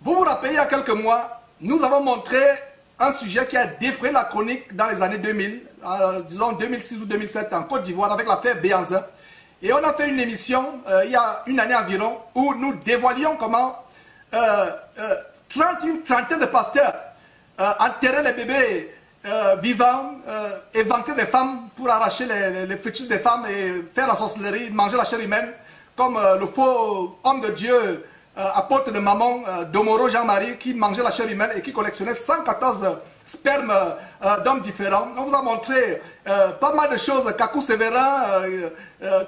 Vous vous rappelez, il y a quelques mois, nous avons montré un sujet qui a défrayé la chronique dans les années 2000, disons 2006 ou 2007 en Côte d'Ivoire avec l'affaire Béhanzin. Et on a fait une émission il y a une année environ où nous dévoilions comment une trentaine de pasteurs enterraient les bébés vivants, éventaient des femmes pour arracher les fœtus des femmes et faire la sorcellerie, manger la chair humaine, comme le faux homme de Dieu, apôtre de maman, Domoro Jean-Marie, qui mangeait la chair humaine et qui collectionnait 114 spermes d'hommes différents. On vous a montré pas mal de choses, Kakou Sévérin,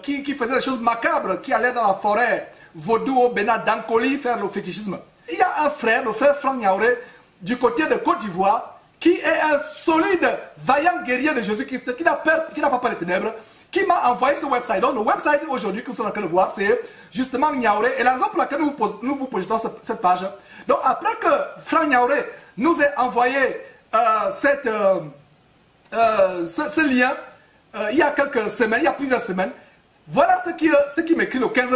qui faisait des choses macabres, qui allait dans la forêt vaudou au Bénin d'Ankoli faire le fétichisme. Il y a un frère, le frère Franck Niaouré, du côté de Côte d'Ivoire, qui est un solide, vaillant guerrier de Jésus-Christ, qui n'a pas peur des ténèbres, qui m'a envoyé ce website. Donc le website aujourd'hui que vous êtes en train de voir, c'est justement Niaouré. Et la raison pour laquelle nous vous projetons cette page. Donc après que Franck Niaouré nous ait envoyé ce lien, il y a quelques semaines, il y a plusieurs semaines, voilà ce qui m'écrit le 15,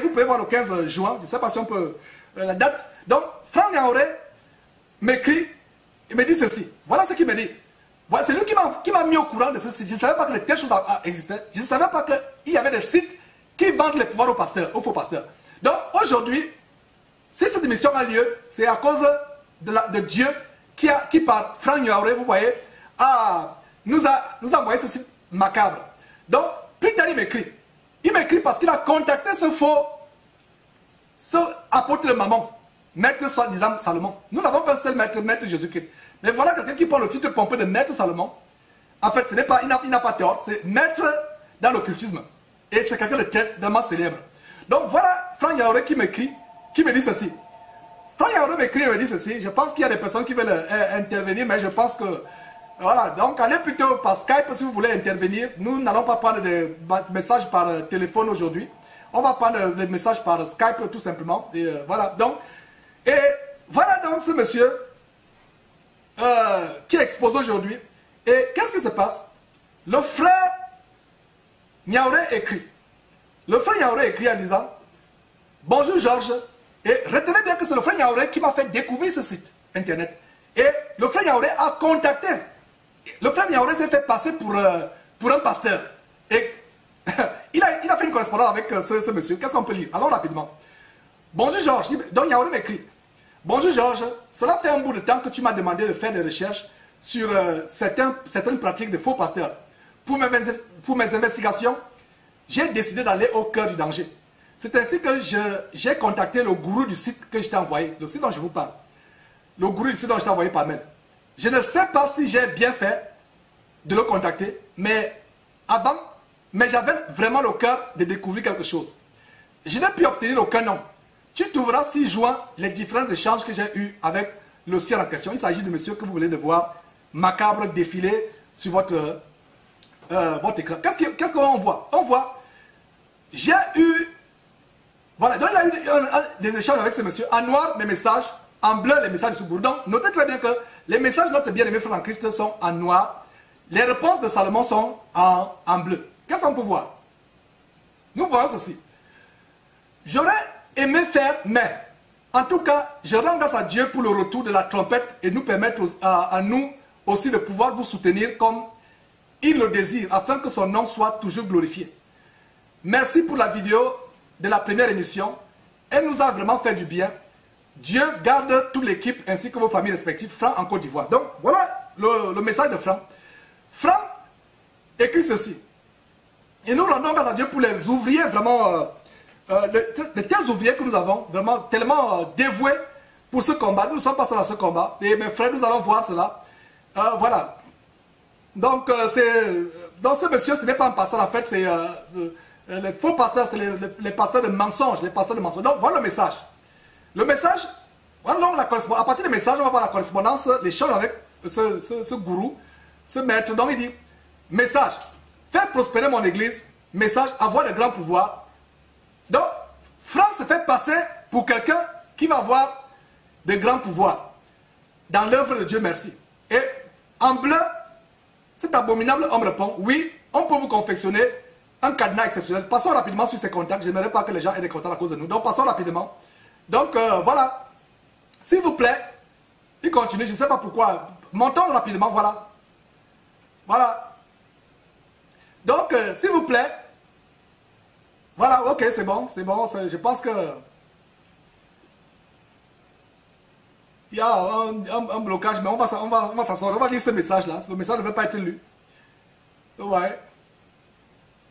vous pouvez voir le 15 juin, je ne sais pas si on peut, la date. Donc Franck Niaouré m'écrit, il me dit ceci, voilà ce qu'il me dit. Voilà, c'est lui qui m'a mis au courant de ce site. Je ne savais pas que de telles choses existaient. Je ne savais pas qu'il y avait des sites qui vendent les pouvoirs aux faux pasteurs. Donc aujourd'hui, si cette émission a lieu, c'est à cause de Dieu qui par Franck Niaouré, vous voyez, nous a envoyé ce site macabre. Donc, plus tard, il m'écrit. Il m'écrit parce qu'il a contacté ce apôtre de maman, maître soi-disant Salomon. Nous n'avons qu'un seul maître Jésus-Christ. Mais voilà quelqu'un qui prend le titre pompeux de maître Salomon. En fait, il n'a pas tort, c'est maître dans l'occultisme. Et c'est quelqu'un de tellement célèbre. Donc voilà Franck Niaouré qui m'écrit, qui me dit ceci. Franck Niaouré m'écrit et me dit ceci. Je pense qu'il y a des personnes qui veulent intervenir, mais je pense que... Voilà, donc allez plutôt par Skype si vous voulez intervenir. Nous n'allons pas prendre des messages par téléphone aujourd'hui. On va prendre les messages par Skype tout simplement. Et voilà, donc ce monsieur qui est exposé aujourd'hui. Et qu'est-ce qui se passe? Le frère Niaouré écrit. Le frère Niaouré écrit en disant: bonjour Georges. Et retenez bien que c'est le frère Niaouré qui m'a fait découvrir ce site internet. Et le frère Niaouré a contacté. Le frère Niaouré s'est fait passer pour un pasteur. Et il a fait une correspondance avec ce monsieur. Qu'est-ce qu'on peut lire? Allons rapidement. Bonjour Georges. Donc Niaouré m'écrit: bonjour Georges, cela fait un bout de temps que tu m'as demandé de faire des recherches sur certaines pratiques de faux pasteurs. Pour mes investigations, j'ai décidé d'aller au cœur du danger. C'est ainsi que j'ai contacté le gourou du site que je t'ai envoyé, le site dont je vous parle. Le gourou du site dont je t'ai envoyé par mail. Je ne sais pas si j'ai bien fait de le contacter, mais j'avais vraiment le cœur de découvrir quelque chose. Je n'ai pu obtenir aucun nom. Tu trouveras 6 juin les différents échanges que j'ai eus avec le ciel en question. Il s'agit de monsieur que vous venez de voir, macabre, défiler sur votre écran. Qu'est-ce qu'on voit? On voit, j'ai eu, voilà, donc il a eu des échanges avec ce monsieur, en noir mes messages, en bleu les messages de ce gourou. Donc notez très bien que les messages de notre bien-aimé frère en Christ sont en noir, les réponses de Salomon sont en bleu. Qu'est-ce qu'on peut voir? Nous voyons ceci. J'aurais aimé faire, mais en tout cas, je rends grâce à Dieu pour le retour de la trompette et nous permettre à nous aussi de pouvoir vous soutenir comme il le désire, afin que son nom soit toujours glorifié. Merci pour la vidéo de la première émission. Elle nous a vraiment fait du bien. Dieu garde toute l'équipe ainsi que vos familles respectives. Franck en Côte d'Ivoire. Donc voilà le message de Franck. Franck écrit ceci. Et nous rendons grâce à Dieu pour les ouvriers vraiment... de tels ouvriers que nous avons, vraiment tellement dévoués pour ce combat. Nous ne sommes pas seuls à ce combat. Et mes frères, nous allons voir cela. Voilà. Donc, ce monsieur, ce n'est pas un pasteur, en fait, c'est les faux pasteurs, c'est les pasteurs de mensonges. Les pasteurs de mensonges. Donc, voilà le message. Le message, voilà donc la correspondance. À partir du message, on va voir la correspondance, l'échange avec ce gourou, ce maître. Donc, il dit, message, faire prospérer mon église, message, avoir de grands pouvoirs. Donc, Franck se fait passer pour quelqu'un qui va avoir de grands pouvoirs dans l'œuvre de Dieu merci. Et en bleu, cet abominable homme répond: oui, on peut vous confectionner un cadenas exceptionnel. Passons rapidement sur ces contacts. Je n'aimerais pas que les gens aient des contacts à cause de nous. Donc, passons rapidement. Donc, voilà. S'il vous plaît, il continue, je ne sais pas pourquoi. Montons rapidement, voilà. Voilà. Donc, s'il vous plaît. Voilà, ok, c'est bon, je pense que... Il y a un blocage, mais on va s'asseoir, on va lire ce message-là. Le message ne veut pas être lu. Ouais.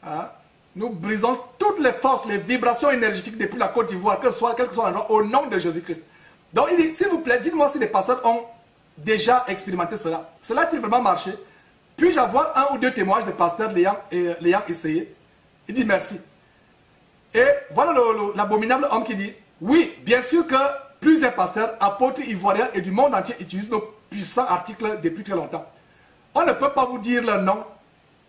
Hein? Nous brisons toutes les forces, les vibrations énergétiques depuis la Côte d'Ivoire, quel que soit l'endroit, au nom de Jésus-Christ. Donc il dit, s'il vous plaît, dites-moi si les pasteurs ont déjà expérimenté cela. Cela a-t-il vraiment marché? Puis-je avoir un ou deux témoignages de pasteurs l'ayant essayé? Il dit merci. Et voilà l'abominable homme qui dit, oui, bien sûr que plusieurs pasteurs, apôtres ivoiriens et du monde entier utilisent nos puissants articles depuis très longtemps. On ne peut pas vous dire leur nom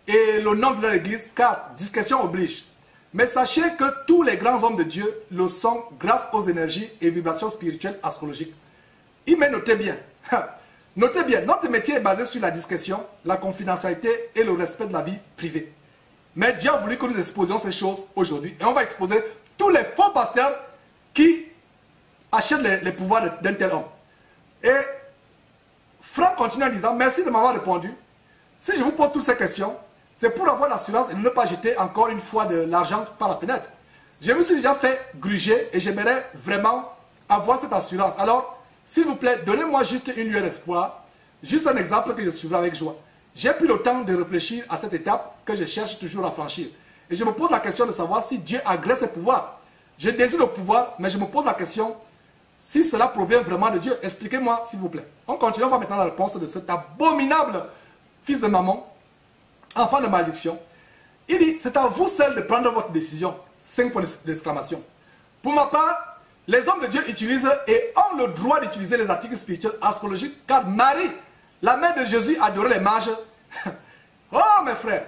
et le nom de leur église, car discrétion oblige. Mais sachez que tous les grands hommes de Dieu le sont grâce aux énergies et vibrations spirituelles astrologiques. Mais notez bien, notez bien, notre métier est basé sur la discrétion, la confidentialité et le respect de la vie privée. Mais Dieu a voulu que nous exposions ces choses aujourd'hui. Et on va exposer tous les faux pasteurs qui achètent les pouvoirs d'un tel homme. Et Franck continue en disant, merci de m'avoir répondu. Si je vous pose toutes ces questions, c'est pour avoir l'assurance et ne pas jeter encore une fois de l'argent par la fenêtre. Je me suis déjà fait gruger et j'aimerais vraiment avoir cette assurance. Alors, s'il vous plaît, donnez-moi juste une lueur d'espoir, juste un exemple que je suivrai avec joie. J'ai pris le temps de réfléchir à cette étape que je cherche toujours à franchir. Et je me pose la question de savoir si Dieu agrée ses pouvoirs. Je désire le pouvoir, mais je me pose la question si cela provient vraiment de Dieu. Expliquez-moi, s'il vous plaît. On continue, on va maintenant la réponse de cet abominable fils de maman, enfant de malédiction. Il dit, c'est à vous seul de prendre votre décision. 5 points d'exclamation. Pour ma part, les hommes de Dieu utilisent et ont le droit d'utiliser les articles spirituels astrologiques, car Marie, la mère de Jésus, adorait les mages. Oh mes frères,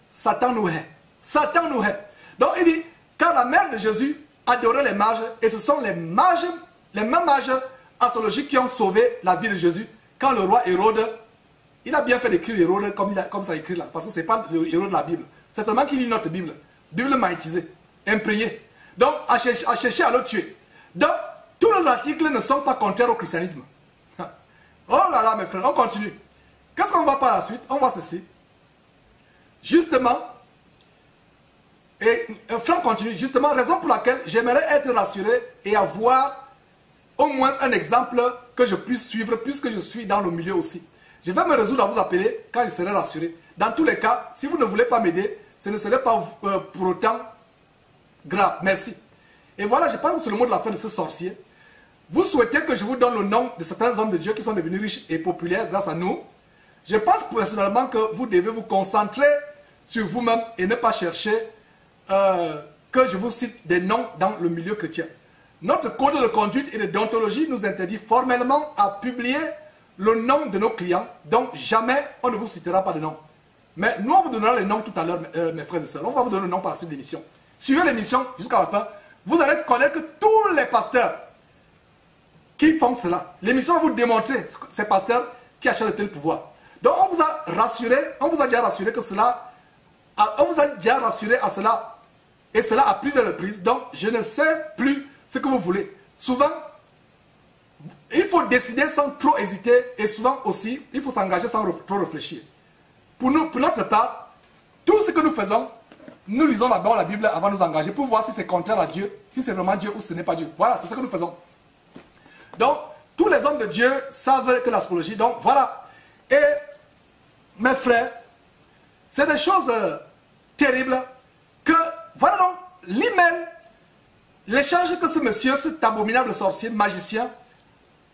Satan nous hait. Satan nous hait. Donc il dit, car la mère de Jésus adorait les mages, et ce sont les mages, les mêmes mages astrologiques qui ont sauvé la vie de Jésus, quand le roi Hérode, il a bien fait d'écrire Hérode comme ça écrit là, parce que ce n'est pas le Hérode de la Bible. C'est tellement qu'il lit notre Bible. Bible magnétisée, imprégnée. Donc, à chercher à le tuer. Donc, tous les articles ne sont pas contraires au christianisme. Oh là là, mes frères, on continue. Qu'est-ce qu'on va par la suite? On voit ceci. Justement, et Franck continue, justement, raison pour laquelle j'aimerais être rassuré et avoir au moins un exemple que je puisse suivre, puisque je suis dans le milieu aussi. Je vais me résoudre à vous appeler quand je serai rassuré. Dans tous les cas, si vous ne voulez pas m'aider, ce ne serait pas pour autant grave. Merci. Et voilà, je pense que c'est le mot de la fin de ce sorcier. Vous souhaitez que je vous donne le nom de certains hommes de Dieu qui sont devenus riches et populaires grâce à nous. Je pense personnellement que vous devez vous concentrer sur vous-même et ne pas chercher que je vous cite des noms dans le milieu chrétien. Notre code de conduite et de déontologie nous interdit formellement à publier le nom de nos clients, donc jamais on ne vous citera pas de nom. Mais nous, on vous donnera les noms tout à l'heure, mes frères et sœurs. On va vous donner le nom par la suite de l'émission. Suivez l'émission jusqu'à la fin. Vous allez connaître que tous les pasteurs qui font cela. L'émission va vous démontrer ces pasteurs qui achètent de tels pouvoirs. Donc on vous a rassuré, on vous a déjà rassuré que cela, on vous a déjà rassuré à cela, et cela à plusieurs reprises. Donc je ne sais plus ce que vous voulez. Souvent, il faut décider sans trop hésiter, et souvent aussi, il faut s'engager sans trop réfléchir. Pour notre part, tout ce que nous faisons, nous lisons d'abord la Bible avant de nous engager pour voir si c'est contraire à Dieu, si c'est vraiment Dieu ou si ce n'est pas Dieu. Voilà, c'est ce que nous faisons. Donc, tous les hommes de Dieu savent que l'astrologie, donc voilà. Et, mes frères, c'est des choses terribles que, voilà donc, l'email, l'échange que ce monsieur, cet abominable sorcier, magicien,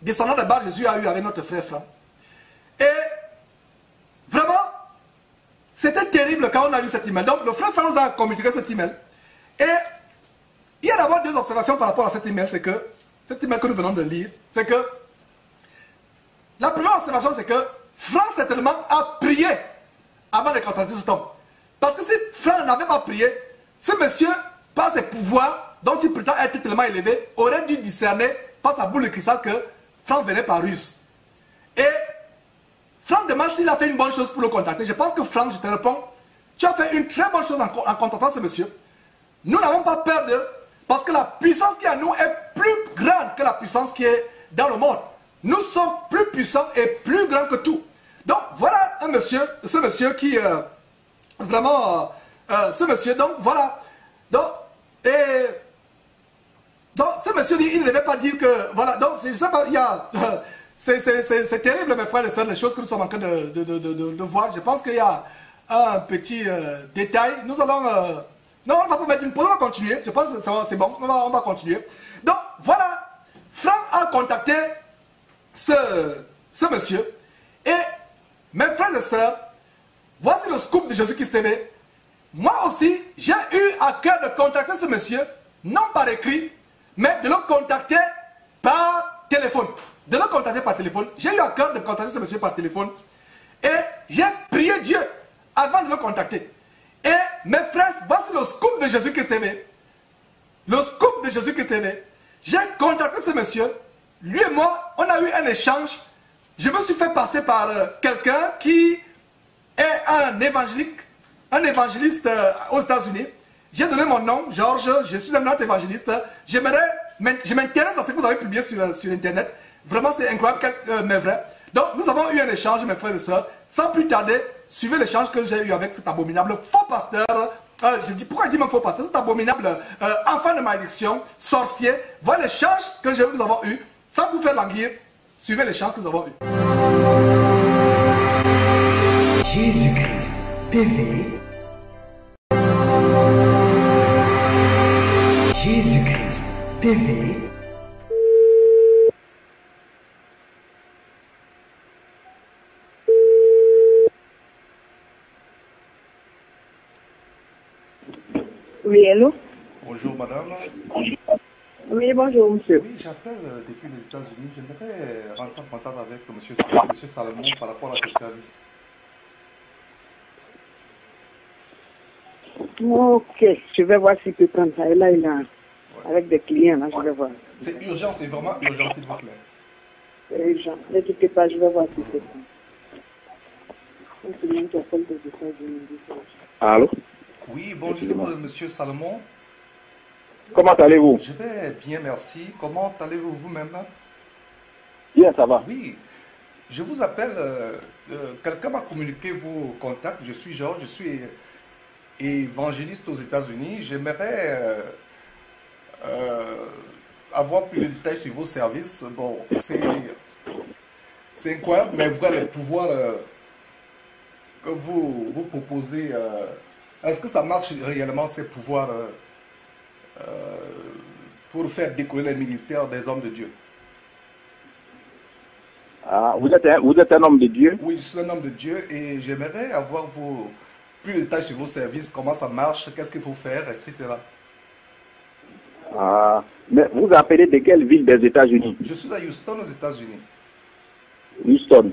descendant de Bar Jésus a eu avec notre frère Franck. Et, vraiment, c'était terrible quand on a lu cet email. Donc, le frère Franck nous a communiqué cet email. Et, il y a d'abord deux observations par rapport à cet email, c'est que, cet email que nous venons de lire, c'est que, la première observation, c'est que Franck certainement a prié avant de contacter cet homme. Parce que si Franck n'avait pas prié, ce monsieur, par ses pouvoirs, dont il prétend être tellement élevé, aurait dû discerner par sa boule de cristal que Franck venait par ruse. Et Franck demande s'il a fait une bonne chose pour le contacter. Je pense que Franck, je te réponds, tu as fait une très bonne chose en contactant ce monsieur. Nous n'avons pas peur Parce que la puissance qui est en nous est plus grande que la puissance qui est dans le monde. Nous sommes plus puissants et plus grands que tout. Donc voilà un monsieur, ce monsieur qui vraiment, ce monsieur, donc voilà. Donc ce monsieur dit, il ne devait pas dire que, voilà, donc je sais pas, il y a, c'est terrible mes frères et sœurs, les choses que nous sommes en train de voir. Je pense qu'il y a un petit détail. Nous allons, non, on va pas mettre une pause, on va continuer. Je pense que c'est bon, on va continuer. Donc voilà, Franck a contacté ce monsieur. Et mes frères et sœurs, voici le scoop de Jésus-Christ TV. Moi aussi, j'ai eu à cœur de contacter ce monsieur, non par écrit, mais de le contacter par téléphone. De le contacter par téléphone. J'ai eu à cœur de contacter ce monsieur par téléphone. Et j'ai prié Dieu avant de le contacter. Et mes frères, voici le scoop de Jésus-Christ TV. Le scoop de Jésus-Christ TV. J'ai contacté ce monsieur. Lui et moi, on a eu un échange. Je me suis fait passer par quelqu'un qui est un évangéliste aux États-Unis. J'ai donné mon nom, Georges, je suis un grand évangéliste. Je m'intéresse à ce que vous avez publié sur Internet. Vraiment, c'est incroyable, mais vrai. Donc, nous avons eu un échange, mes frères et sœurs. Sans plus tarder, suivez l'échange que j'ai eu avec cet abominable faux pasteur. Je dis, pourquoi il dit même faux pasteur? Cet abominable enfant de malédiction, sorcier. Voilà l'échange que nous avons eu. Sans vous faire languir, suivez l'échange que nous avons eu. Jésus-Christ TV. Jésus-Christ TV. Oui, allô? Bonjour madame. Oui, bonjour monsieur. Oui, j'appelle depuis les États-Unis. J'aimerais rentrer en contact avec monsieur Salomon par rapport à ce service. Ok, je vais voir s'il peut prendre ça. Et là, il a avec des clients, là, je vais voir. C'est urgent, c'est vraiment urgent, s'il vous plaît. C'est urgent. Ne quittez pas, je vais voir si c'est ça. C'est quelqu'un qui appelle des États-Unis. Allô? Oui, bonjour monsieur Salomon. Comment allez-vous? Je vais bien, merci. Comment allez-vous vous-même? Bien, ça va. Oui, je vous appelle. Quelqu'un m'a communiqué vos contacts. Je suis Georges, je suis évangéliste aux États-Unis. J'aimerais avoir plus de détails sur vos services. Bon, c'est incroyable, mais vrai, le pouvoir que vous proposez, est-ce que ça marche réellement, ces pouvoirs pour faire décoller les ministères des hommes de Dieu? Ah, vous êtes un homme de Dieu? Oui, je suis un homme de Dieu et j'aimerais avoir plus de détails sur vos services, comment ça marche, qu'est-ce qu'il faut faire, etc. Ah, mais vous appelez de quelle ville des États-Unis? Je suis à Houston, aux États-Unis. Houston.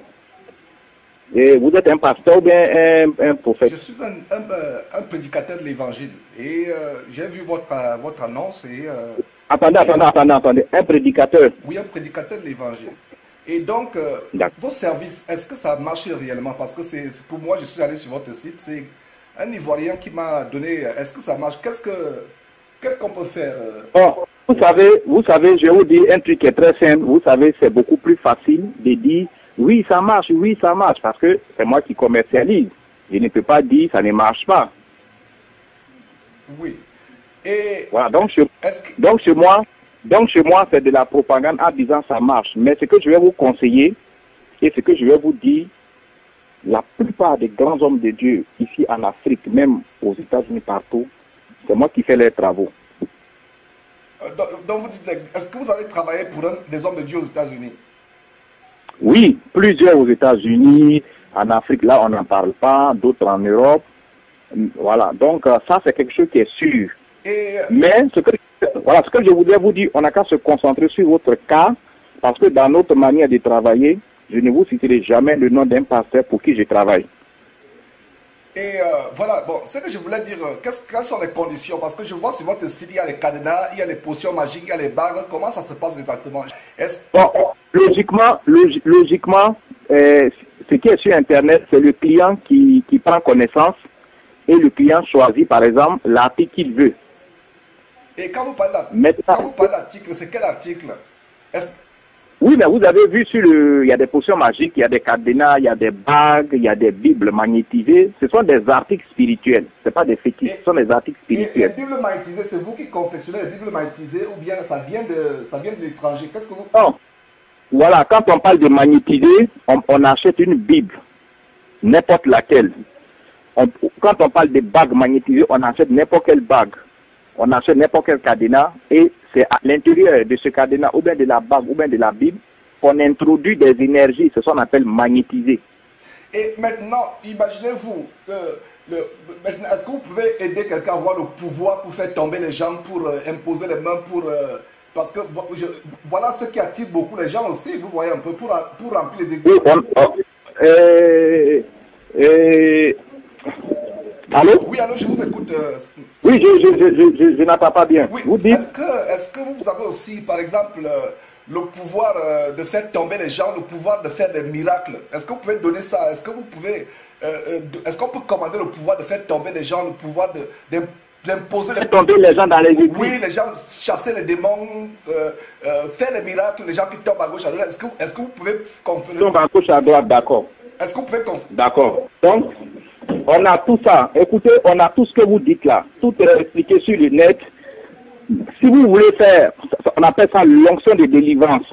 Et vous êtes un pasteur ou bien un prophète? Je suis un prédicateur de l'évangile et j'ai vu votre annonce et... Attendez. Un prédicateur? Oui, un prédicateur de l'évangile. Et donc, vos services, est-ce que ça marche réellement? Parce que pour moi, je suis allé sur votre site, c'est un Ivoirien qui m'a donné... Est-ce que ça marche? Qu'est-ce qu'on peut faire? Bon, vous savez, je vais vous dire un truc qui est très simple. Vous savez, c'est beaucoup plus facile de dire oui, ça marche, parce que c'est moi qui commercialise. Je ne peux pas dire ça ne marche pas. Oui. Et voilà, donc chez moi, c'est de la propagande en disant ça marche. Mais ce que je vais vous conseiller et ce que je vais vous dire, la plupart des grands hommes de Dieu ici en Afrique, même aux États-Unis partout, c'est moi qui fais les travaux. Donc vous dites, est-ce que vous avez travaillé pour des hommes de Dieu aux États-Unis? Oui, plusieurs aux États-Unis, en Afrique, là on n'en parle pas, d'autres en Europe. Voilà, donc ça c'est quelque chose qui est sûr. Mais ce que je voudrais vous dire, on n'a qu'à se concentrer sur votre cas, parce que dans notre manière de travailler, je ne vous citerai jamais le nom d'un pasteur pour qui je travaille. Et voilà, bon, ce que je voulais dire, quelles sont les conditions? Parce que je vois sur votre site, il y a les cadenas, il y a les potions magiques, il y a les bagues. Comment ça se passe exactement? Bon, logiquement, ce qui est sur Internet, c'est le client qui prend connaissance et le client choisit, par exemple, l'article qu'il veut. Et quand vous parlez d'article, c'est quel article? Oui, mais vous avez vu il y a des potions magiques, il y a des cadenas, il y a des bagues, il y a des bibles magnétisées. Ce sont des articles spirituels, ce pas des fétiches, ce sont des articles spirituels. Et les bibles magnétisées, c'est vous qui confectionnez les bibles magnétisées ou bien ça vient de l'étranger? Qu'est-ce que vous... Non. Voilà, quand on parle de magnétiser, on achète une bible, n'importe laquelle. Quand on parle de bagues magnétisées, on achète n'importe quelle bague. On achète n'importe quel cadenas et c'est à l'intérieur de ce cadenas ou bien de la bague ou bien de la Bible qu'on introduit des énergies, c'est ce qu'on appelle magnétiser. Et maintenant, imaginez-vous, est-ce que vous pouvez aider quelqu'un à avoir le pouvoir pour faire tomber les gens, pour imposer les mains, parce que voilà ce qui attire beaucoup les gens aussi, vous voyez un peu, pour remplir les églises. Allô? Oui, allô, je vous écoute. Oui, je n'entends pas bien. Oui. Vous dites... Est-ce que vous avez aussi, par exemple, le pouvoir de faire tomber les gens, le pouvoir de faire des miracles? Est-ce que vous pouvez donner ça? Est-ce que vous pouvez... est-ce qu'on peut commander le pouvoir de faire tomber les gens, le pouvoir d'imposer... Faire tomber les gens dans les églises? Oui, les gens, chasser les démons, faire des miracles, les gens qui tombent à gauche, à droite. Est-ce que vous pouvez confirmer? Tombent à gauche, à droite, d'accord. Est-ce que vous pouvez confirmer? D'accord. Donc... on a tout ça. Écoutez, on a tout ce que vous dites là. Tout est expliqué sur le net. Si vous voulez faire, on appelle ça l'onction de délivrance.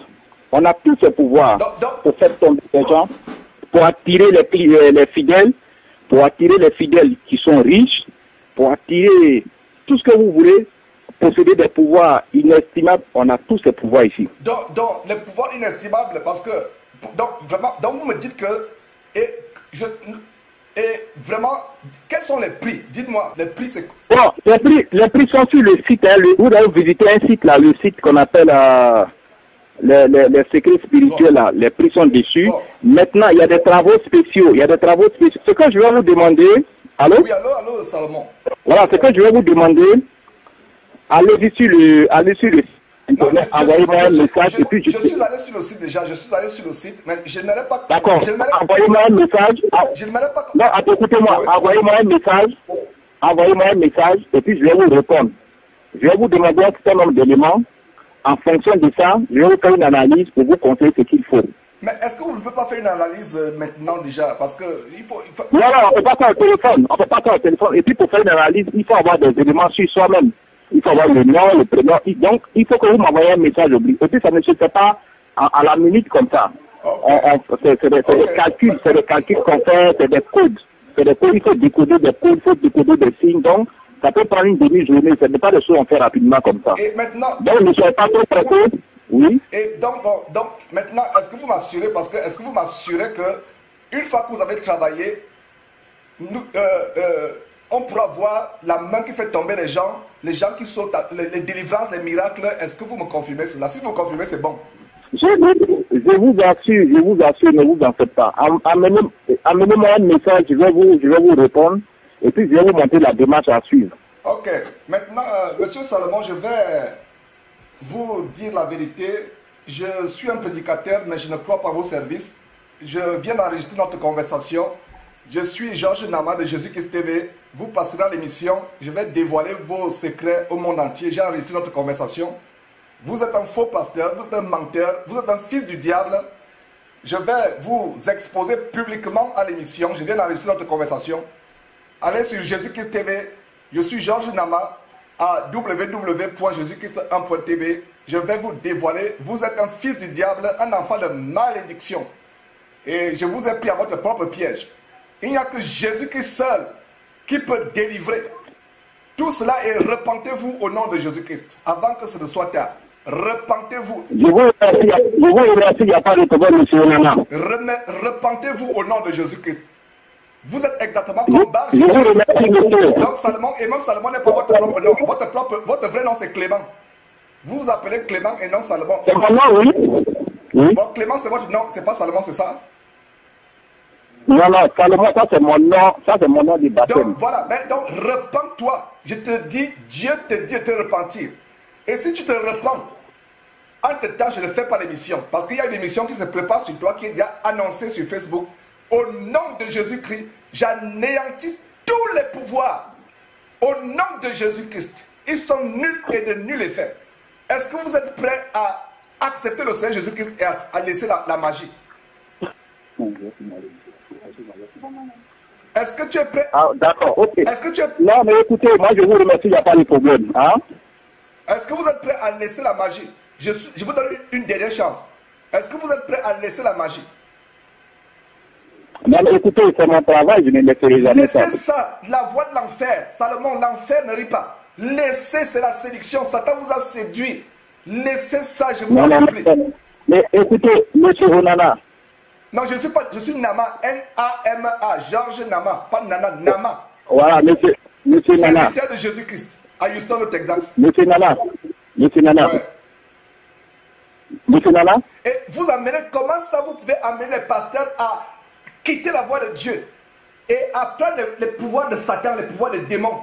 On a tous ce pouvoir pour faire tomber les gens, pour attirer les fidèles, pour attirer les fidèles qui sont riches, pour attirer tout ce que vous voulez, posséder des pouvoirs inestimables. On a tous ces pouvoirs ici. Donc les pouvoirs inestimables, parce que, vraiment, vous me dites que, et vraiment, quels sont les prix? Dites-moi, les prix c'est quoi? Bon, les prix sont sur le site. Hein, vous avez visité un site là, le site qu'on appelle les secrets spirituels là. Les prix sont dessus. Bon. Maintenant, il y a des travaux spéciaux. Ce que je vais vous demander. Allô? Oui, allô, Salomon. Voilà, ce que je vais vous demander. Allez sur le site. Envoyez-moi un message et puis je suis allé sur le site déjà, mais je n'allais pas... D'accord, envoyez-moi un message. Je ne m'allais pas... Non, écoutez-moi, oui. Envoyez-moi un message et puis je vais vous répondre. Je vais vous demander un certain nombre d'éléments. En fonction de ça, je vais vous faire une analyse pour vous conseiller ce qu'il faut. Mais est-ce que vous ne pouvez pas faire une analyse maintenant déjà? Parce que il faut... Non, on ne peut pas faire au téléphone. Et puis pour faire une analyse, il faut avoir des éléments sur soi-même. Il faut avoir le nom, le prénom. Donc, il faut que vous m'envoyiez un message obligatoire. Et puis, ça ne se fait pas à la minute comme ça. Okay. C'est des calculs qu'on fait, c'est des codes. Il faut décoder des codes, il faut décoder des signes. Donc, ça peut prendre une demi-journée. Ce n'est pas des choses qu'on fait rapidement comme ça. Et maintenant... Donc, ne soyez pas trop pressés. Oui. Et donc, maintenant, est-ce que vous m'assurez que, une fois que vous avez travaillé, on pourra voir la main qui fait tomber les gens qui sautent, les délivrances, les miracles? Est-ce que vous me confirmez cela? Si vous me confirmez, c'est bon. Je vous assure, ne vous en faites pas. Amenez-moi un message, je vais vous répondre, et puis je vais vous montrer la démarche à suivre. Ok. Maintenant, Monsieur Salomon, je vais vous dire la vérité. Je suis un prédicateur, mais je ne crois pas à vos services. Je viens d'enregistrer notre conversation. Je suis Georges Nama de Jésus-Christ TV. Vous passerez à l'émission. Je vais dévoiler vos secrets au monde entier. J'ai enregistré notre conversation. Vous êtes un faux pasteur, vous êtes un menteur, vous êtes un fils du diable. Je vais vous exposer publiquement à l'émission. Je viens d'enregistrer notre conversation. Allez sur Jésus-Christ TV. Je suis Georges Nama à www.jésuschrist1.tv. Je vais vous dévoiler. Vous êtes un fils du diable, un enfant de malédiction. Et je vous ai pris à votre propre piège. Il n'y a que Jésus-Christ seul qui peut délivrer. Tout cela est repentez-vous au nom de Jésus-Christ avant que ce ne soit tard. Repentez-vous. Je vous remercie, il n'y a pas de problème, monsieur Nana. Repentez-vous au nom de Jésus-Christ. Vous êtes exactement comme Bar Jésus. Je vous remercie, monsieur. Donc Salomon, et même Salomon n'est pas votre propre nom. Votre vrai nom c'est Clément. Vous vous appelez Clément et non Salomon. C'est mon nom, oui. Bon, Clément c'est votre nom, c'est pas Salomon, c'est ça? Non, Salomon, ça c'est mon nom du baptême. Donc voilà, donc repens-toi. Je te dis, Dieu te dit de te repentir. Et si tu te repens, entre-temps, je ne fais pas l'émission. Parce qu'il y a une émission qui se prépare sur toi, qui est déjà annoncée sur Facebook. Au nom de Jésus-Christ, j'anéantis tous les pouvoirs. Au nom de Jésus-Christ, ils sont nuls et de nul effet. Est-ce que vous êtes prêts à accepter le Seigneur Jésus-Christ et à laisser la magie? Est-ce que tu es prêt? Ah, d'accord, ok. Est-ce que tu es... Non, mais écoutez, moi je vous remercie, il n'y a pas de problème. Hein? Est-ce que vous êtes prêt à laisser la magie? Je vous donne une dernière chance. Est-ce que vous êtes prêt à laisser la magie? Non, mais écoutez, c'est mon travail, je ne laisserai jamais ça. Laissez ça, la voie de l'enfer. Salomon, l'enfer ne rit pas. Laissez, c'est la séduction. Satan vous a séduit. Laissez ça, je vous en supplie. Mais écoutez, monsieur Onana. Non, je ne suis pas, je suis Nama, N-A-M-A, Georges Nama, pas Nana, Nama. Voilà, monsieur Nana. Serviteur de Jésus-Christ, à Houston, au Texas. Monsieur Nana. Ouais. Monsieur Nana. Et vous amenez, comment ça vous pouvez amener les pasteurs à quitter la voie de Dieu et à prendre les pouvoirs de Satan, les pouvoirs des démons?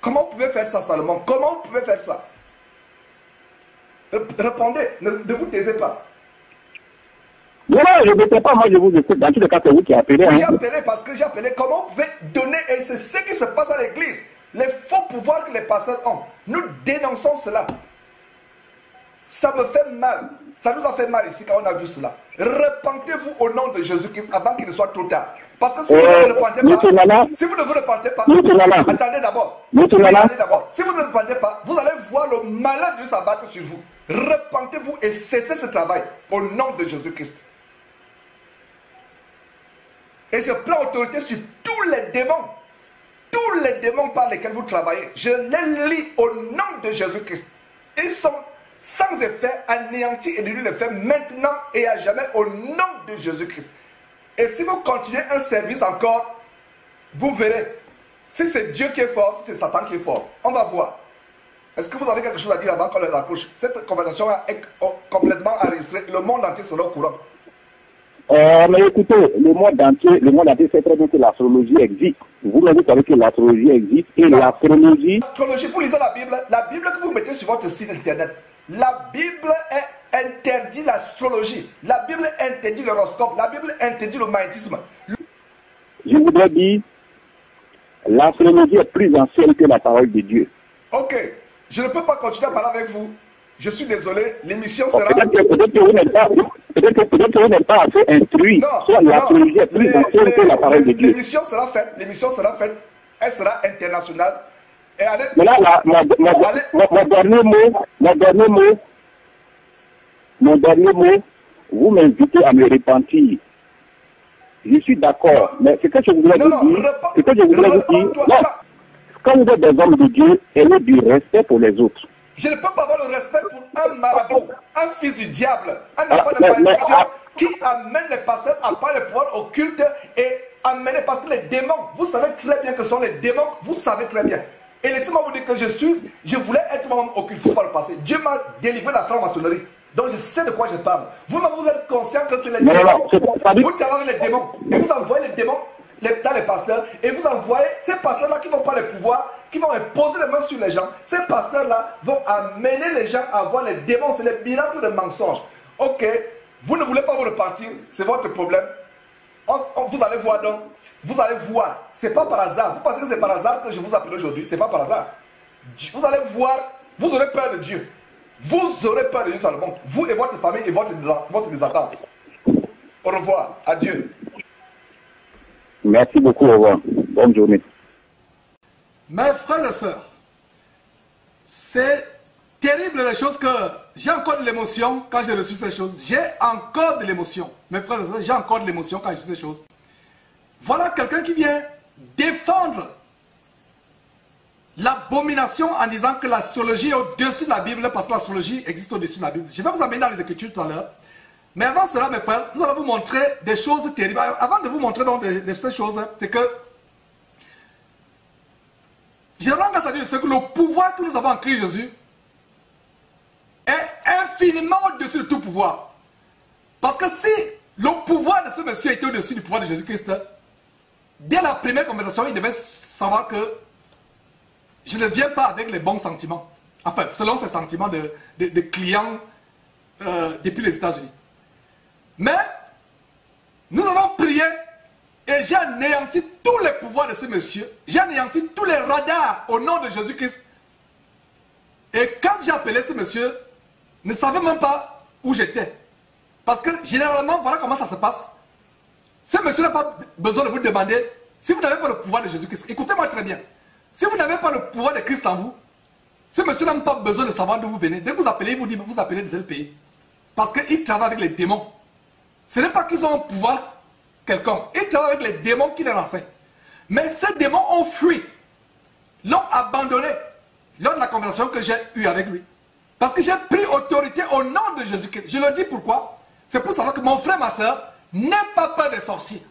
Comment vous pouvez faire ça, Salomon? Comment vous pouvez faire ça? Répondez, ne vous taisez pas. Non, je ne sais pas, moi je vous écoute. Dans tous les cas, c'est vous qui appelez. Oui, j'ai appelé parce que j'ai appelé. Comment vous pouvez donner, et c'est ce qui se passe à l'église, les faux pouvoirs que les pasteurs ont. Nous dénonçons cela. Ça me fait mal. Ça nous a fait mal ici quand on a vu cela. Repentez-vous au nom de Jésus-Christ avant qu'il ne soit trop tard. Parce que si vous ne vous repentez pas, si vous ne vous repentez pas, attendez d'abord. Attendez d'abord. Si vous ne vous repentez pas, vous allez voir le malin de s'abattre sur vous. Repentez-vous et cessez ce travail au nom de Jésus-Christ. Et je prends autorité sur tous les démons par lesquels vous travaillez. Je les lis au nom de Jésus-Christ. Ils sont sans effet, anéantis et de nul effet maintenant et à jamais au nom de Jésus-Christ. Et si vous continuez un service encore, vous verrez. Si c'est Dieu qui est fort, si c'est Satan qui est fort. On va voir. Est-ce que vous avez quelque chose à dire avant qu'on les accroche? Cette conversation est complètement enregistrée. Le monde entier sera au courant. Mais écoutez, le monde entier sait très bien que l'astrologie existe. Vous-même, vous savez que l'astrologie existe. Et l'astrologie... L'astrologie, vous lisez la Bible que vous mettez sur votre site internet. La Bible interdit l'astrologie. La Bible interdit l'horoscope. La Bible interdit le magnétisme. Je voudrais dire, l'astrologie est plus ancienne que la parole de Dieu. Ok. Je ne peux pas continuer à parler avec vous. Je suis désolé. L'émission sera... Peut-être que vous n'êtes pas assez instruit. Non, l'astrologie est plus ancienne que la parole de Dieu. L'émission sera faite. Elle sera internationale. Et allez... Mais là, mon dernier mot, vous m'invitez à me repentir. Je suis d'accord, mais ce que je voudrais vous dire, quand vous êtes des hommes de Dieu, ayez du respect pour les autres. Je ne peux pas avoir le respect pour un marabout, un fils du diable, un enfant de malédiction qui amène les pasteurs à part le pouvoir occulte et amener, parce que les démons, vous savez très bien que ce sont les démons, vous savez très bien. Et laissez-moi vous dire que je voulais être moi-même occultiste par le passé. Dieu m'a délivré la franc-maçonnerie. Donc je sais de quoi je parle. Vous-même, vous êtes conscient que c'est les démons. Vous travaillez les démons. Et vous envoyez les démons dans les pasteurs. Et vous envoyez ces pasteurs-là qui vont pas les pouvoirs, qui vont imposer les mains sur les gens. Ces pasteurs-là vont amener les gens à voir les démons. C'est les miracles de mensonges. Ok, vous ne voulez pas vous repartir, c'est votre problème. Vous allez voir donc, vous allez voir. C'est pas par hasard. Vous pensez que c'est par hasard que je vous appelle aujourd'hui? C'est pas par hasard. Vous allez voir, vous aurez peur de Dieu. Vous aurez peur de Dieu, Salomon. Vous et votre famille et votre descendance. Au revoir. Adieu. Merci beaucoup. Au revoir. Bonne journée. Mes frères et sœurs, c'est terrible les choses que j'ai encore de l'émotion quand j'ai reçu ces choses. J'ai encore de l'émotion. Mes frères et sœurs, j'ai encore de l'émotion quand j'ai reçu ces choses. Voilà quelqu'un qui vient défendre l'abomination en disant que l'astrologie est au-dessus de la Bible parce que l'astrologie existe au-dessus de la Bible. Je vais vous amener dans les Écritures tout à l'heure. Mais avant cela, mes frères, nous allons vous montrer des choses terribles. Avant de vous montrer donc ces choses, c'est que je rends grâce à Dieu que le pouvoir que nous avons en Christ Jésus est infiniment au-dessus de tout pouvoir. Parce que si le pouvoir de ce monsieur était au-dessus du pouvoir de Jésus-Christ, dès la première conversation, il devait savoir que je ne viens pas avec les bons sentiments. Enfin, selon ses sentiments de clients depuis les États-Unis. Mais nous avons prié et Et j'ai anéanti tous les pouvoirs de ce monsieur. J'ai anéanti tous les radars au nom de Jésus-Christ. Et quand j'ai appelé ce monsieur, ne savait même pas où j'étais. Parce que généralement, voilà comment ça se passe. Ce monsieur n'a pas besoin de vous demander si vous n'avez pas le pouvoir de Jésus-Christ. Écoutez-moi très bien. Si vous n'avez pas le pouvoir de Christ en vous, ce monsieur n'a même pas besoin de savoir d'où vous venez. Dès que vous appelez, il vous dit vous appelez de tel pays. Parce qu'il travaille avec les démons. Ce n'est pas qu'ils ont un pouvoir quelconque. Ils travaillent avec les démons qui les renseignent. Mais ces démons ont fui. L'ont abandonné lors de la conversation que j'ai eue avec lui. Parce que j'ai pris autorité au nom de Jésus-Christ. Je le dis pourquoi. C'est pour savoir que mon frère, ma soeur, n'aie pas peur des sorciers.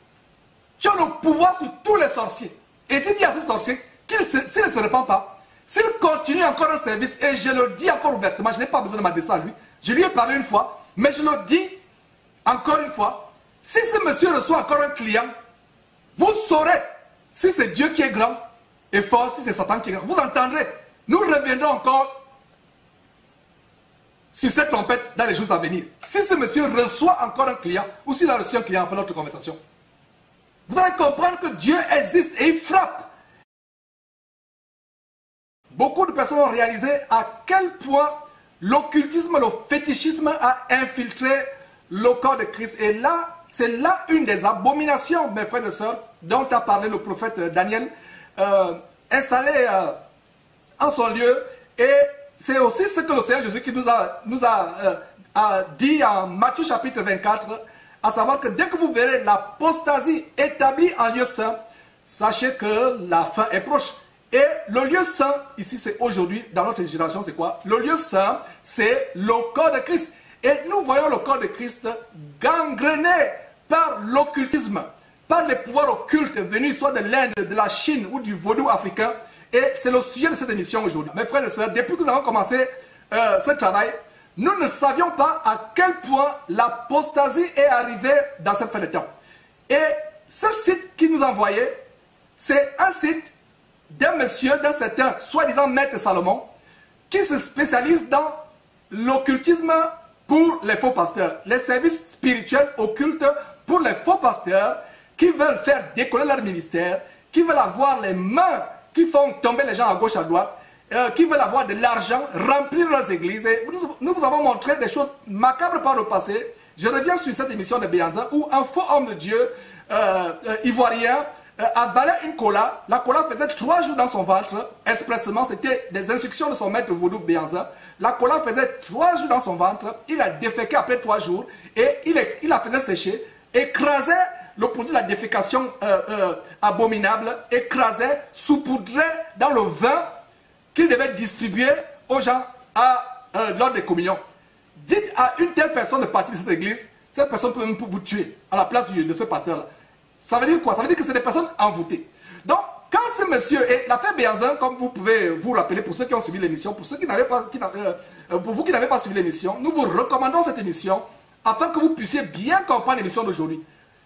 Tu as le pouvoir sur tous les sorciers. Et s'il dit à ce sorcier s'il ne se répand pas, s'il continue encore un service, et je le dis encore ouvertement, je n'ai pas besoin de m'adresser à lui, je lui ai parlé une fois, mais je le dis encore une fois, si ce monsieur reçoit encore un client, vous saurez si c'est Dieu qui est grand et fort, si c'est Satan qui est grand. Vous entendrez, nous reviendrons encore sur cette trompette dans les jours à venir. Si ce monsieur reçoit encore un client, ou s'il a reçu un client après notre conversation, vous allez comprendre que Dieu existe et il frappe. Beaucoup de personnes ont réalisé à quel point l'occultisme, le fétichisme a infiltré le corps de Christ. Et là, c'est là une des abominations, mes frères et sœurs, dont a parlé le prophète Daniel, installé en son lieu. Et c'est aussi ce que le Seigneur Jésus qui nous a dit en Matthieu chapitre 24, à savoir que dès que vous verrez l'apostasie établie en lieu saint, sachez que la fin est proche. Et le lieu saint, ici c'est aujourd'hui, dans notre génération, c'est quoi? Le lieu saint, c'est le corps de Christ. Et nous voyons le corps de Christ gangréné par l'occultisme, par les pouvoirs occultes venus soit de l'Inde, de la Chine ou du vaudou africain. Et c'est le sujet de cette émission aujourd'hui. Mes frères et sœurs, depuis que nous avons commencé ce travail, nous ne savions pas à quel point l'apostasie est arrivée dans cette fin de temps. Et ce site qui nous envoyait, c'est un site d'un monsieur, d'un certain soi-disant maître Salomon, qui se spécialise dans l'occultisme pour les faux pasteurs, les services spirituels occultes pour les faux pasteurs qui veulent faire décoller leur ministère, qui veulent avoir les mains qui font tomber les gens à gauche à droite, qui veulent avoir de l'argent, remplir leurs églises. Et nous vous avons montré des choses macabres par le passé. Je reviens sur cette émission de Béanzin où un faux homme de Dieu ivoirien avalait une cola. La cola faisait 3 jours dans son ventre. Expressement, c'était des instructions de son maître vaudou Béanzin. La cola faisait 3 jours dans son ventre. Il a déféqué après 3 jours et il la faisait sécher, écrasait le produit de la défécation abominable, écrasait, saupoudrait dans le vin qu'il devait distribuer aux gens lors des communions. Dites à une telle personne de partir de cette église, cette personne peut même vous tuer à la place de ce pasteur-là. Ça veut dire quoi? Ça veut dire que c'est des personnes envoûtées. Donc, quand ce monsieur, et l'affaire Béanzin, comme vous pouvez vous rappeler, pour ceux qui ont suivi l'émission, pour ceux qui n'avaient pas, pour vous qui n'avez pas suivi l'émission, nous vous recommandons cette émission afin que vous puissiez bien comprendre l'émission d'aujourd'hui.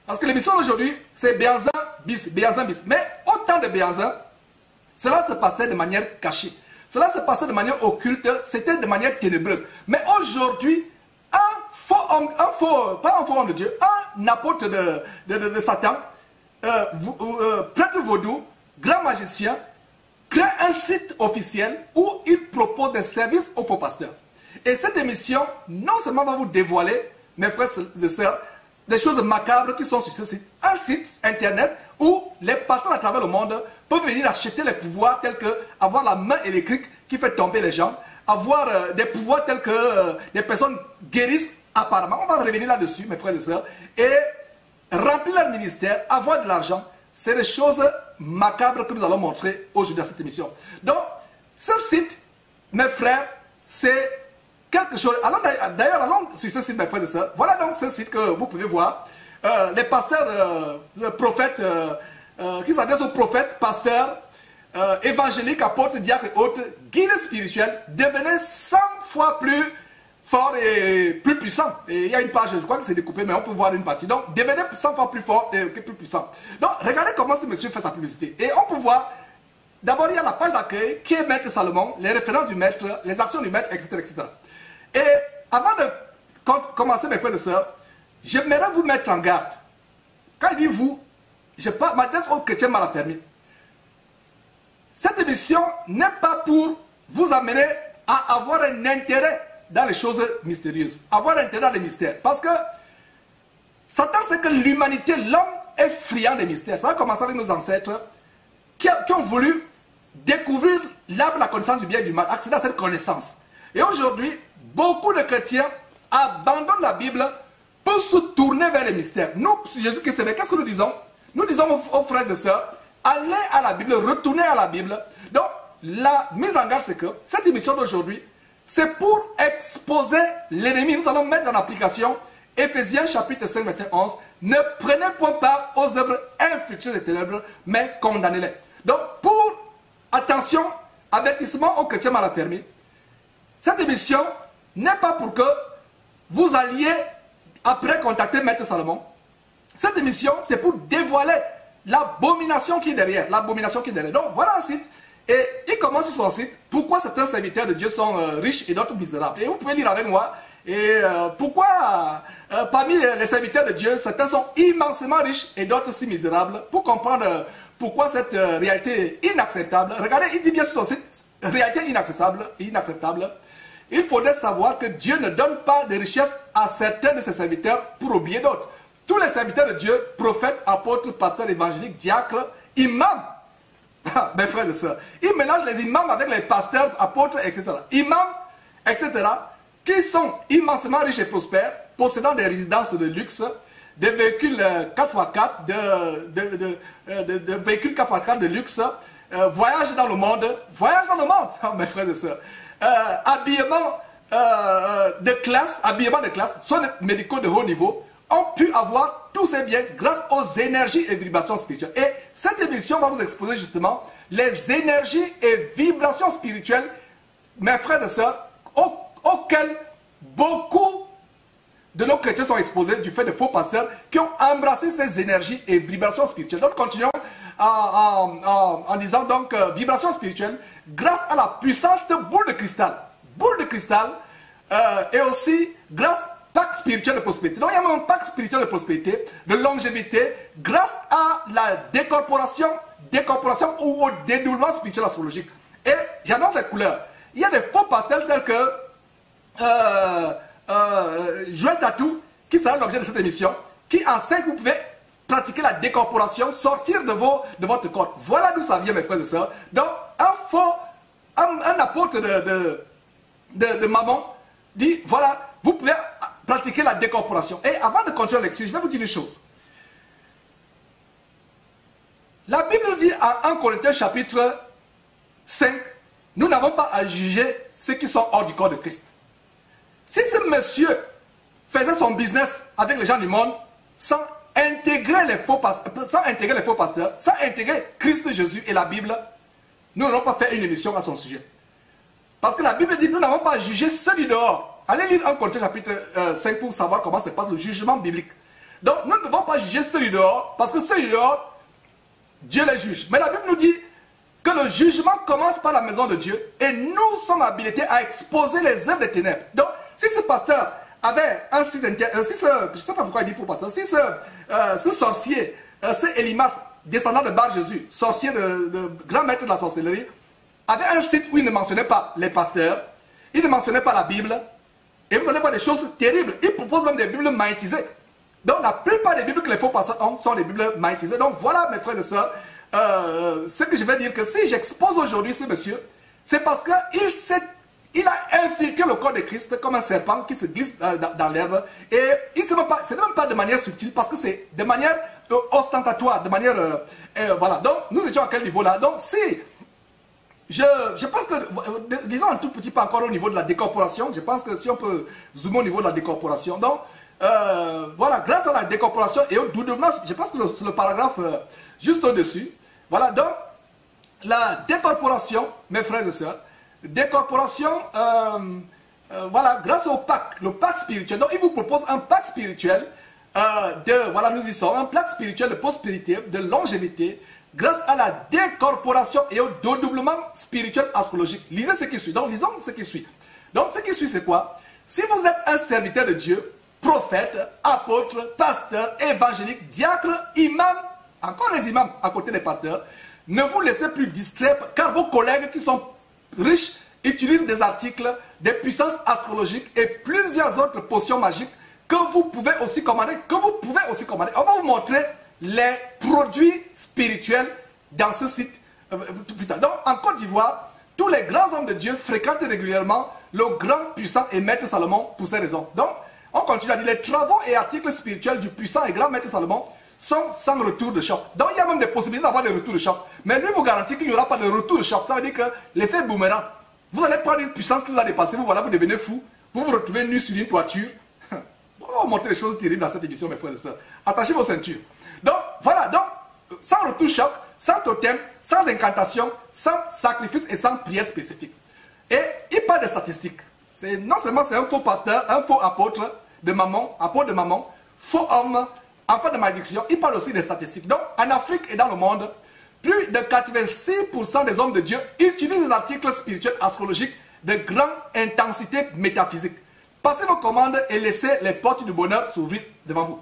Parce que l'émission d'aujourd'hui, c'est Béanzin bis, Béanzin bis. Mais au temps de Béanzin, cela se passait de manière cachée. Cela se passait de manière occulte, c'était de manière ténébreuse. Mais aujourd'hui, pas un faux homme de Dieu, un apôtre de Satan, prêtre vaudou, grand magicien, crée un site officiel où il propose des services aux faux pasteurs. Et cette émission, non seulement va vous dévoiler, mes frères et sœurs, des choses macabres qui sont sur ce site. Un site internet où les pasteurs à travers le monde peuvent venir acheter les pouvoirs tels que avoir la main électrique qui fait tomber les gens, avoir des pouvoirs tels que des personnes guérissent apparemment. On va revenir là-dessus, mes frères et sœurs, et remplir leur ministère, avoir de l'argent. C'est des choses macabres que nous allons montrer aujourd'hui dans cette émission. Donc, ce site, mes frères, c'est quelque chose. D'ailleurs, allons sur ce site, mes frères et sœurs. Voilà donc ce site que vous pouvez voir. Les pasteurs, prophètes, qui s'adressent aux prophètes, pasteurs, évangéliques, apôtres, diacres et autres, guides spirituels, devenaient 100 fois plus forts et plus puissants. Et il y a une page, je crois que c'est découpé, mais on peut voir une partie. Donc, devenaient 100 fois plus forts et plus puissants. Donc, regardez comment ce monsieur fait sa publicité. Et on peut voir, d'abord, il y a la page d'accueil qui est Maître Salomon, les références du Maître, les actions du Maître, etc. etc. Et avant de commencer, mes frères et sœurs, j'aimerais vous mettre en garde. Quand il dit vous, je m'adresse aux chrétiens mal permis. Cette émission n'est pas pour vous amener à avoir un intérêt dans les choses mystérieuses, avoir un intérêt dans les mystères. Parce que Satan sait que l'humanité, l'homme est friand des mystères. Ça a commencé avec nos ancêtres qui ont voulu découvrir l'arbre de la connaissance du bien et du mal, accéder à cette connaissance. Et aujourd'hui, beaucoup de chrétiens abandonnent la Bible pour se tourner vers les mystères. Nous, Jésus-Christ, qu'est-ce que nous disons? Nous disons aux frères et sœurs, allez à la Bible, retournez à la Bible. Donc, la mise en garde, c'est que cette émission d'aujourd'hui, c'est pour exposer l'ennemi. Nous allons mettre en application Éphésiens chapitre 5, verset 11. Ne prenez point part aux œuvres infructueuses des ténèbres, mais condamnez-les. Donc, attention, avertissement aux chrétiens mal permis. Cette émission n'est pas pour que vous alliez après contacter Maître Salomon. Cette émission, c'est pour dévoiler l'abomination qui est derrière. L'abomination qui est derrière. Donc, voilà un site. Et il commence sur son site. Pourquoi certains serviteurs de Dieu sont riches et d'autres misérables. Et vous pouvez lire avec moi. Et pourquoi parmi les serviteurs de Dieu, certains sont immensément riches et d'autres si misérables. Pour comprendre pourquoi cette réalité est inacceptable. Regardez, il dit bien sur son site, réalité inacceptable. Il faudrait savoir que Dieu ne donne pas de richesse à certains de ses serviteurs pour oublier d'autres. Tous les serviteurs de Dieu, prophètes, apôtres, pasteurs, évangéliques, diacres, imams, mes frères et sœurs, ils mélangent les imams avec les pasteurs, apôtres, etc. Imams, etc., qui sont immensément riches et prospères, possédant des résidences de luxe, des véhicules 4x4, de véhicules 4x4 de luxe, voyagent dans le monde, mes frères et sœurs, habillement de classe, soins médicaux de haut niveau, ont pu avoir tous ces biens grâce aux énergies et vibrations spirituelles. Et cette émission va vous exposer justement les énergies et vibrations spirituelles, mes frères et sœurs, auxquelles beaucoup de nos chrétiens sont exposés du fait de faux pasteurs qui ont embrassé ces énergies et vibrations spirituelles. Donc continuons en disant donc vibrations spirituelles grâce à la puissante boule de cristal. Boule de cristal et aussi grâce pacte spirituel de prospérité. Donc il y a un pacte spirituel de prospérité, de longévité, grâce à la décorporation ou au dénouement spirituel astrologique. Et j'annonce les couleurs. Il y a des faux pasteurs tels que Joël Tatou, qui sera l'objet de cette émission, qui enseigne que vous pouvez pratiquer la décorporation, sortir de votre corps. Voilà d'où ça vient, mes frères et sœurs. Donc, un apôtre de Mammon dit, voilà, vous pouvez pratiquer la décorporation. Et avant de continuer la lecture, je vais vous dire une chose. La Bible nous dit en 1 Corinthiens chapitre 5, nous n'avons pas à juger ceux qui sont hors du corps de Christ. Si ce monsieur faisait son business avec les gens du monde, sans intégrer les faux pasteurs, sans intégrer Christ Jésus et la Bible, nous n'allons pas faire une émission à son sujet. Parce que la Bible dit, nous n'avons pas à juger ceux du dehors. Allez lire 1 Corinthiens chapitre 5 pour savoir comment se passe le jugement biblique. Donc nous ne devons pas juger ceux du dehors, parce que ceux du dehors, Dieu les juge. Mais la Bible nous dit que le jugement commence par la maison de Dieu et nous sommes habilités à exposer les œuvres des ténèbres. Donc si ce pasteur avait un site internet, je ne sais pas pourquoi il dit faux pasteur, si ce sorcier, ce Elimas, descendant de Bar Jésus, sorcier de grand maître de la sorcellerie, avait un site où il ne mentionnait pas les pasteurs, il ne mentionnait pas la Bible, et vous allez voir des choses terribles. Il propose même des Bibles magnétisées. Donc la plupart des Bibles que les faux pasteurs ont sont des Bibles magnétisées. Donc voilà, mes frères et sœurs, ce que je vais dire, que si j'expose aujourd'hui ce monsieur, c'est parce qu'il a infiltré le corps de Christ comme un serpent qui se glisse dans l'herbe. Et ce n'est même pas de manière subtile, parce que c'est de manière ostentatoire, de manière... voilà. Donc nous étions à quel niveau là? Donc si... Je pense que, disons un tout petit peu encore au niveau de la décorporation, je pense que si on peut zoomer au niveau de la décorporation, donc, voilà, grâce à la décorporation et au doudement, je pense que c'est le paragraphe juste au-dessus, voilà, donc, la décorporation, mes frères et sœurs, décorporation, voilà, grâce au pacte, le pacte spirituel, donc il vous propose un pacte spirituel, voilà, nous y sommes, un pacte spirituel de prospérité, de longévité, grâce à la décorporation et au dédoublement spirituel astrologique. Lisez ce qui suit. Donc, lisons ce qui suit. Donc, ce qui suit, c'est quoi? Si vous êtes un serviteur de Dieu, prophète, apôtre, pasteur, évangélique, diacre, imam, encore les imams à côté des pasteurs, ne vous laissez plus distraire car vos collègues qui sont riches utilisent des articles, des puissances astrologiques et plusieurs autres potions magiques que vous pouvez aussi commander, On va vous montrer les produits spirituels dans ce site plus tard. Donc en Côte d'Ivoire, tous les grands hommes de Dieu fréquentent régulièrement le grand, puissant et maître Salomon pour ces raisons. Donc on continue à dire les travaux et articles spirituels du puissant et grand maître Salomon sont sans retour de choc. Donc il y a même des possibilités d'avoir des retours de choc. Mais lui vous garantit qu'il n'y aura pas de retour de choc. Ça veut dire que l'effet boomerang, vous allez prendre une puissance qui vous a dépassé, vous devenez fou, vous vous retrouvez nu sur une toiture. On va vous montrer des choses terribles dans cette émission, mes frères et sœurs. Attachez vos ceintures. Donc voilà, sans retour de choc, sans totem, sans incantation, sans sacrifice et sans prière spécifique. Et il parle des statistiques. Non seulement c'est un faux pasteur, un faux apôtre de maman, faux homme, enfant de malédiction, il parle aussi des statistiques. Donc, en Afrique et dans le monde, plus de 86% des hommes de Dieu utilisent des articles spirituels astrologiques de grande intensité métaphysique. Passez vos commandes et laissez les portes du bonheur s'ouvrir devant vous.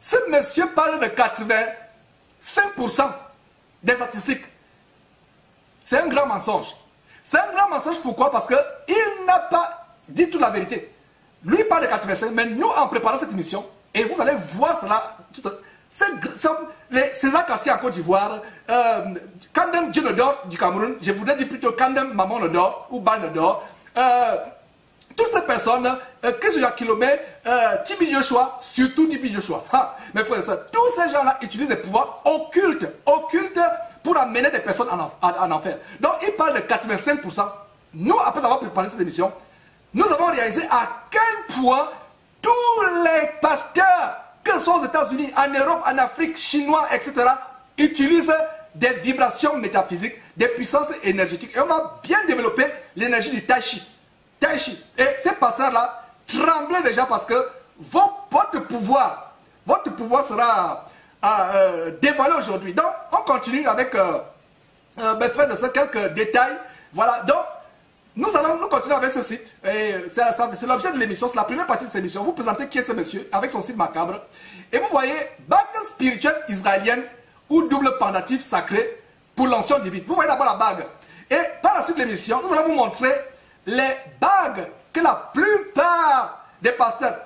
Ce monsieur parle de 85% des statistiques. C'est un grand mensonge. C'est un grand mensonge pourquoi? Parce qu'il n'a pas dit toute la vérité. Lui parle de 85, mais nous, en préparant cette émission, et vous allez voir cela, César Kassi en Côte d'Ivoire, Kandem Dieu Nodor du Cameroun, je voudrais dire plutôt Kandem Maman Nodor ou Bal Nodor, toutes ces personnes, Chris Yakilomé, Tibi Joshua, surtout Tibi Joshua, mes frères et sœurs, tous ces gens-là utilisent des pouvoirs occultes pour amener des personnes en enfer. Donc il parle de 85%. Nous, après avoir préparé cette émission, nous avons réalisé à quel point tous les pasteurs, que ce soit aux États-Unis, en Europe, en Afrique, chinois, etc., utilisent des vibrations métaphysiques, des puissances énergétiques. Et on va bien développer l'énergie du Tai Chi. Et ces pasteurs-là tremblent déjà parce que votre pouvoir sera dévoilé aujourd'hui. Donc, on continue avec mes frères et sœurs, quelques détails. Voilà, donc, nous continuer avec ce site. C'est l'objet de l'émission, c'est la première partie de cette émission. Vous présentez qui est ce monsieur avec son site macabre. Et vous voyez, bague spirituelle israélienne ou double pendatif sacré pour l'ancien divin. Vous voyez d'abord la bague. Et par la suite de l'émission, nous allons vous montrer les bagues que la plupart des pasteurs,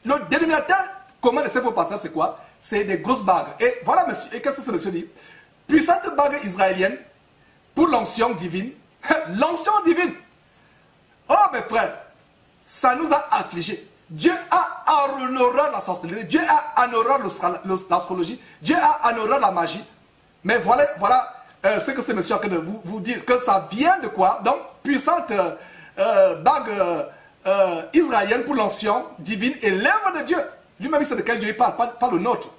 le dénominateur commun de ces faux pasteurs, c'est quoi? C'est des grosses bagues. Et voilà, monsieur, et qu'est-ce que ce monsieur dit? Puissante bague israélienne pour l'ancien divine. L'ancien divine. Oh mes frères, ça nous a affligés. Dieu a en horreur la sorcellerie, Dieu a en horreur l'astrologie, Dieu a en horreur la magie. Mais voilà ce que ce monsieur a en train de vous dire, que ça vient de quoi? Donc, puissante bague israélienne pour l'ancien divine et l'œuvre de Dieu. Lui-même, c'est de quel Dieu il parle, pas le nôtre.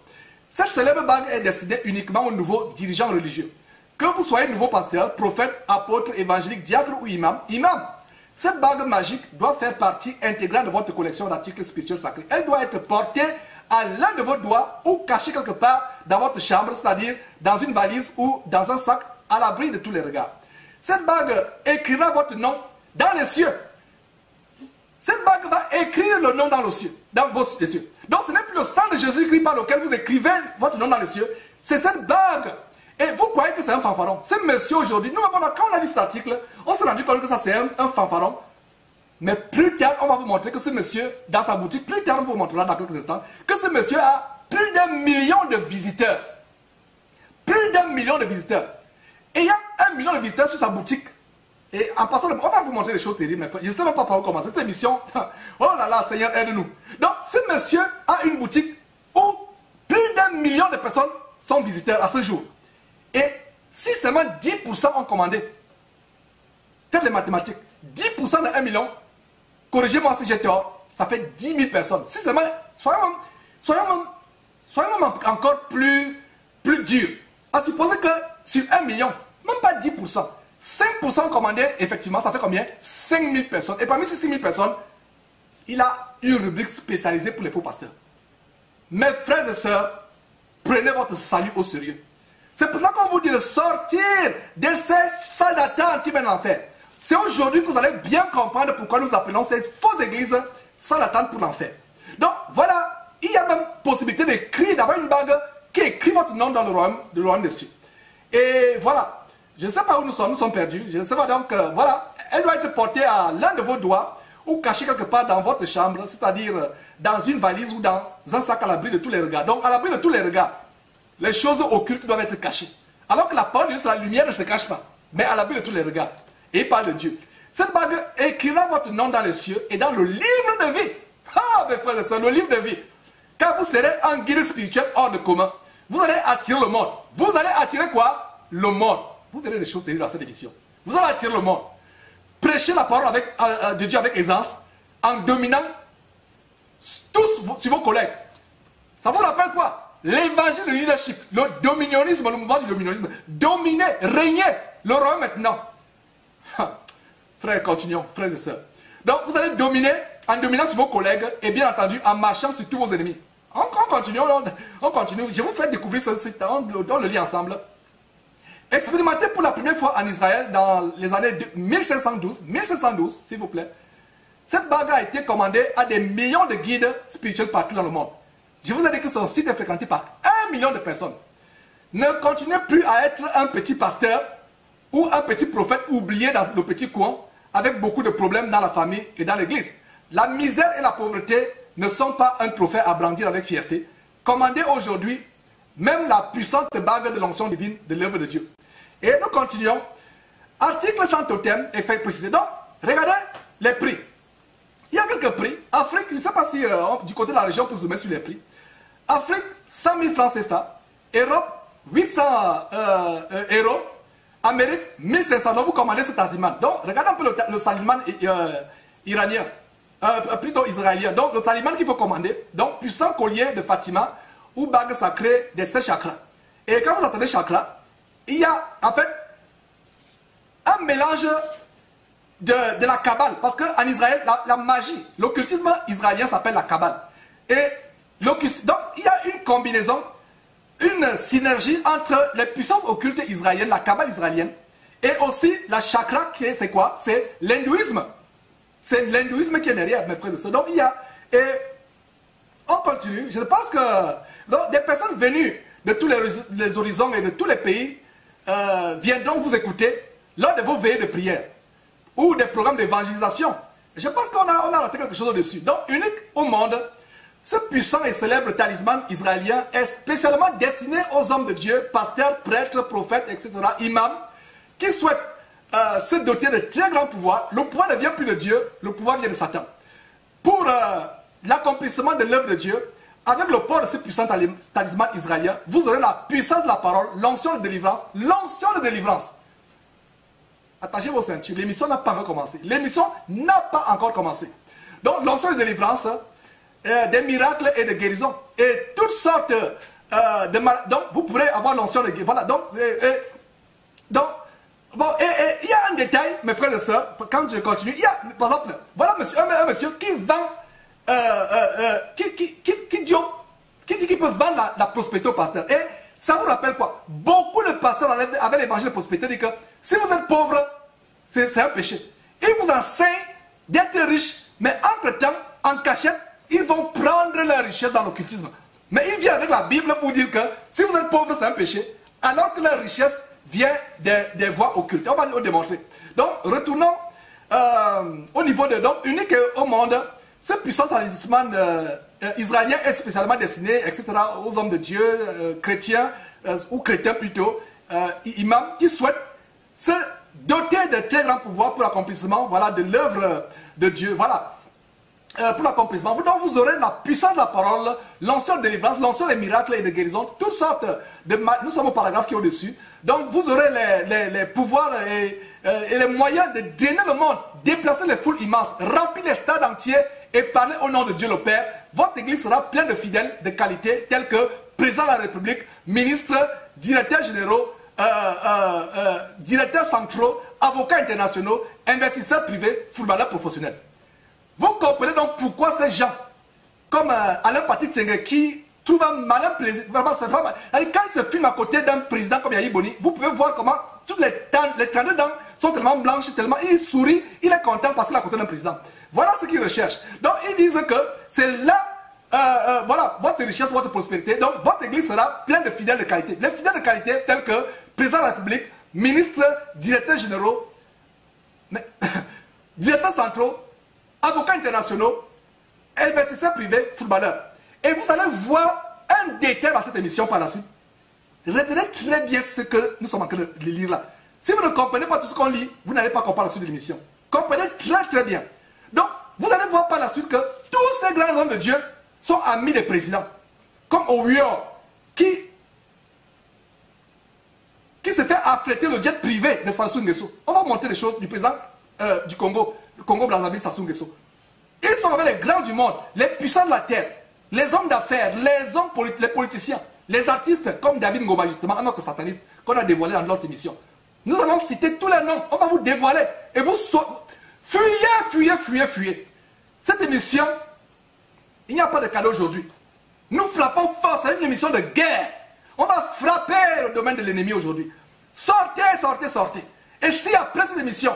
Cette célèbre bague est destinée uniquement aux nouveaux dirigeants religieux. Que vous soyez nouveau pasteur, prophète, apôtre, évangélique, diacre ou imam, cette bague magique doit faire partie intégrante de votre collection d'articles spirituels sacrés. Elle doit être portée à l'un de vos doigts ou cachée quelque part dans votre chambre, c'est-à-dire dans une valise ou dans un sac à l'abri de tous les regards. Cette bague écrira votre nom dans les cieux. Cette bague va écrire le nom dans les cieux, dans vos cieux. Donc ce n'est plus le sang de Jésus-Christ par lequel vous écrivez votre nom dans les cieux, c'est cette bague. Et vous croyez que c'est un fanfaron. Ce monsieur aujourd'hui, nous, quand on a lu cet article, on s'est rendu compte que ça c'est un fanfaron. Mais plus tard, on va vous montrer que ce monsieur, dans sa boutique, plus tard, on vous montrera dans quelques instants, que ce monsieur a plus d'1 million de visiteurs. Plus d'1 million de visiteurs. Et il y a 1 million de visiteurs sur sa boutique. Et en passant, on va vous montrer des choses terribles. Je ne sais même pas par où commencer. Cette émission, oh là là, Seigneur, aide-nous. Donc, ce monsieur a une boutique où plus d'1 million de personnes sont visiteurs à ce jour. Et si seulement 10% ont commandé, faites les mathématiques, 10% de 1 million, corrigez-moi si j'ai tort, ça fait 10 000 personnes. Si seulement, soyons même encore plus dur. À supposer que sur 1 million, même pas 10%, 5% ont commandé, effectivement, ça fait combien? 5 000 personnes. Et parmi ces 6 000 personnes, il a une rubrique spécialisée pour les faux pasteurs. Mes frères et sœurs, prenez votre salut au sérieux. C'est pour ça qu'on vous dit de sortir de ces salles d'attente qui mènent en enfer. C'est aujourd'hui que vous allez bien comprendre pourquoi nous appelons ces fausses églises salles d'attente pour l'enfer. Donc voilà, il y a même possibilité d'écrire, d'avoir une bague qui écrit votre nom dans le royaume des cieux. Et voilà, je ne sais pas où nous sommes perdus. Je ne sais pas, donc voilà, elle doit être portée à l'un de vos doigts ou cachée quelque part dans votre chambre, c'est-à-dire dans une valise ou dans un sac à l'abri de tous les regards. Donc à l'abri de tous les regards, les choses occultes doivent être cachées. Alors que la parole de Dieu, la lumière ne se cache pas, mais à l'abri de tous les regards. Et il parle de Dieu. Cette bague écrira votre nom dans les cieux et dans le livre de vie. Ah, mes frères et sœurs, le livre de vie. Quand vous serez un guide spirituel hors de commun, vous allez attirer le monde. Vous allez attirer quoi? Le monde. Vous verrez des choses terribles dans cette émission. Vous allez attirer le monde. Prêchez la parole de Dieu avec aisance, en dominant tous sur vos collègues. Ça vous rappelle quoi? L'évangile du leadership, le dominionisme, le mouvement du dominionisme. Dominer, régner le royaume maintenant. Frères, continuons, frères et sœurs. Donc vous allez dominer en dominant sur vos collègues et bien entendu en marchant sur tous vos ennemis. On continue. Je vais vous faire découvrir ce site, on le lit ensemble. Expérimenté pour la première fois en Israël dans les années 1512, s'il vous plaît. Cette bague a été commandée à des millions de guides spirituels partout dans le monde. Je vous ai dit que son site est fréquenté par 1 million de personnes. Ne continuez plus à être un petit pasteur ou un petit prophète oublié dans le petit coin avec beaucoup de problèmes dans la famille et dans l'église. La misère et la pauvreté ne sont pas un trophée à brandir avec fierté. Commandez aujourd'hui même la puissante bague de l'onction divine de l'œuvre de Dieu. Et nous continuons. Article sans totem, effet précisé. Donc, regardez les prix. Il y a quelques prix. Afrique, je ne sais pas si du côté de la région, on peut zoomer sur les prix. Afrique, 100 000 francs CFA. Europe, 800 euros. Amérique, 1500. Donc, vous commandez ce talisman. Donc, regardez un peu le talisman iranien. Plutôt israélien. Donc, le talisman qu'il faut commander. Donc, puissant collier de Fatima ou bague sacrée des 7 chakras. Et quand vous entendez chakra, il y a en fait un mélange de la Kabbale. Parce qu'en Israël, la magie, l'occultisme israélien s'appelle la Kabbale. Et donc il y a une combinaison, une synergie entre les puissances occultes israéliennes, la Kabbale israélienne, et aussi la chakra, c'est quoi? C'est l'hindouisme. C'est l'hindouisme qui est derrière, mes frères et sœurs. Donc il y a... Et on continue. Je pense que donc, des personnes venues de tous les horizons et de tous les pays viendront vous écouter lors de vos veillées de prière ou des programmes d'évangélisation. Je pense qu'on a noté quelque chose au-dessus. Donc, unique au monde, ce puissant et célèbre talisman israélien est spécialement destiné aux hommes de Dieu, pasteurs, prêtres, prophètes, etc., imams, qui souhaitent se doter de très grands pouvoirs. Le pouvoir ne vient plus de Dieu, le pouvoir vient de Satan. Pour l'accomplissement de l'œuvre de Dieu, avec le port de ce puissant talisman israélien, vous aurez la puissance de la parole, l'onction de délivrance. L'onction de délivrance. Attachez vos ceintures, l'émission n'a pas encore commencé. L'émission n'a pas encore commencé. Donc, l'onction de délivrance, des miracles et de guérison. Et toutes sortes de maladies. Donc, vous pourrez avoir l'onction de guérison. Voilà, donc, bon, et il y a un détail, mes frères et sœurs, quand je continue, il y a, par exemple, voilà un monsieur qui vend, qui dit qu'il peut vendre la prospérité au pasteur. Et ça vous rappelle quoi? Beaucoup de pasteurs avec l'évangile de prospérité disent que si vous êtes pauvre, c'est un péché. Ils vous enseignent d'être riches, mais entre-temps, en cachette, ils vont prendre leur richesse dans l'occultisme. Mais ils viennent avec la Bible pour dire que si vous êtes pauvre, c'est un péché, alors que leur richesse vient des voies occultes. On va le démontrer. Donc, retournons au niveau de... Donc, unique au monde, ce puissant talisman israélien est spécialement destiné, etc., aux hommes de Dieu, chrétiens, ou chrétiens plutôt, imams, qui souhaitent se doter de très grands pouvoirs pour l'accomplissement, voilà, de l'œuvre de Dieu. Voilà. Pour l'accomplissement. Donc vous aurez la puissance de la parole, l'onction de délivrance, l'onction des miracles et de guérison, toutes sortes de... Nous sommes au paragraphe qui est au-dessus. Donc vous aurez les pouvoirs et les moyens de drainer le monde, déplacer les foules immenses, remplir les stades entiers et parler au nom de Dieu le Père. Votre église sera pleine de fidèles de qualité tels que président de la République, ministres, directeurs généraux, directeurs centraux, avocats internationaux, investisseurs privés, footballeurs professionnels. Vous comprenez donc pourquoi ces gens, comme Alain Patrick Tsenge, qui trouvent un malin plaisir, vraiment, c'est pas mal. Quand il se filme à côté d'un président comme Yahi Boni, vous pouvez voir comment toutes les 32 dents sont tellement blanches, tellement il sourit, il est content parce qu'il est à côté d'un président. Voilà ce qu'ils recherchent. Donc ils disent que c'est là voilà, votre richesse, votre prospérité. Donc, votre église sera pleine de fidèles de qualité. Les fidèles de qualité tels que président de la République, ministres, directeurs généraux, directeurs centraux, avocats internationaux, investisseurs privés, footballeurs. Et vous allez voir un détail dans cette émission par la suite. Retenez très bien ce que nous sommes en train de lire là. Si vous ne comprenez pas tout ce qu'on lit, vous n'allez pas comprendre la suite de l'émission. Comprenez très bien. Donc, vous allez voir par la suite que tous ces grands hommes de Dieu sont amis des présidents. Comme Owiyo, qui se fait affréter le jet privé de Sassou Nguesso. On va montrer les choses du président du Congo, le Congo-Brazzaville, Sassou Nguesso. Ils sont avec les grands du monde, les puissants de la terre, les hommes d'affaires, les politiciens, les artistes comme David Ngoma, justement, un autre sataniste qu'on a dévoilé dans notre émission. Nous allons citer tous les noms, on va vous dévoiler. Et vous fuyez. Cette émission, il n'y a pas de cadeau aujourd'hui. Nous frappons fort, c'est une émission de guerre. On va frapper le domaine de l'ennemi aujourd'hui. Sortez. Et si après cette émission,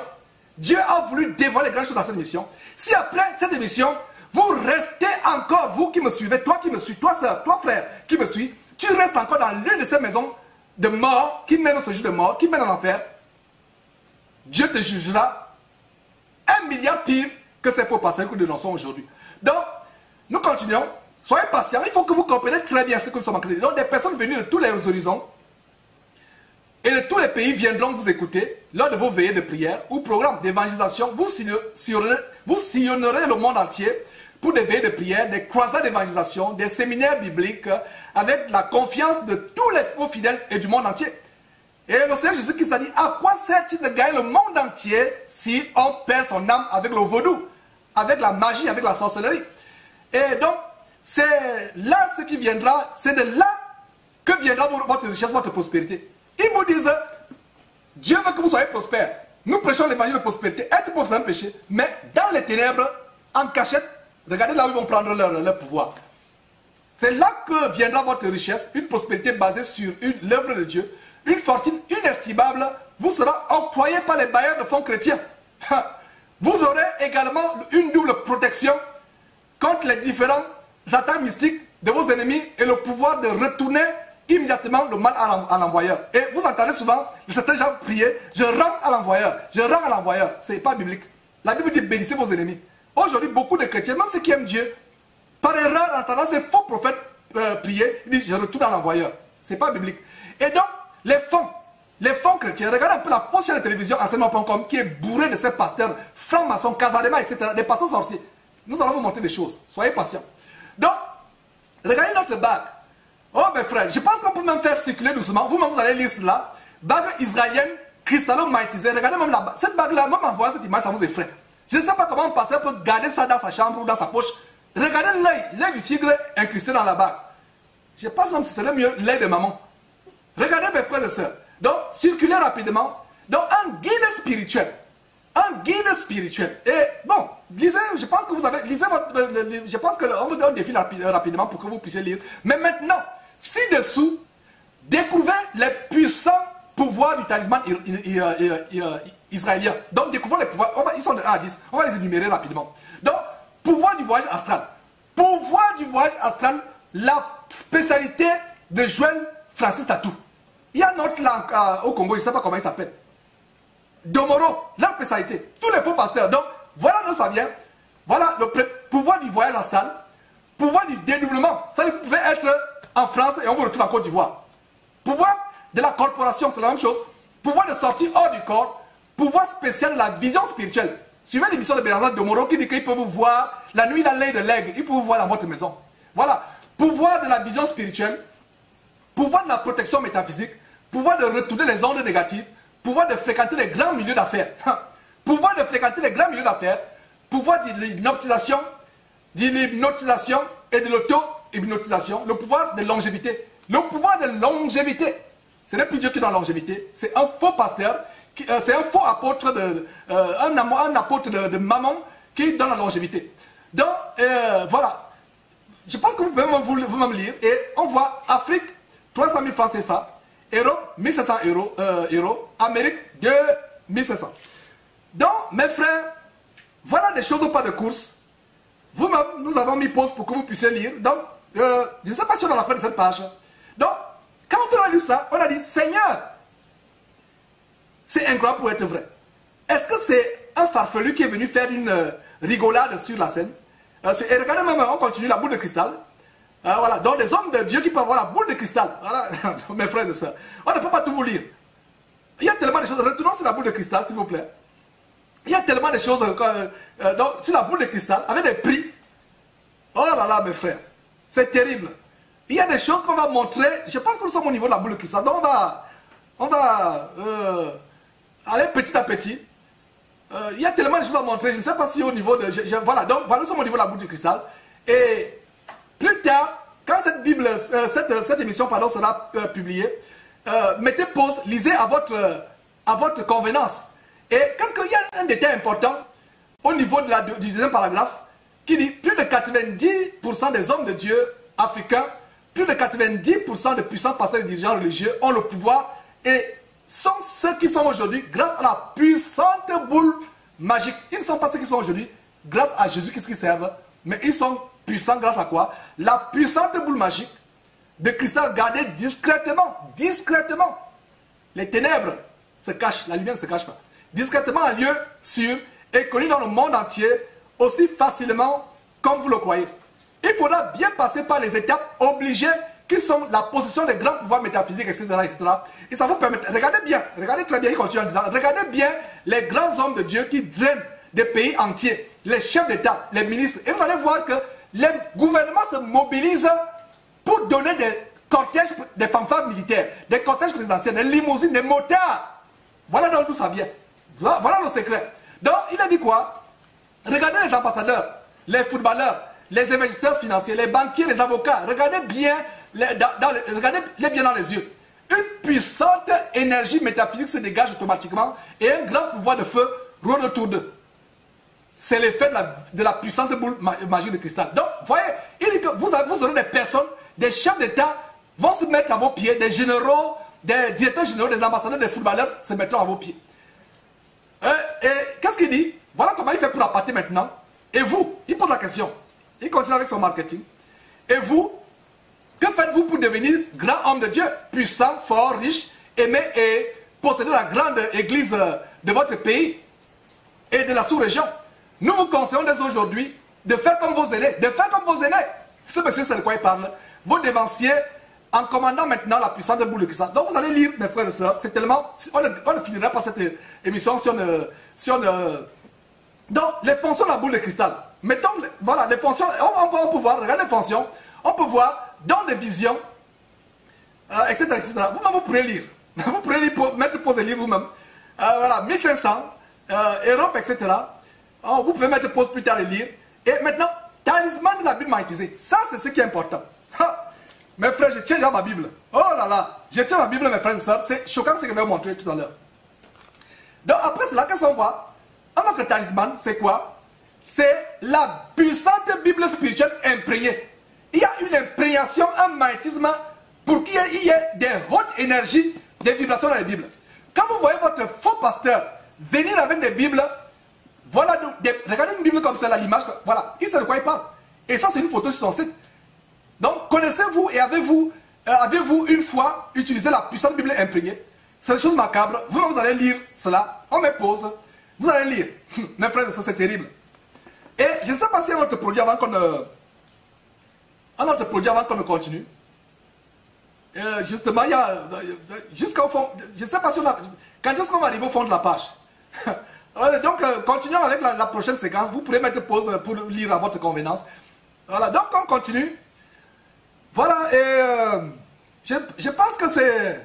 Dieu a voulu dévoiler les grandes choses dans cette émission, si après cette émission, vous restez encore, vous qui me suivez, toi qui me suis, toi soeur, toi frère qui me suis, tu restes encore dans l'une de ces maisons de mort, qui mène au séjour de mort, qui mène en enfer, Dieu te jugera 1 milliard pire que ces faux pasteurs que nous dénonçons aujourd'hui. Donc, nous continuons. Soyez patients. Il faut que vous compreniez très bien ce que nous sommes en train de dire. Donc, des personnes venues de tous les horizons et de tous les pays viendront vous écouter lors de vos veillées de prière ou programmes d'évangélisation. Vous sillonnerez le monde entier pour des veillées de prière, des croisades d'évangélisation, des séminaires bibliques avec la confiance de tous les faux fidèles et du monde entier. Et le Seigneur Jésus-Christ a dit, à quoi sert-il de gagner le monde entier si on perd son âme avec le vaudou, avec la magie, avec la sorcellerie? Et donc, c'est là ce qui viendra, c'est de là que viendra votre richesse, votre prospérité. Ils vous disent, Dieu veut que vous soyez prospères. Nous prêchons l'évangile de prospérité. Être pauvre, c'est un péché. Mais dans les ténèbres, en cachette, regardez là où ils vont prendre leur pouvoir. C'est là que viendra votre richesse, une prospérité basée sur l'œuvre de Dieu, une fortune inestimable vous sera octroyée par les bailleurs de fonds chrétiens. Vous aurez également une double protection contre les différentes attaques mystiques de vos ennemis et le pouvoir de retourner immédiatement le mal à l'envoyeur. Et vous entendez souvent certains gens prier, je rends à l'envoyeur, je rends à l'envoyeur. Ce n'est pas biblique. La Bible dit bénissez vos ennemis. Aujourd'hui, beaucoup de chrétiens, même ceux qui aiment Dieu, par erreur, en entendant ces faux prophètes prier, ils disent je retourne à l'envoyeur. Ce n'est pas biblique. Et donc, les fonds chrétiens, regardez un peu la fausse chaîne de télévision enseignement.com qui est bourrée de ces pasteurs, francs-maçons, casadema, etc., des pasteurs sorciers. Nous allons vous montrer des choses. Soyez patients. Donc, regardez notre bague. Oh mes frères, je pense qu'on peut même faire circuler doucement. Vous-même, vous allez lire cela. Bague israélienne, cristallo-magnétisée. Regardez même la bague. Cette bague-là, même en voyant cette image, ça vous effraie. Je ne sais pas comment un pasteur peut garder ça dans sa chambre ou dans sa poche. Regardez l'œil du tigre incrusté dans la bague. Je pense même que c'est le mieux l'œil de maman. Regardez mes frères et sœurs. Donc, circulez rapidement. Donc, un guide spirituel. Un guide spirituel. Et bon, lisez, je pense que vous avez, lisez votre, je pense qu'on vous donne des fils rapidement pour que vous puissiez lire. Mais maintenant, ci-dessous, découvrez les puissants pouvoirs du talisman israélien. Donc, découvrez les pouvoirs, ils sont de 1 à 10, on va les énumérer rapidement. Donc, pouvoir du voyage astral. Pouvoir du voyage astral, la spécialité de Joël Francis Tatou. Il y a une autre langue au Congo, je ne sais pas comment il s'appelle. Domoro, la spécialité. Tous les faux pasteurs. Donc, voilà d'où ça vient. Voilà le pouvoir du voyage astral. Pouvoir du dédoublement. Ça pouvait être en France et on vous retrouve en Côte d'Ivoire. Pouvoir de la corporation, c'est la même chose. Pouvoir de sortie hors du corps. Pouvoir spécial de la vision spirituelle. Suivez l'émission de Bernard Domoro qui dit qu'il peut vous voir la nuit dans l'œil de l'aigle. Il peut vous voir dans votre maison. Voilà. Pouvoir de la vision spirituelle. Pouvoir de la protection métaphysique. Pouvoir de retourner les ondes négatives. Pouvoir de fréquenter les grands milieux d'affaires. Pouvoir de fréquenter les grands milieux d'affaires. Pouvoir de l'hypnotisation et de l'auto-hypnotisation. Le pouvoir de longévité. Le pouvoir de longévité. Ce n'est plus Dieu qui donne la longévité. C'est un faux pasteur. C'est un faux apôtre, un apôtre de maman qui donne la longévité. Donc, voilà. Je pense que vous pouvez vous-même lire. Et on voit Afrique, 300 000 francs CFA. Europe, 1500 euros. Amérique, 2500. Donc, mes frères, voilà des choses au pas de course Vous-même, nous avons mis pause pour que vous puissiez lire. Donc, je ne sais pas si on a la fin de cette page. Donc, quand on a lu ça, on a dit, Seigneur, c'est incroyable pour être vrai. Est-ce que c'est un farfelu qui est venu faire une rigolade sur la scène? Et regardez même, on continue la boule de cristal. Voilà, donc des hommes de Dieu qui peuvent avoir la boule de cristal. Voilà, mes frères et sœurs. On ne peut pas tout vous lire. Il y a tellement de choses. Retournons sur la boule de cristal, s'il vous plaît. Il y a tellement de choses donc, sur la boule de cristal, avec des prix. Oh là là, mes frères. C'est terrible. Il y a des choses qu'on va montrer. Je pense que nous sommes au niveau de la boule de cristal. Donc on va aller petit à petit. Il y a tellement de choses à montrer. Je ne sais pas si au niveau de... voilà, donc voilà, nous sommes au niveau de la boule de cristal. Et plus tard, quand cette Bible, cette émission pardon, sera publiée, mettez pause, lisez à votre convenance. Et qu'est-ce qu'il y a un détail important au niveau de du deuxième paragraphe qui dit plus de 90% des hommes de Dieu africains, plus de 90% des puissants pasteurs et dirigeants religieux ont le pouvoir et sont ceux qui sont aujourd'hui grâce à la puissante boule magique. Ils ne sont pas ceux qui sont aujourd'hui grâce à Jésus-Christ qui servent, mais ils sont puissants grâce à quoi? La puissante boule magique de cristal gardée discrètement, discrètement. Les ténèbres se cachent, la lumière ne se cache pas. Discrètement en lieu sûr et connu dans le monde entier aussi facilement comme vous le croyez. Il faudra bien passer par les étapes obligées qui sont la possession des grands pouvoirs métaphysiques, etc. etc. Et ça vous permet, regardez bien, regardez très bien, il continue en disant, regardez bien les grands hommes de Dieu qui drainent des pays entiers, les chefs d'État, les ministres. Et vous allez voir que les gouvernements se mobilisent pour donner des cortèges, des fanfares militaires, des cortèges présidentiels, des limousines, des motards. Voilà d'où ça vient. Voilà le secret. Donc, il a dit quoi? Regardez les ambassadeurs, les footballeurs, les investisseurs financiers, les banquiers, les avocats. Regardez bien, regardez-les bien dans les yeux. Une puissante énergie métaphysique se dégage automatiquement et un grand pouvoir de feu rôde autour d'eux. C'est l'effet de la puissante boule magique de cristal. Donc, voyez, il dit que vous aurez des personnes, des chefs d'État vont se mettre à vos pieds, des généraux, des directeurs généraux, des ambassadeurs, des footballeurs se mettront à vos pieds. Et qu'est-ce qu'il dit? Voilà comment il fait pour appâter maintenant. Et vous, il pose la question. Il continue avec son marketing. Et vous, que faites-vous pour devenir grand homme de Dieu, puissant, fort, riche, aimé et posséder la grande église de votre pays et de la sous-région? Nous vous conseillons dès aujourd'hui de faire comme vos aînés, de faire comme vos aînés. Ce monsieur, c'est de quoi il parle. Vos dévanciers, en commandant maintenant la puissance de boule de cristal. Donc vous allez lire, mes frères et sœurs, c'est tellement... On ne finira pas cette émission si on donc, les fonctions de la boule de cristal. Mettons, voilà, les fonctions, on peut voir, regardez les fonctions, on peut voir dans des visions, etc., etc. Vous-même, vous pourrez lire. Vous pourrez lire, mettre pause et lire vous-même. Voilà, 1500, Europe, etc. Vous pouvez mettre pause plus tard et lire. Et maintenant, talisman de la Bible magnétisée. Ça, c'est ce qui est important. Mes frères, je tiens déjà ma Bible. Oh là là, je tiens ma Bible, mes frères et sœurs. C'est choquant ce que je vais vous montrer tout à l'heure. Donc, après cela, qu'est-ce qu'on voit? Notre talisman, c'est quoi? C'est la puissante Bible spirituelle imprégnée. Il y a une imprégnation, un magnétisme pour qu'il y ait des hautes énergies, des vibrations dans les Bibles. Quand vous voyez votre faux pasteur venir avec des Bibles, voilà, regardez une Bible comme celle-là, l'image, voilà, il sait de quoi il parle. Et ça, c'est une photo sur son site. Donc, connaissez-vous et avez-vous une fois utilisé la puissante Bible imprégnée? C'est une chose macabre. Vous allez lire cela. On met pause. Vous allez lire. Mes frères, c'est terrible. Et je ne sais pas s'il y a un autre produit avant qu'on ne continue. Justement, il y a... Jusqu'au fond... Je ne sais pas si on a... Quand est-ce qu'on va arriver au fond de la page? Donc, continuons avec la prochaine séquence. Vous pourrez mettre pause pour lire à votre convenance. Voilà, donc on continue. Voilà, et je pense que c'est...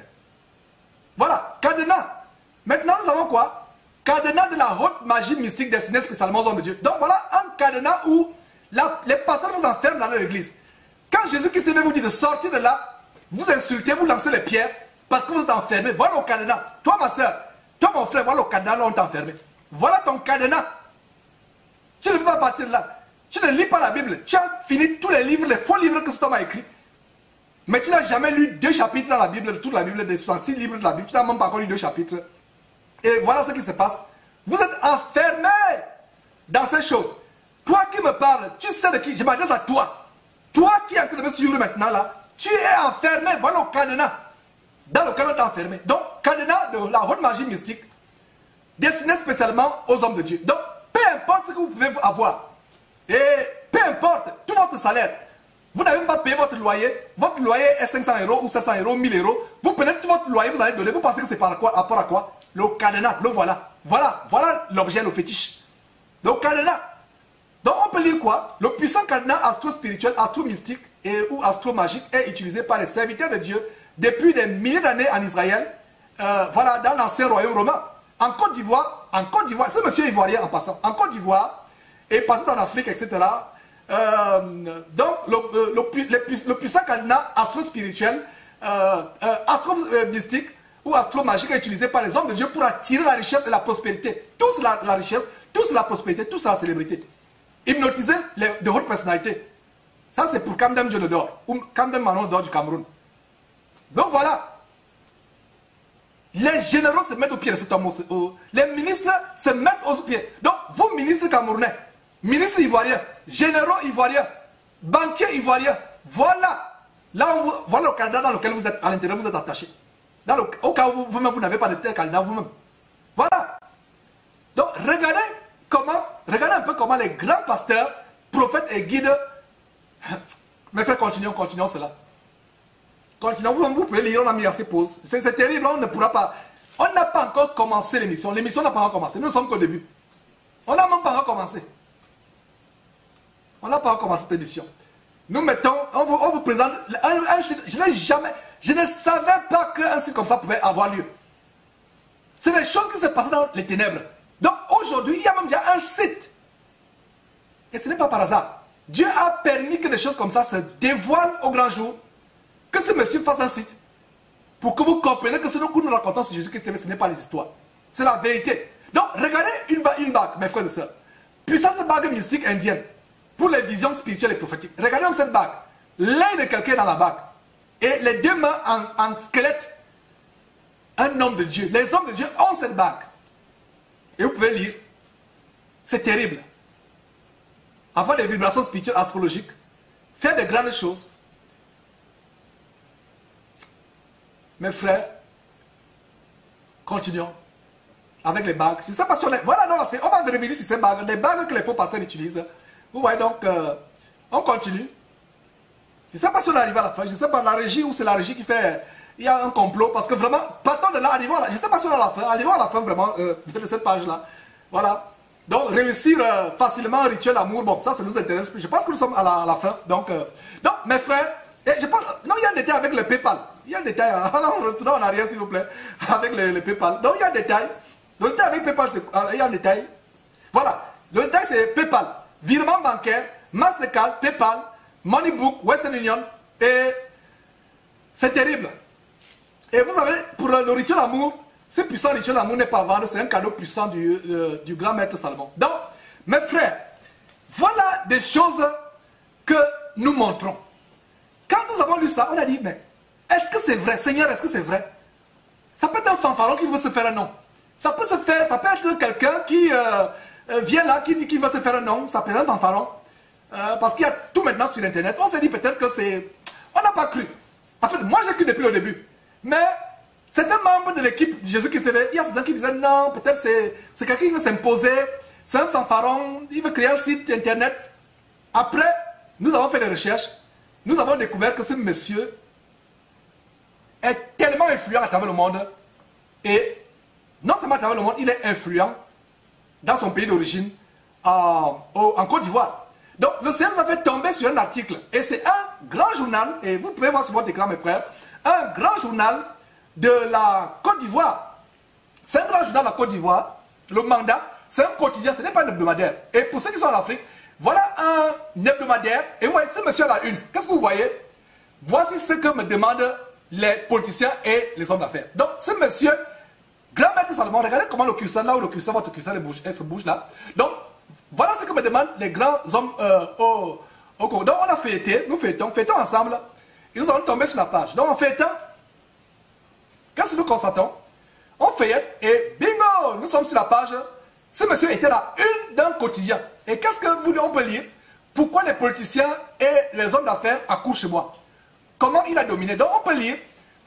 Voilà, cadenas. Maintenant, nous avons quoi? Cadenas de la haute magie mystique destinée spécialement aux hommes de Dieu. Donc voilà un cadenas où les pasteurs vous enferment dans leur église. Quand Jésus-Christ vous dit de sortir de là, vous insultez, vous lancez les pierres parce que vous êtes enfermés. Voilà le cadenas. Toi ma soeur, toi mon frère, voilà le cadenas là où on t'a enfermé. Voilà ton cadenas. Tu ne peux pas partir de là. Tu ne lis pas la Bible. Tu as fini tous les livres, les faux livres que cet homme a écrits. Mais tu n'as jamais lu 2 chapitres dans la Bible, toute la Bible, des 66 livres de la Bible. Tu n'as même pas encore lu 2 chapitres. Et voilà ce qui se passe. Vous êtes enfermés dans ces choses. Toi qui me parles, tu sais de qui? Je m'adresse à toi. Toi qui es en train de me suivre maintenant là, tu es enfermé. Voilà le cadenas dans lequel on t'a enfermé. Donc, cadenas de la haute magie mystique, destiné spécialement aux hommes de Dieu. Donc, peu importe ce que vous pouvez avoir, et peu importe tout votre salaire, vous n'avez même pas payé votre loyer est 500 € ou 700 €, 1000 €, vous prenez tout votre loyer, vous allez donner, vous pensez que c'est par rapport à quoi? Le cadenas, le voilà. Voilà l'objet, le fétiche. Le cadenas. Donc on peut lire quoi? Le puissant cadenas astro-spirituel, astro-mystique ou astro-magique est utilisé par les serviteurs de Dieu depuis des milliers d'années en Israël, voilà, dans l'ancien royaume romain. En Côte d'Ivoire, ce monsieur ivoirien en passant, en Côte d'Ivoire et partout en Afrique, etc. Donc le puissant cadenas astro-spirituel, astro-mystique ou astro-magique est utilisé par les hommes de Dieu pour attirer la richesse et la prospérité. Tous la richesse, tous la prospérité, tous la célébrité. Hypnotiser de hautes personnalités. Ça c'est pour Kamdem Dieu d'or ou Kamdem Manon d'or du Cameroun. Donc voilà. Les généraux se mettent au pied de cet homme. Les ministres se mettent aux pieds. Donc vous ministres camerounais, ministres ivoiriens, généraux ivoiriens, banquiers ivoiriens, voilà. Là, voilà le candidat dans lequel vous êtes, à l'intérieur, vous êtes attaché. Au cas où vous-même, vous n'avez pas de tel candidat vous-même. Voilà. Donc, regardez un peu comment les grands pasteurs, prophètes et guides... Mes frères, continuons cela. Continuons, vous pouvez lire, on a mis assez pause. C'est terrible, on ne pourra pas... On n'a pas encore commencé l'émission. L'émission n'a pas encore commencé. Nous ne sommes qu'au début. On n'a même pas encore commencé. On n'a pas encore commencé cette émission. Nous mettons, on vous présente un site. Je ne savais pas qu'un site comme ça pouvait avoir lieu. C'est des choses qui se passent dans les ténèbres. Donc aujourd'hui, il y a même déjà un site. Et ce n'est pas par hasard. Dieu a permis que des choses comme ça se dévoilent au grand jour. Que ce monsieur fasse un site. Pour que vous compreniez que ce que nous racontons sur Jésus-Christ, ce n'est pas les histoires. C'est la vérité. Donc regardez une bague, mes frères et sœurs. Puissante bague mystique indienne. Pour les visions spirituelles et prophétiques. Regardez cette bague. L'œil de quelqu'un dans la bague. Et les deux mains en squelette. Un homme de Dieu. Les hommes de Dieu ont cette bague. Et vous pouvez lire. C'est terrible. Avoir des vibrations spirituelles astrologiques. Faire de grandes choses. Mes frères, continuons. Avec les bagues. Je ne sais pas si on est... Voilà, non, on va revenir sur ces bagues. Les bagues que les faux pasteurs utilisent. Vous voyez donc, on continue. Je ne sais pas si on arrive à la fin. Je ne sais pas la régie ou c'est la régie qui fait... Il y a un complot. Parce que vraiment, partons de là, arrivons à la... Je ne sais pas si on est à la fin. Arrivons à la fin vraiment de cette page-là. Voilà. Donc, réussir facilement un rituel d'amour. Bon, ça nous intéresse plus. Je pense que nous sommes à la fin. Donc, mes frères, et je pense... Non, il y a un détail avec le PayPal. Il y a un détail. Alors, retournons en arrière, s'il vous plaît. Avec le PayPal. Donc, il y a un détail. Le détail avec PayPal, c'est... Il y a un détail. Voilà. Le détail, c'est PayPal. Virement bancaire, Mastercard, PayPal, Moneybook, Western Union, et c'est terrible. Et vous savez, pour le rituel d'amour, ce puissant rituel d'amour n'est pas à vendre, c'est un cadeau puissant du grand maître Salomon. Donc, mes frères, voilà des choses que nous montrons. Quand nous avons lu ça, on a dit, mais est-ce que c'est vrai, Seigneur, est-ce que c'est vrai? Ça peut être un fanfaron qui veut se faire un nom. Ça peut se faire, ça peut être quelqu'un qui... vient là, qui dit qu'il va se faire un nom, ça présente un pharaon. Parce qu'il y a tout maintenant sur Internet. On s'est dit peut-être que c'est... On n'a pas cru. En fait, moi j'ai cru depuis le début. Mais c'est un membre de l'équipe de Jésus-Christ TV. Il y a certains qui disaient non, peut-être c'est quelqu'un qui veut s'imposer. C'est un fanfaron, il veut créer un site Internet. Après, nous avons fait des recherches. Nous avons découvert que ce monsieur est tellement influent à travers le monde. Et non seulement à travers le monde, il est influent dans son pays d'origine, en Côte d'Ivoire. Donc, le Seigneur nous a fait tomber sur un article. Et c'est un grand journal, et vous pouvez voir sur votre écran, mes frères, un grand journal de la Côte d'Ivoire. C'est un grand journal de la Côte d'Ivoire. Le mandat, c'est un quotidien, ce n'est pas un hebdomadaire. Et pour ceux qui sont en Afrique, voilà un hebdomadaire. Et vous voyez, ce monsieur a la une. Qu'est-ce que vous voyez? Voici ce que me demandent les politiciens et les hommes d'affaires. Donc, ce monsieur... Grand maître Salomon, regardez comment le curseur, là où le curseur, votre curseur se bouge là. Donc, voilà ce que me demandent les grands hommes au Congo. Donc, on a feuilleté, nous feuilletons ensemble, et nous allons tomber sur la page. Donc, en feuilletant, qu'est-ce que nous constatons? On feuillette, et bingo, nous sommes sur la page. Ce monsieur était là, une d'un quotidien. Et qu'est-ce que on peut lire? Pourquoi les politiciens et les hommes d'affaires accourent chez moi? Comment il a dominé? Donc on peut lire,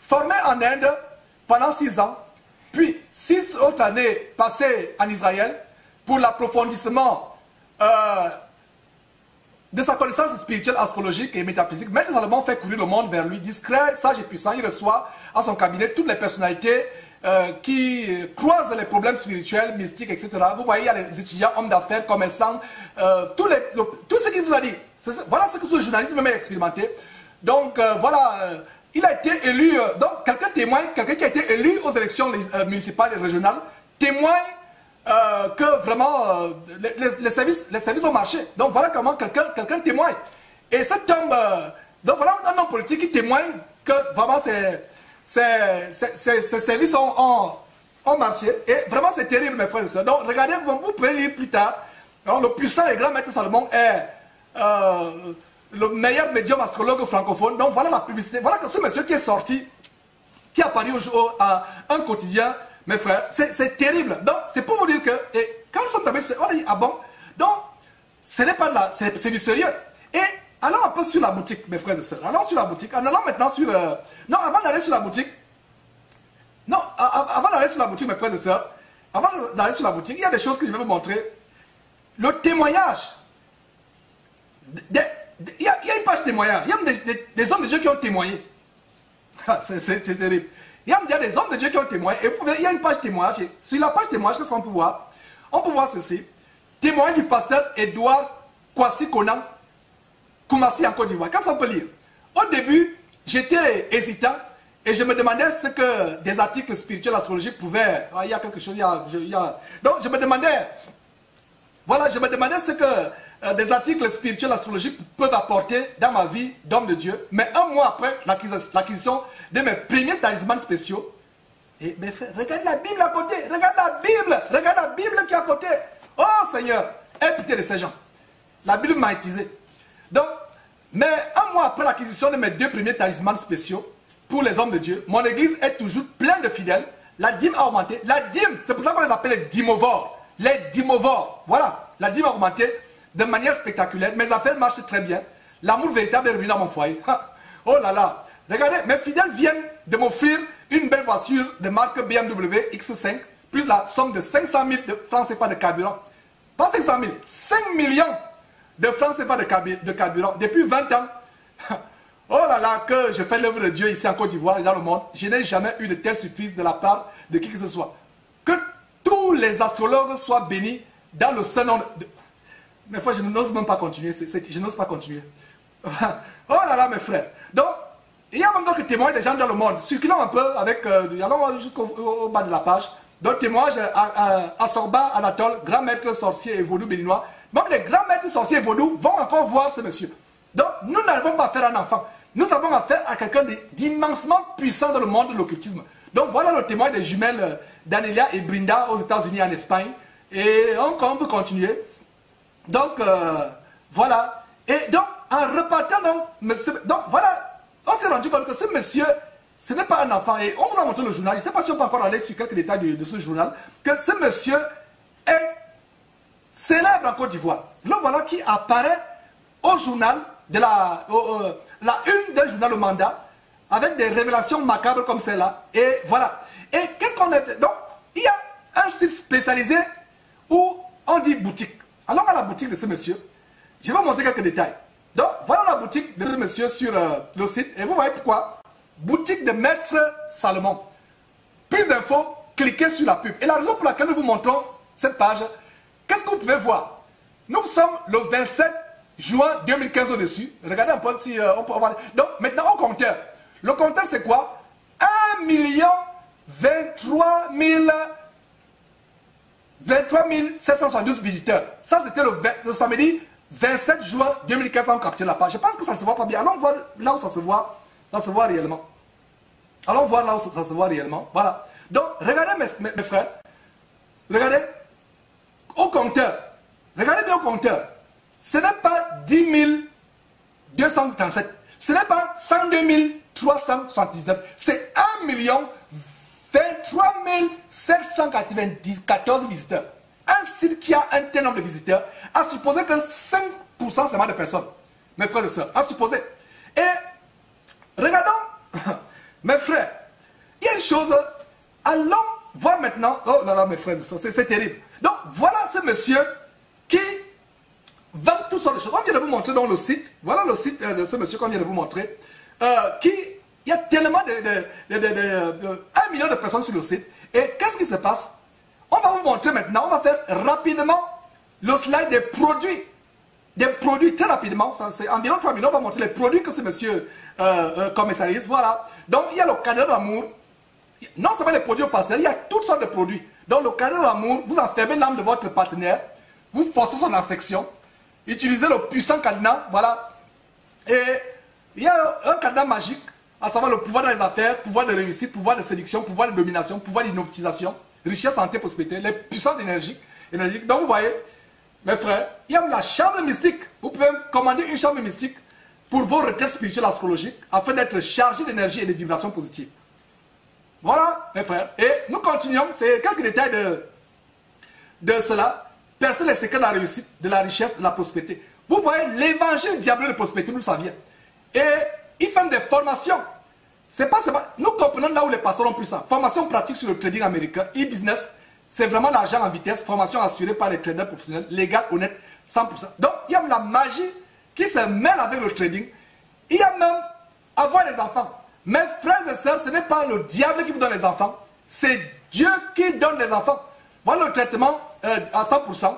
formé en Inde pendant 6 ans, puis 6 autres années passées en Israël pour l'approfondissement de sa connaissance spirituelle, astrologique et métaphysique. Maître Salomon fait courir le monde vers lui, discret, sage et puissant. Il reçoit à son cabinet toutes les personnalités qui croisent les problèmes spirituels, mystiques, etc. Vous voyez, il y a les étudiants, hommes d'affaires, commerçants, tout ce qu'il vous a dit. Voilà ce que ce journaliste même a expérimenté. Donc voilà, il a été élu, donc quelqu'un témoigne, quelqu'un qui a été élu aux élections municipales et régionales, témoigne que vraiment les services ont marché. Donc voilà comment quelqu'un témoigne. Et cet homme, donc voilà un homme politique qui témoigne que vraiment ces services ont marché. Et vraiment c'est terrible mes frères et sœurs. Donc regardez, vous pouvez lire plus tard. Alors, le puissant et grand Maître Salomon est le meilleur médium astrologue francophone. Donc voilà la publicité. Voilà que ce monsieur qui est sorti, qui a paru à un quotidien. Mes frères, c'est terrible. Donc, c'est pour vous dire que, et quand nous sommes tombés sur, on a dit, ah bon, donc, ce n'est pas de la, c'est du sérieux. Et allons un peu sur la boutique, mes frères et sœurs. Allons sur la boutique. En allant maintenant sur, non, avant d'aller sur la boutique, non, avant d'aller sur la boutique, mes frères et sœurs, avant d'aller sur la boutique, il y a des choses que je vais vous montrer. Le témoignage. Il y a une page témoignage. Il y a des hommes de Dieu qui ont témoigné. C'est terrible. Il y a des hommes de Dieu qui ont témoigné. Et il y a une page témoignage. Et sur la page témoignage, qu'est-ce qu'on peut voir? On peut voir ceci. Témoignage du pasteur Edouard Kwasi Konan, Koumassi en Côte d'Ivoire. Qu'est-ce qu'on peut lire? Au début, j'étais hésitant et je me demandais ce que des articles spirituels astrologiques pouvaient. Il y a quelque chose. Donc je me demandais. Voilà, je me demandais ce que des articles spirituels astrologiques peuvent apporter dans ma vie d'homme de Dieu. Mais un mois après l'acquisition de mes premiers talismans spéciaux, et mes frères, regarde la Bible à côté, regarde la Bible qui est à côté. Oh Seigneur, aie pitié de ces gens. La Bible m'a utilisé. Donc, mais un mois après l'acquisition de mes 2 premiers talismans spéciaux pour les hommes de Dieu, mon église est toujours pleine de fidèles. La dîme a augmenté. La dîme, c'est pour ça qu'on les appelle les dimovores. Les dimovores, voilà, la dîme a augmenté de manière spectaculaire. Mes affaires marchent très bien. L'amour véritable est revenu dans mon foyer. Oh là là. Regardez, mes fidèles viennent de m'offrir une belle voiture de marque BMW X5, plus la somme de 500 000 francs CFA de carburant. Pas 500 000, 5 millions de francs CFA de carburant. Depuis 20 ans, oh là là, que je fais l'œuvre de Dieu ici en Côte d'Ivoire et dans le monde, je n'ai jamais eu de telle surprise de la part de qui que ce soit. Que tous les astrologues soient bénis dans le seul nom de... Mais fois, je n'ose même pas continuer. Je n'ose pas continuer. Oh là là, mes frères. Donc, il y a même d'autres témoignages des gens dans le monde. Circulons un peu avec... allons jusqu'au bas de la page. Donc, témoignage à Sorba, Anatole, grand maître sorcier et vaudou béninois. Même les grands maîtres sorciers et vaudou vont encore voir ce monsieur. Donc, nous n'avons pas affaire à un enfant. Nous avons affaire à quelqu'un d'immensement puissant dans le monde de l'occultisme. Donc, voilà le témoignage des jumelles Danelia et Brinda aux États-Unis et en Espagne. Et on peut continuer. Donc, voilà. Et donc, en repartant, donc voilà, on s'est rendu compte que ce monsieur, ce n'est pas un enfant. Et on vous a montré le journal. Je ne sais pas si on peut encore aller sur quelques détails de ce journal. Que ce monsieur est célèbre en Côte d'Ivoire. Le voilà qui apparaît au journal, de la une d'un journal au mandat, avec des révélations macabres comme celle-là. Et voilà. Et qu'est-ce qu'on a fait? Donc, il y a un site spécialisé où on dit boutique. Allons à la boutique de ce monsieur. Je vais vous montrer quelques détails. Donc, voilà la boutique de ce monsieur sur le site. Et vous voyez pourquoi. Boutique de Maître Salomon. Plus d'infos, cliquez sur la pub. Et la raison pour laquelle nous vous montrons cette page, qu'est-ce que vous pouvez voir? Nous sommes le 27 juin 2015 au-dessus. Regardez un peu si on peut avoir... Donc, maintenant, au compteur. Le compteur, c'est quoi? 1 023 772 visiteurs. Ça, c'était le samedi 27 juin 2015, on capture la page. Je pense que ça ne se voit pas bien. Allons voir là où ça se voit réellement. Allons voir là où ça se voit réellement. Voilà. Donc, regardez mes frères. Regardez au compteur. Regardez bien au compteur. Ce n'est pas 10 237. Ce n'est pas 102 379. C'est 1 23 794 visiteurs. 1 un site qui a un tel nombre de visiteurs, à supposer que 5% seulement de personnes, mes frères et sœurs, à supposer. Et regardons, mes frères, il y a une chose, allons voir maintenant, oh là là mes frères et sœurs, c'est terrible. Donc voilà ce monsieur qui vend toutes sortes de choses. On vient de vous montrer dans le site, voilà le site de ce monsieur qu'on vient de vous montrer, il y a tellement de 1 million de personnes sur le site. Et qu'est-ce qui se passe? On va vous montrer maintenant, on va faire rapidement le slide des produits. Des produits très rapidement, c'est environ 3 minutes, on va montrer les produits que ce monsieur commercialise. Voilà. Donc il y a le cadre d'amour. Non seulement les produits au pastel, il y a toutes sortes de produits. Donc le cadre d'amour, vous enfermez l'âme de votre partenaire, vous forcez son affection, utilisez le puissant cadenas, voilà. Et il y a un cadenas magique, à savoir le pouvoir dans les affaires, pouvoir de réussite, pouvoir de séduction, pouvoir de domination, pouvoir d'inoptimisation, richesse, santé, prospérité, les puissances énergiques. Donc vous voyez, mes frères, il y a la chambre mystique. Vous pouvez commander une chambre mystique pour vos retraites spirituelles astrologiques afin d'être chargé d'énergie et de vibrations positives. Voilà, mes frères. Et nous continuons, c'est quelques détails de cela. Percer les secrets de la réussite, de la richesse, de la prospérité. Vous voyez, l'évangile diableux de prospérité, nous le savions. Et il fait des formations. C'est pas seulement, nous comprenons là où les pasteurs ont pris ça. Formation pratique sur le trading américain, e-business. C'est vraiment l'argent en vitesse. Formation assurée par les traders professionnels, légal, honnête, 100%. Donc, il y a la magie qui se mêle avec le trading. Il y a même avoir les enfants. Mes frères et sœurs, ce n'est pas le diable qui vous donne les enfants. C'est Dieu qui donne les enfants. Voilà le traitement à 100%.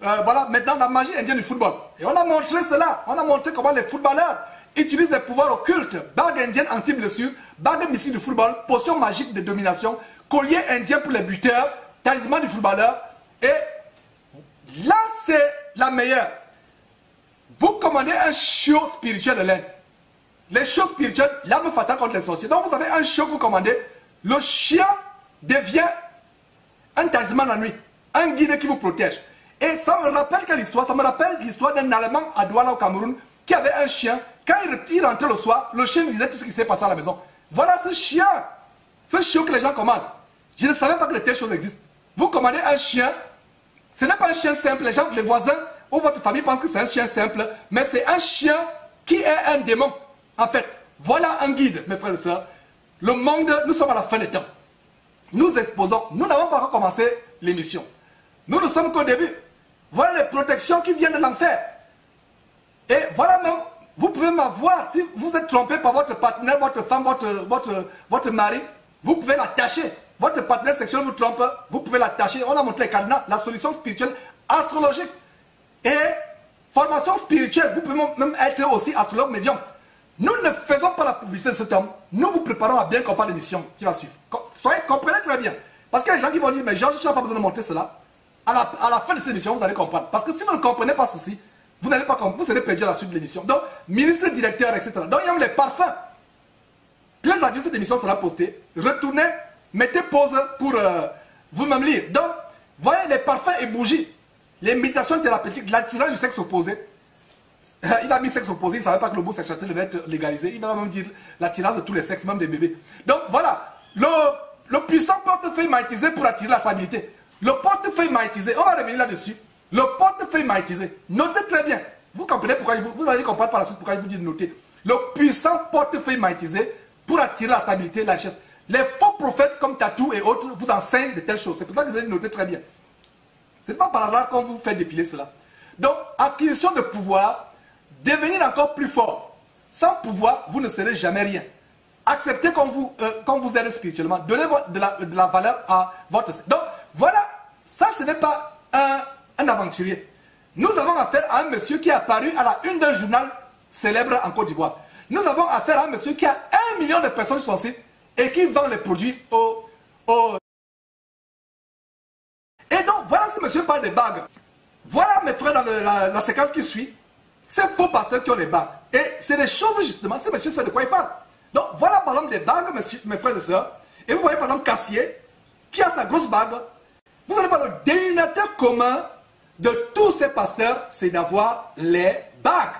Voilà maintenant la magie indienne du football. Et on a montré cela. On a montré comment les footballeurs utilisent des pouvoirs occultes. Bague indienne anti-blessure, bague mystique du football, potion magique de domination, collier indien pour les buteurs, talisman du footballeur. Et là, c'est la meilleure. Vous commandez un chiot spirituel de l'Inde. Les chiots spirituels, l'arme fatale contre les sorciers. Donc vous avez un chiot que vous commandez. Le chien devient un talisman la nuit. Un guide qui vous protège. Et ça me rappelle quelle histoire? Ça me rappelle l'histoire d'un Allemand à Douala au Cameroun qui avait un chien. Quand il rentrait le soir, le chien lui disait tout ce qui s'est passé à la maison. Voilà ce chien. Ce chiot que les gens commandent. Je ne savais pas que de telles choses existent. Vous commandez un chien. Ce n'est pas un chien simple. Les gens, les voisins ou votre famille pensent que c'est un chien simple. Mais c'est un chien qui est un démon. En fait, voilà un guide, mes frères et sœurs. Le monde, nous sommes à la fin des temps. Nous exposons. Nous n'avons pas encore commencé l'émission. Nous ne sommes qu'au début. Voilà les protections qui viennent de l'enfer. Et voilà même, vous pouvez m'avoir, si vous êtes trompé par votre partenaire, votre femme, votre mari, vous pouvez l'attacher. Votre partenaire sexuel vous trompe, vous pouvez l'attacher. On a montré les cadenas, la solution spirituelle astrologique. Et formation spirituelle, vous pouvez même être aussi astrologue médium. Nous ne faisons pas la publicité de cet homme. Nous vous préparons à bien comprendre l'émission qui va suivre. Soyez, comprenez très bien. Parce qu'il y a des gens qui vont dire, mais Georges, tu n'as pas besoin de montrer cela. À la fin de cette émission, vous allez comprendre. Parce que si vous ne comprenez pas ceci, vous n'allez pas comprendre. Vous serez perdu à la suite de l'émission. Donc, ministre, directeur, etc. Donc, il y a les parfums. Plaise à Dieu, cette émission sera postée. Retournez, mettez pause pour vous-même lire. Donc, voyez les parfums et bougies. Les méditations thérapeutiques, l'attirance du sexe opposé. Il a mis sexe opposé, il ne savait pas que le homosexualité devait être légalisé. Il va même dire l'attirance de tous les sexes, même des bébés. Donc voilà, le puissant portefeuille magnétisé pour attirer la stabilité. Le portefeuille magnétisé, on va revenir là-dessus. Le portefeuille magnétisé, notez très bien. Vous comprenez pourquoi vous allez comprendre par la suite pourquoi il vous dit de noter. Le puissant portefeuille magnétisé pour attirer la stabilité, la richesse. Les faux prophètes comme Tatou et autres vous enseignent de telles choses. C'est pour ça que vous allez noter très bien. Ce n'est pas par hasard qu'on vous fait défiler cela. Donc, acquisition de pouvoir. Devenir encore plus fort. Sans pouvoir, vous ne serez jamais rien. Acceptez qu'on vous aide spirituellement. Donnez de la valeur à votre... Donc, voilà. Ça, ce n'est pas un aventurier. Nous avons affaire à un monsieur qui est apparu à la une d'un journal célèbre en Côte d'Ivoire. Nous avons affaire à un monsieur qui a 1 million de personnes sur son site et qui vend les produits Et donc, voilà ce monsieur parle des bagues. Voilà, mes frères, dans la séquence qui suit. Ces faux pasteurs qui ont les bagues. Et c'est des choses justement, ce monsieur sait de quoi il parle. Donc voilà par exemple des bagues, mes frères et sœurs. Et vous voyez par exemple Cassier, qui a sa grosse bague. Vous allez voir le dénominateur commun de tous ces pasteurs, c'est d'avoir les bagues.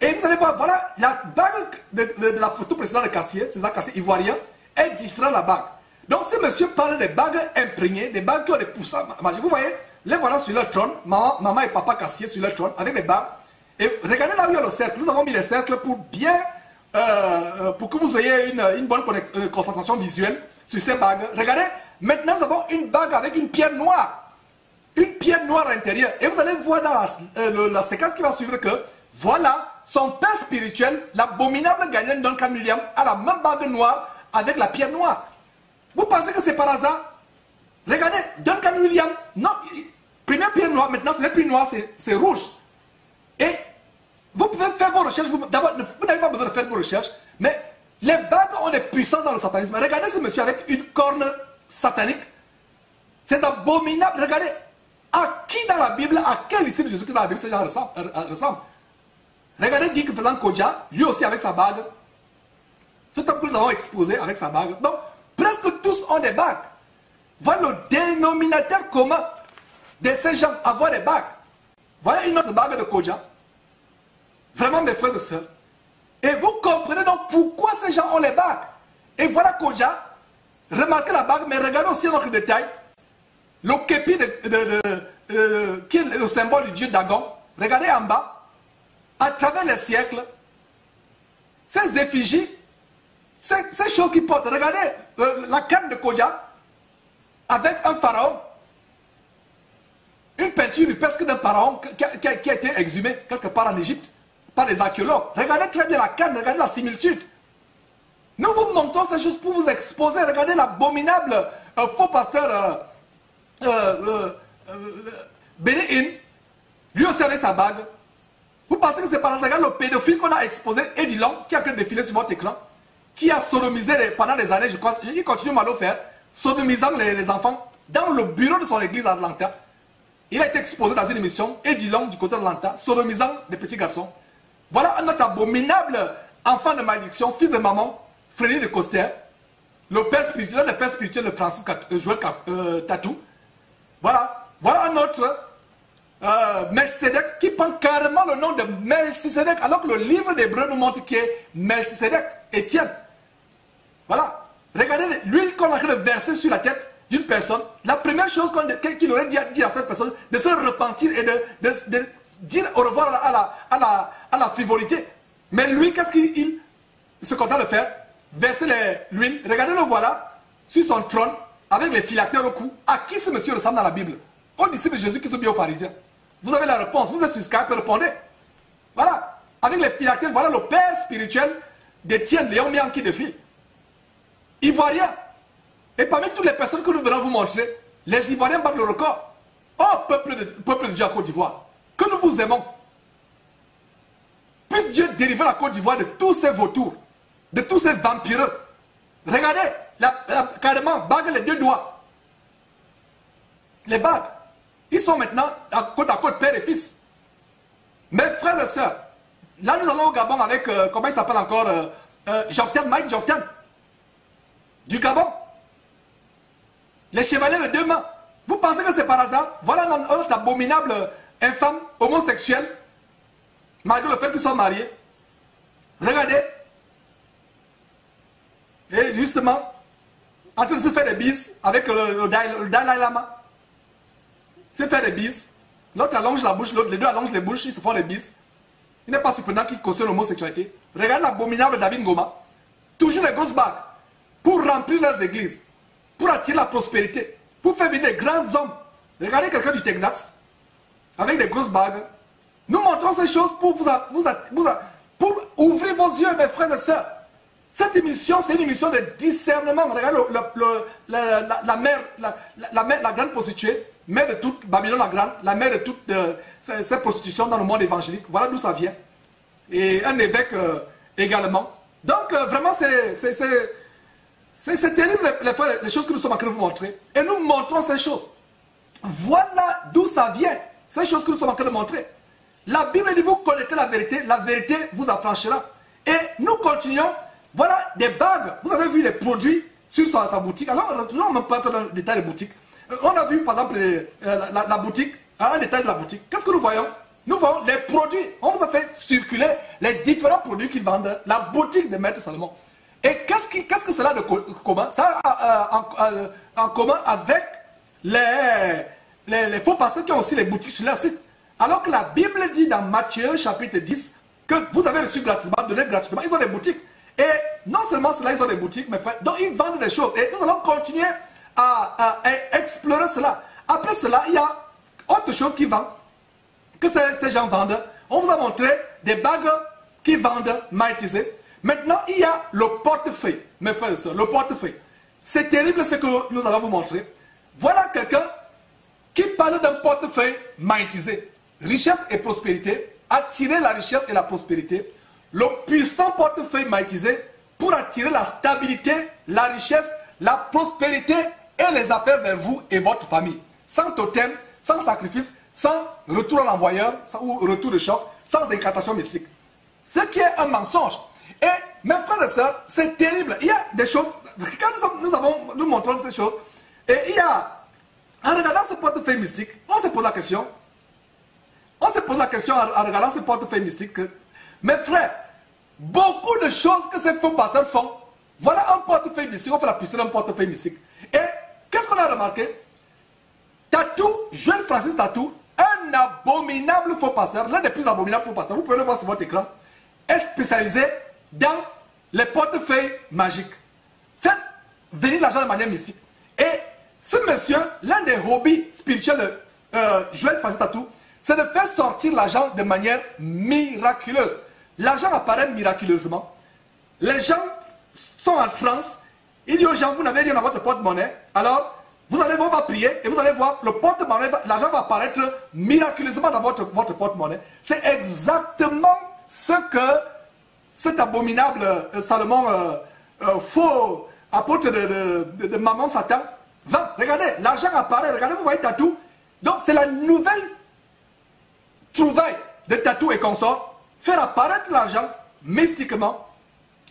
Et vous allez voir, voilà, la bague de la photo précédente de Cassier, c'est ça, Cassier ivoirien, est différente de la bague. Donc ce monsieur parle des bagues imprégnées, des bagues qui ont des poussants magiques. Vous voyez, les voilà sur leur trône, maman et papa Cassier sur leur trône, avec les bagues. Et regardez là où il y a le cercle. Nous avons mis les cercles pour bien, pour que vous ayez une bonne concentration visuelle sur ces bagues. Regardez, maintenant nous avons une bague avec une pierre noire. Une pierre noire à l'intérieur. Et vous allez voir dans la séquence qui va suivre que, voilà, son père spirituel, l'abominable gagnant Duncan Williams, a la même bague noire avec la pierre noire. Vous pensez que c'est par hasard? Regardez, Duncan Williams, non, première pierre noire, maintenant ce n'est plus noir, c'est rouge. Et vous pouvez faire vos recherches, d'abord, vous n'avez pas besoin de faire vos recherches, mais les bagues ont des puissances dans le satanisme. Regardez ce monsieur avec une corne satanique. C'est abominable. Regardez, à qui dans la Bible, à quel disciple de Jésus-Christ dans la Bible ces gens ressemblent? Regardez Guy faisant Kodja, lui aussi avec sa bague. Cet homme que nous avons exposé avec sa bague. Donc, presque tous ont des bagues. Voilà le dénominateur commun de ces gens, avoir des bagues. Voilà une autre bague de Kodja. Vraiment, mes frères et sœurs. Et vous comprenez donc pourquoi ces gens ont les bagues. Et voilà Kodja. Remarquez la bague, mais regardez aussi un autre détail. Le képi qui est le symbole du dieu Dagon. Regardez en bas. À travers les siècles, ces effigies, ces choses qui portent. Regardez la canne de Kodja avec un pharaon. Une peinture presque d'un pharaon qui a été exhumée quelque part en Égypte par les archéologues. Regardez très bien la canne, regardez la similitude. Nous vous montrons ces choses pour vous exposer. Regardez l'abominable faux pasteur Bénéine, lui aussi avec sa bague. Vous pensez que c'est par exemple le pédophile qu'on a exposé, Eddie Long, qui a fait défiler sur votre écran, qui a sodomisé pendant des années, je crois, il continue mal à le faire, sodomisant les enfants dans le bureau de son église à Atlanta. Il a été exposé dans une émission, Eddie Long du côté de Atlanta, sodomisant des petits garçons. Voilà un autre abominable enfant de malédiction, fils de maman, Frédéric de Coster, le père spirituel de Francis Joël Tatou. Voilà un autre Melchizedek qui prend carrément le nom de Melchizedek, alors que le livre d'Hébreux nous montre qui est Melchizedek, Étienne. Voilà. Regardez l'huile qu'on a versée sur la tête d'une personne. La première chose qu'il aurait dit à cette personne, de se repentir et de dire au revoir à la frivolité. Mais lui, qu'est-ce qu'il se contente de faire? Verser l'huile. Regardez-le voilà, sur son trône, avec les phylactères au cou. À qui ce monsieur ressemble dans la Bible? Aux disciples de Jésus qui sont bien aux pharisiens. Vous avez la réponse. Vous êtes sur Skype, répondez. Voilà. Avec les phylactères, voilà le père spirituel d'Étienne Léon Mian qui défile. Ivoirien. Et parmi toutes les personnes que nous venons vous montrer, les Ivoiriens battent le record. Oh, peuple de Dieu à Côte d'Ivoire, que nous vous aimons. Puisse Dieu délivrer la Côte d'Ivoire de tous ces vautours, de tous ces vampireux. Regardez, carrément, bague les deux doigts. Les bagues, ils sont maintenant à côte, père et fils. Mes frères et sœurs, là nous allons au Gabon avec, comment il s'appelle encore, Mike Jokten, du Gabon. Les chevaliers de deux mains. Vous pensez que c'est par hasard? Voilà un autre abominable infâme, homosexuel, malgré le fait qu'ils soient mariés. Regardez. Et justement, en train de se faire des bises avec le Dalai Lama. Se faire des bises. L'autre allonge la bouche, les deux allongent les bouches, ils se font des bises. Il n'est pas surprenant qu'ils cautionnent l'homosexualité. Regardez l'abominable David Ngoma. Toujours les grosses bagues. Pour remplir leurs églises. Pour attirer la prospérité. Pour faire venir des grands hommes. Regardez quelqu'un du Texas. Avec des grosses bagues. Nous montrons ces choses pour pour ouvrir vos yeux, mes frères et sœurs. Cette émission, c'est une émission de discernement. Regardez la grande prostituée, mère de toute Babylone la grande, la mère de toutes ces prostitutions dans le monde évangélique. Voilà d'où ça vient. Et un évêque également. Donc vraiment, c'est terrible les choses que nous sommes en train de vous montrer. Et nous montrons ces choses. Voilà d'où ça vient. Ces choses que nous sommes en train de montrer. La Bible dit vous connaissez la vérité vous affranchira. Et nous continuons. Voilà des bagues. Vous avez vu les produits sur sa boutique. Alors, retournons même pas dans le détail des boutiques. On a vu par exemple la boutique, un détail de la boutique. Qu'est-ce que nous voyons? Nous voyons les produits. On vous a fait circuler les différents produits qu'ils vendent. La boutique de Maître Salomon. Et qu'est-ce que cela de commun? Ça a en commun avec les faux pasteurs qui ont aussi les boutiques sur leur site. Alors que la Bible dit dans Matthieu chapitre 10 que vous avez reçu gratuitement, donné gratuitement, ils ont des boutiques. Et non seulement cela, ils ont des boutiques, mais frère, donc ils vendent des choses. Et nous allons continuer à explorer cela. Après cela, il y a autre chose qui vend, que ces gens vendent. On vous a montré des bagues qui vendent magnétisées. Maintenant, il y a le portefeuille, mes frères et sœurs, le portefeuille. C'est terrible ce que nous allons vous montrer. Voilà quelqu'un qui parle d'un portefeuille magnétisé. Richesse et prospérité, attirer la richesse et la prospérité. Le puissant portefeuille magnétisé pour attirer la stabilité, la richesse, la prospérité et les affaires vers vous et votre famille. Sans totem, sans sacrifice, sans retour à l'envoyeur ou retour de choc, sans incantation mystique. Ce qui est un mensonge. Et mes frères et sœurs, c'est terrible. Il y a des choses, quand nous montrons ces choses, et il y a, en regardant ce portefeuille mystique, on se pose la question, en regardant ce portefeuille mystique, que, mes frères, beaucoup de choses que ces faux pasteurs font, voilà un portefeuille mystique, on fait la puissance d'un portefeuille mystique. Et qu'est-ce qu'on a remarqué? Tatou, Joël Francis Tatou, un abominable faux pasteur, l'un des plus abominables faux pasteurs, vous pouvez le voir sur votre écran, est spécialisé dans les portefeuilles magiques. Faites venir l'argent de manière mystique. Et ce monsieur, l'un des hobbies spirituels de Joël Francis Tatou, c'est de faire sortir l'argent de manière miraculeuse. L'argent apparaît miraculeusement. Les gens sont en transe. Il dit aux gens, vous n'avez rien dans votre porte-monnaie. Alors, vous allez voir, on va prier et vous allez voir, le porte-monnaie, l'argent va apparaître miraculeusement dans votre porte-monnaie. C'est exactement ce que cet abominable Salomon, faux apôtre de Maman Satan, va. Regardez, l'argent apparaît, regardez, vous voyez Tatou. Donc, c'est la nouvelle trouvaille de Tatou et consorts, faire apparaître l'argent mystiquement.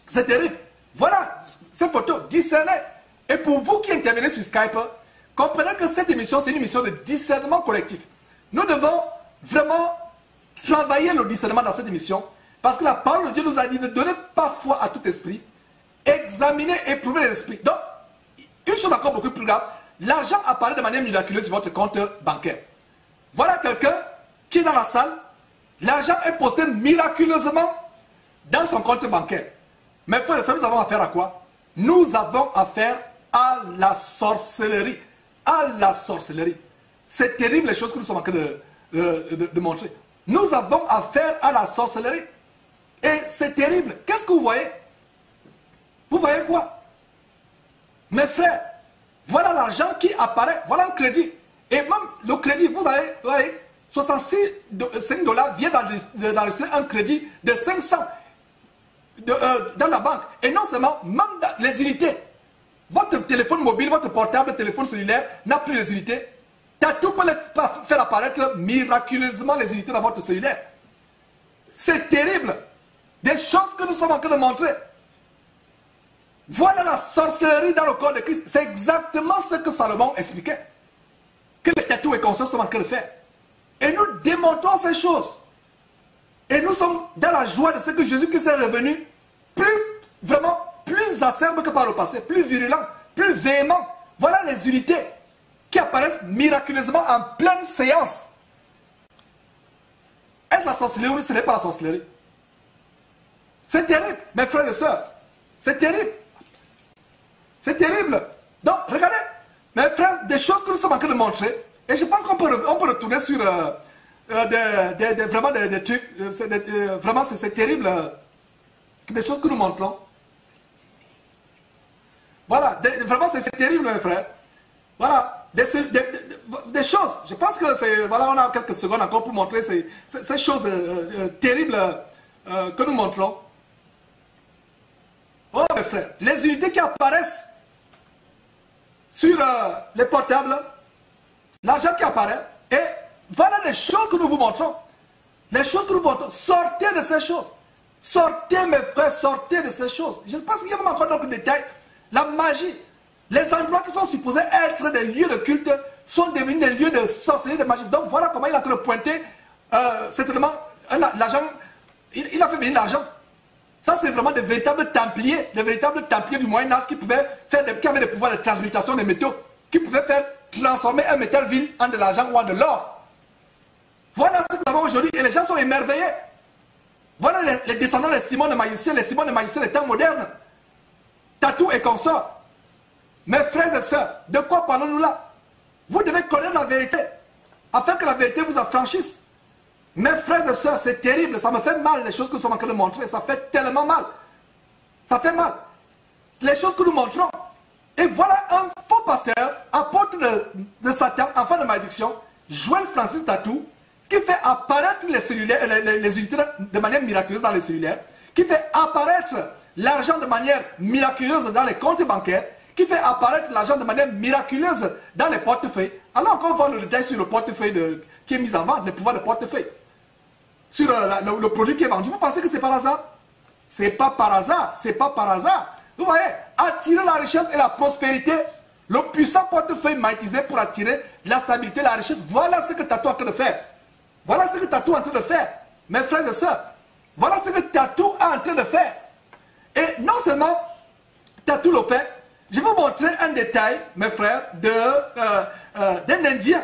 C'est terrible. Voilà ces photos, discernez. Et pour vous qui intervenez sur Skype, comprenez que cette émission, c'est une émission de discernement collectif. Nous devons vraiment travailler le discernement dans cette émission, parce que la parole de Dieu nous a dit, ne donnez pas foi à tout esprit, examinez, éprouvez les esprits. Donc, une chose encore beaucoup plus grave, l'argent apparaît de manière miraculeuse sur votre compte bancaire. Voilà quelqu'un qui est dans la salle, l'argent est posté miraculeusement dans son compte bancaire. Mais frères et sœurs, nous avons affaire à quoi? Nous avons affaire à la sorcellerie. À la sorcellerie. C'est terrible les choses que nous sommes en train de montrer. Nous avons affaire à la sorcellerie. Et c'est terrible. Qu'est-ce que vous voyez? Vous voyez quoi? Mes frères, voilà l'argent qui apparaît. Voilà un crédit. Et même le crédit, vous avez 66 $ vient d'enregistrer un crédit de 500 dans la banque. Et non seulement, même dans les unités. Votre téléphone mobile, votre portable, téléphone cellulaire n'a plus les unités. Tatou peut faire apparaître miraculeusement les unités dans votre cellulaire. C'est terrible. Des choses que nous sommes en train de montrer. Voilà la sorcellerie dans le corps de Christ. C'est exactement ce que Salomon expliquait. Que les tatous et consorts sont en train de faire. Et nous démontrons ces choses. Et nous sommes dans la joie de ce que Jésus-Christ est revenu plus acerbe que par le passé, plus virulent, plus véhément. Voilà les unités qui apparaissent miraculeusement en pleine séance. Est-ce la sorcellerie ou ce n'est pas la sorcellerie? C'est terrible, mes frères et sœurs. C'est terrible. C'est terrible. Donc, regardez, mes frères, des choses que nous sommes en train de montrer. Et je pense qu'on peut retourner sur vraiment des trucs. Vraiment, c'est terrible. Des choses que nous montrons. Voilà, vraiment, c'est terrible, mes frères. Voilà, des choses. Je pense que c'est. Voilà, on a quelques secondes encore pour montrer ces choses terribles que nous montrons. Oh, mes frères, les unités qui apparaissent sur les portables, l'argent qui apparaît, et voilà les choses que nous vous montrons. Les choses que nous vous montrons. Sortez de ces choses. Sortez, mes frères, sortez de ces choses. Je pense qu'il y a vraiment encore d'autres détails. La magie, les endroits qui sont supposés être des lieux de culte sont devenus des lieux de sorcellerie, de magie. Donc voilà comment il a pu pointer certainement l'argent. Il a fait venir l'argent. Ça, c'est vraiment des véritables templiers du Moyen-Âge qui avaient des pouvoirs de transmutation des métaux, qui pouvaient faire transformer un métal vil en de l'argent ou en de l'or. Voilà ce que nous avons aujourd'hui et les gens sont émerveillés. Voilà les descendants de Simon de Magicien, les Simon de Magicien des temps modernes. Tatou et consorts. Mes frères et sœurs, de quoi parlons-nous là? Vous devez connaître la vérité, afin que la vérité vous affranchisse. Mes frères et sœurs, c'est terrible, ça me fait mal les choses que nous sommes en train de montrer, ça fait tellement mal. Ça fait mal. Les choses que nous montrons. Et voilà un faux pasteur, apôtre de Satan, enfant de malédiction, Joël Francis Tatou, qui fait apparaître les cellulaires, les unités de manière miraculeuse dans les cellulaires, qui fait apparaître l'argent de manière miraculeuse dans les comptes bancaires, qui fait apparaître l'argent de manière miraculeuse dans les portefeuilles. Alors qu'on voit le détail sur le portefeuille qui est mis en vente, le pouvoir de portefeuille, sur le produit qui est vendu, vous pensez que c'est par hasard? C'est pas par hasard, c'est pas par hasard. Vous voyez, attirer la richesse et la prospérité, le puissant portefeuille magnétisé pour attirer la stabilité, la richesse, voilà ce que Tatou est en train de faire. Voilà ce que Tatou est en train de faire, mes frères et sœurs. Voilà ce que Tatou est en train de faire. Et non seulement Tatou le fait, je vais vous montrer un détail, mes frères, d'un Indien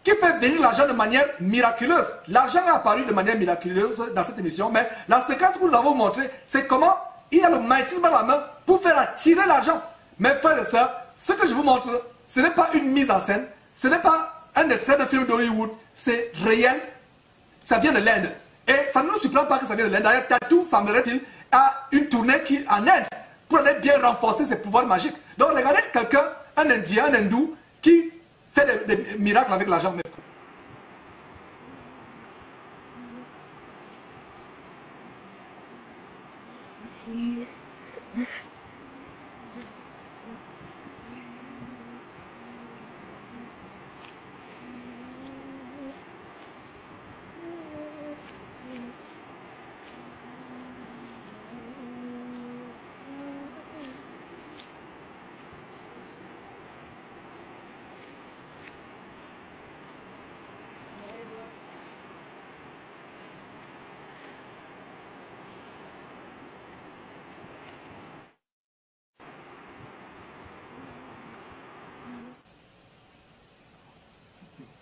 qui fait venir l'argent de manière miraculeuse. L'argent est apparu de manière miraculeuse dans cette émission, mais la séquence que nous avons montrée, c'est comment il a le magnétisme à la main pour faire attirer l'argent. Mes frères et sœurs, ce que je vous montre, ce n'est pas une mise en scène, ce n'est pas un extrait de film d'Hollywood, c'est réel, ça vient de l'Inde. Et ça ne nous surprend pas que ça vienne de l'Inde. D'ailleurs, Tatou, semblerait-il, a une tournée en Inde pour aller bien renforcer ses pouvoirs magiques. Donc regardez quelqu'un, un Indien, un Hindou, qui fait des miracles avec l'argent.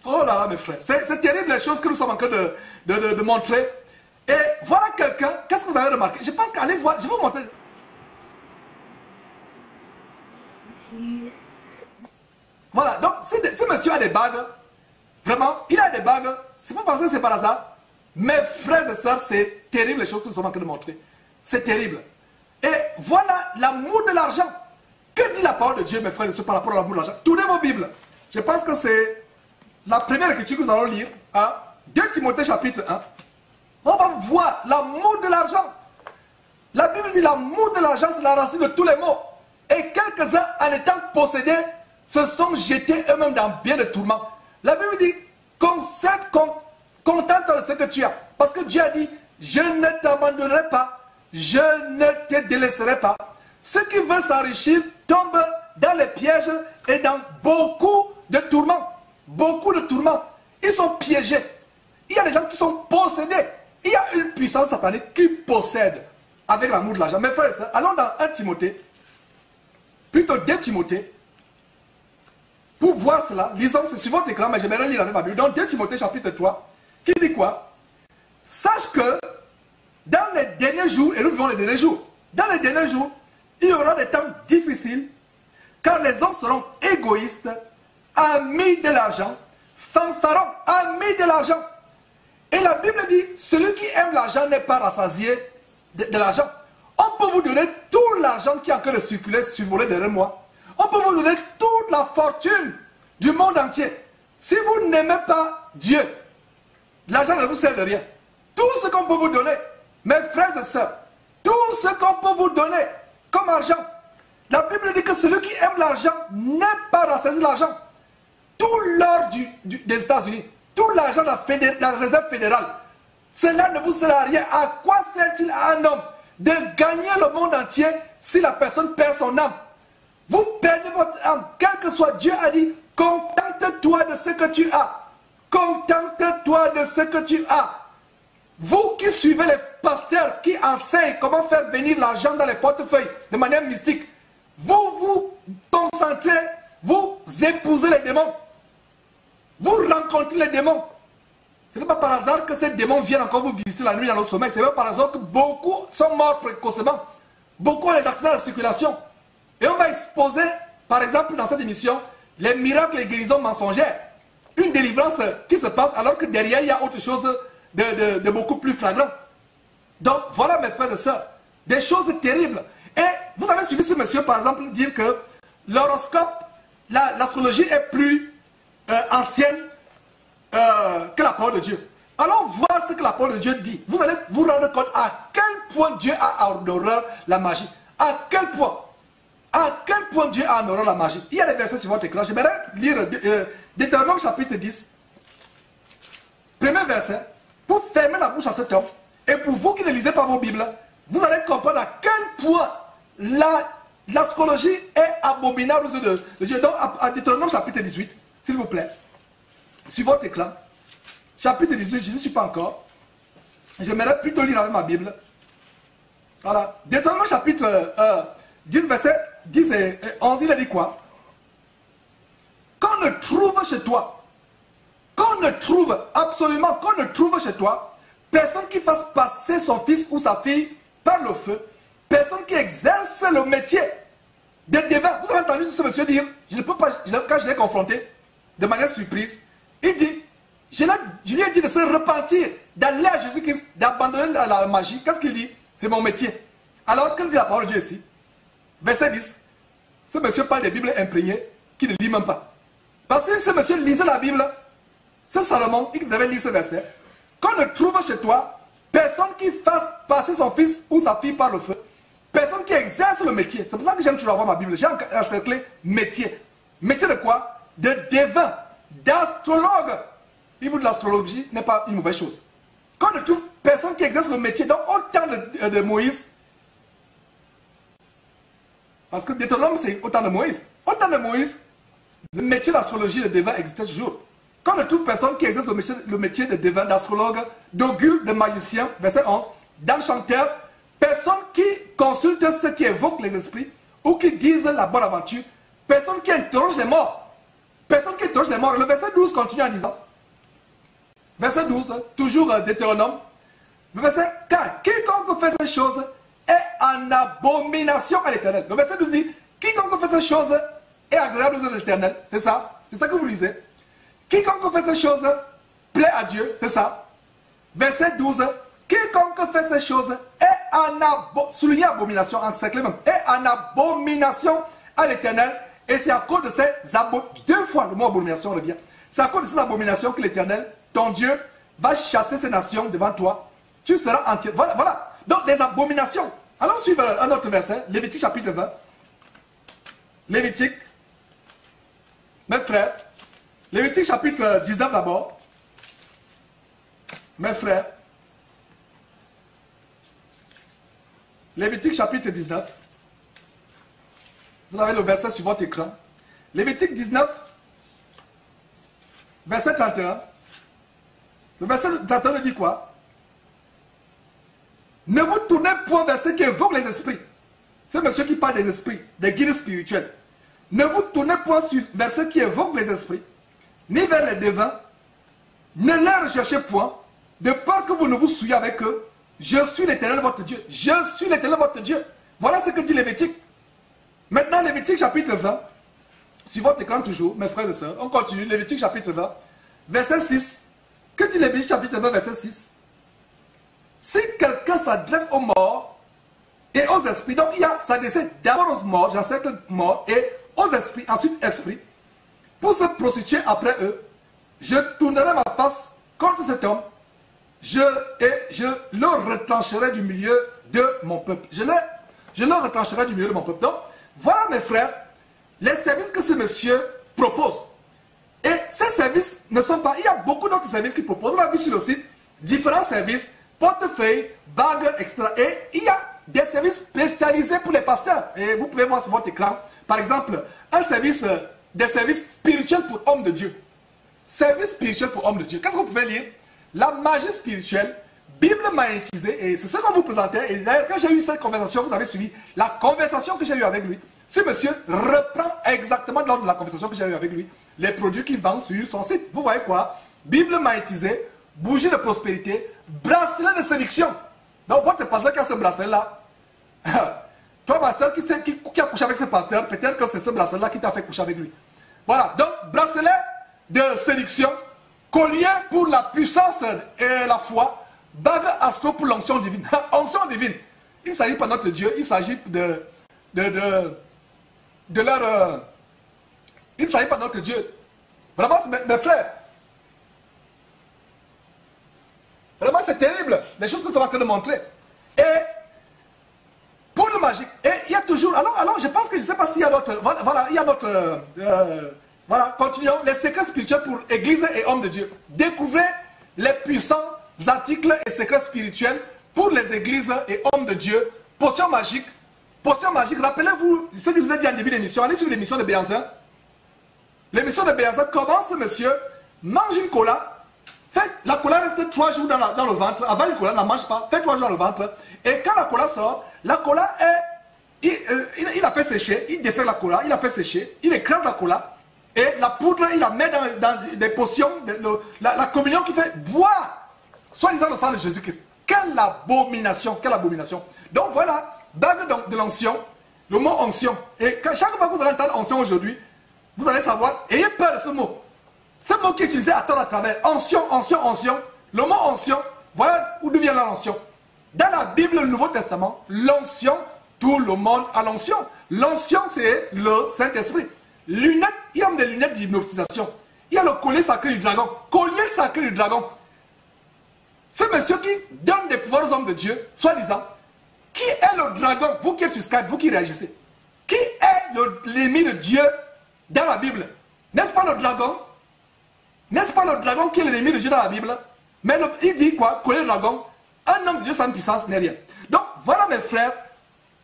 Oh là là, mes frères, c'est terrible les choses que nous sommes en train de montrer. Et voilà quelqu'un, qu'est-ce que vous avez remarqué? Je pense qu'allez voir, je vais vous montrer. Voilà, donc si monsieur a des bagues, vraiment, il a des bagues, si vous pensez que c'est par hasard, mes frères et sœurs, c'est terrible les choses que nous sommes en train de montrer. C'est terrible. Et voilà l'amour de l'argent. Que dit la parole de Dieu, mes frères et sœurs, par rapport à l'amour de l'argent? Tournez vos Bibles. Je pense que c'est la première écriture que nous allons lire, 2 Timothée chapitre 1. On va voir l'amour de l'argent. La Bible dit l'amour de l'argent, c'est la racine de tous les maux. Et quelques-uns, en étant possédés, se sont jetés eux-mêmes dans bien de tourments. La Bible dit, contente de ce que tu as. Parce que Dieu a dit, je ne t'abandonnerai pas, je ne te délaisserai pas. Ceux qui veulent s'enrichir tombent dans les pièges et dans beaucoup de tourments. Beaucoup de tourments. Ils sont piégés. Il y a des gens qui sont possédés. Il y a une puissance satanique qui possède avec l'amour de l'argent. Mes frères et sœurs, allons dans 1 Timothée, plutôt 2 Timothée, pour voir cela. Lisons, c'est sur votre écran, mais j'aimerais lire avec ma Bible. Donc 2 Timothée chapitre 3, qui dit quoi? Sache que dans les derniers jours, et nous vivons les derniers jours, dans les derniers jours, il y aura des temps difficiles, car les hommes seront égoïstes, amis de l'argent, fanfarons, amis de l'argent. Et la Bible dit, celui qui aime l'argent n'est pas rassasié de l'argent. On peut vous donner tout l'argent qui est en train de circuler, survoler derrière moi. On peut vous donner toute la fortune du monde entier. Si vous n'aimez pas Dieu, l'argent ne vous sert de rien. Tout ce qu'on peut vous donner, mes frères et sœurs, tout ce qu'on peut vous donner comme argent, la Bible dit que celui qui aime l'argent n'est pas rassasié de l'argent. Tout l'or des États-Unis, tout l'argent de la réserve fédérale, cela ne vous sert à rien. À quoi sert-il à un homme de gagner le monde entier si la personne perd son âme? Vous perdez votre âme, quel que soit. Dieu a dit, contente-toi de ce que tu as. Contente-toi de ce que tu as. Vous qui suivez les pasteurs qui enseignent comment faire venir l'argent dans les portefeuilles de manière mystique, vous vous concentrez, vous épousez les démons. vous rencontrez les démons. Ce n'est pas par hasard que ces démons viennent encore vous visiter la nuit dans le sommeil. Ce n'est pas par hasard que beaucoup sont morts précocement. Beaucoup ont des accidents de circulation. Et on va exposer, par exemple, dans cette émission, les miracles et les guérisons mensongères. Une délivrance qui se passe alors que derrière, il y a autre chose de beaucoup plus flagrant. Donc, voilà mes frères et sœurs. Des choses terribles. Et vous avez suivi ce monsieur, par exemple, dire que l'horoscope, l'astrologie est plus ancienne que la parole de Dieu. Allons voir ce que la parole de Dieu dit. Vous allez vous rendre compte à quel point Dieu a en horreur la magie. À quel point Dieu a en horreur la magie. Il y a des versets sur votre écran. J'aimerais lire Deutéronome chapitre 10. Premier verset. Pour fermer la bouche à cet homme. Et pour vous qui ne lisez pas vos Bibles, vous allez comprendre à quel point l'astrologie est abominable aux yeux de Dieu. Donc, à Deutéronome chapitre 18, s'il vous plaît, sur votre écran, chapitre 18, je ne suis pas encore. J'aimerais plutôt lire avec ma Bible. Voilà. Deutéronome chapitre 10, verset 10 et 11, il a dit quoi? Qu'on ne trouve chez toi, qu'on ne trouve chez toi, personne qui fasse passer son fils ou sa fille par le feu, personne qui exerce le métier de devin. Vous avez entendu ce monsieur dire, je ne peux pas, quand je l'ai confronté, de manière surprise, il dit, je lui ai dit de se repentir, d'aller à Jésus-Christ, d'abandonner la magie. Qu'est-ce qu'il dit? C'est mon métier. Alors, quand dit la parole de Dieu ici, verset 10, ce monsieur parle des Bibles imprégnées, qui ne lit même pas. Parce que ce monsieur lisait la Bible, c'est Salomon, il devait lire ce verset. Qu'on ne trouve chez toi personne qui fasse passer son fils ou sa fille par le feu, personne qui exerce le métier. C'est pour ça que j'aime toujours avoir ma Bible. J'ai encerclé métier. Métier de quoi? De devin, d'astrologue. Il vous de l'astrologie n'est pas une mauvaise chose. Qu'on ne trouve personne qui exerce le métier. Donc au temps de Moïse, parce que Deutéronome c'est au temps de Moïse. Au temps de Moïse, le métier d'astrologie de devin existait toujours. Qu'on ne trouve personne qui exerce le métier de devin, d'astrologue, d'augure, de magicien, verset 11, d'enchanteur, personne qui consulte ceux qui évoquent les esprits ou qui disent la bonne aventure, personne qui interroge les morts. Personne qui interroge les morts. Le verset 12 continue en disant, verset 12, toujours Deutéronome, le verset 4, quiconque fait ces choses est en abomination à l'Éternel. Le verset 12 dit, quiconque fait ces choses est agréable aux yeux de l'Éternel. C'est ça que vous lisez. Quiconque fait ces choses plaît à Dieu, c'est ça. Verset 12, quiconque fait ces choses est en abomination, est en abomination à l'Éternel. Et c'est à cause de ces abominations, 2 fois le mot abomination revient. C'est à cause de ces abominations que l'Éternel, ton Dieu, va chasser ces nations devant toi. Tu seras entier. Voilà. Donc les abominations. Allons suivre un autre verset, Lévitique chapitre 20. Lévitique, mes frères. Lévitique chapitre 19 d'abord. Mes frères. Lévitique chapitre 19. Vous avez le verset sur votre écran. Lévitique 19, verset 31. Le verset 31 dit quoi? Ne vous tournez point vers ceux qui évoquent les esprits. C'est monsieur qui parle des esprits, des guides spirituels. Ne vous tournez point vers ceux qui évoquent les esprits, ni vers les devins. Ne les recherchez point, de peur que vous ne vous souillez avec eux. Je suis l'Éternel votre Dieu. Je suis l'Éternel votre Dieu. Voilà ce que dit Lévitique. Maintenant, Lévitique chapitre 20, sur votre écran toujours, mes frères et sœurs, on continue, Lévitique chapitre 20, verset 6. Que dit Lévitique chapitre 20, verset 6? Si quelqu'un s'adresse aux morts et aux esprits, donc il y a s'adresser d'abord aux morts, j'encercle morts, et aux esprits, ensuite esprits, pour se prostituer après eux, je tournerai ma face contre cet homme, et je le retrancherai du milieu de mon peuple. Je le retrancherai du milieu de mon peuple. Donc, voilà mes frères, les services que ce monsieur propose. Et ces services ne sont pas... Il y a beaucoup d'autres services qu'il propose. On a vu sur le site différents services, portefeuille, bagues, etc. Et il y a des services spécialisés pour les pasteurs. Et vous pouvez voir sur votre écran, par exemple, des services spirituels pour hommes de Dieu. Service spirituel pour hommes de Dieu. Qu'est-ce que vous pouvez lire? La magie spirituelle, Bible magnétisée, et c'est ce qu'on vous présentait. Et d'ailleurs, quand j'ai eu cette conversation, vous avez suivi la conversation que j'ai eue avec lui. Ce monsieur reprend exactement lors de la conversation que j'ai eue avec lui les produits qu'ils vendent sur son site. Vous voyez quoi? Bible magnétisée, bougie de prospérité, bracelet de séduction. Donc votre pasteur qui a ce bracelet-là, toi ma soeur qui a couché avec ce pasteur, peut-être que c'est ce bracelet-là qui t'a fait coucher avec lui. Voilà, donc bracelet de séduction, collier pour la puissance et la foi, bague astro pour l'onction divine. Onction divine. Il ne s'agit pas de notre Dieu, il s'agit de leur... il ne s'agit pas de notre Dieu. Vraiment, mes frères. Vraiment, c'est terrible, les choses que ça va te montrer. Et pour le magique, et il y a toujours... Alors je pense que je ne sais pas s'il y a d'autres... Voilà, il y a d'autres... voilà, continuons. Les secrets spirituels pour Église et hommes de Dieu. Découvrez les puissants articles et secrets spirituels pour les églises et hommes de Dieu. Potion magique. Potion magique. Rappelez-vous ce que je vous ai dit en début d'émission. Allez sur l'émission de Béanzin. L'émission de Béanzin commence, monsieur. Mange une cola. La cola reste 3 jours dans le ventre. Avant, une cola ne la mange pas. Fait 3 jours dans le ventre. Et quand la cola sort, la cola est... Il a fait sécher. Il défait la cola. Il a fait sécher. Il écrase la cola. Et la poudre, il la met dans des potions. La communion qui fait boire. Soi-disant le sang de Jésus-Christ. Quelle abomination. Quelle abomination. Donc voilà. Bague de l'onction. Le mot onction. Et chaque fois que vous allez entendre onction aujourd'hui, vous allez savoir. Ayez peur de ce mot. Ce mot qui est utilisé à tort à travers, onction, onction, onction, le mot onction, voilà d'où vient l'onction. Dans la Bible, le Nouveau Testament, l'onction, tout le monde a l'onction. L'onction, c'est le Saint-Esprit. Lunettes, il y a des lunettes d'hypnotisation. Il y a le collier sacré du dragon. Collier sacré du dragon. C'est monsieur qui donne des pouvoirs aux hommes de Dieu, soi-disant. Qui est le dragon? Vous qui êtes sur Skype, vous qui réagissez. Qui est l'ennemi de Dieu dans la Bible? N'est-ce pas le dragon? N'est-ce pas le dragon qui est l'ennemi de Dieu dans la Bible? Mais il dit quoi? Collier le dragon. Un homme de Dieu sans puissance n'est rien. Donc voilà mes frères,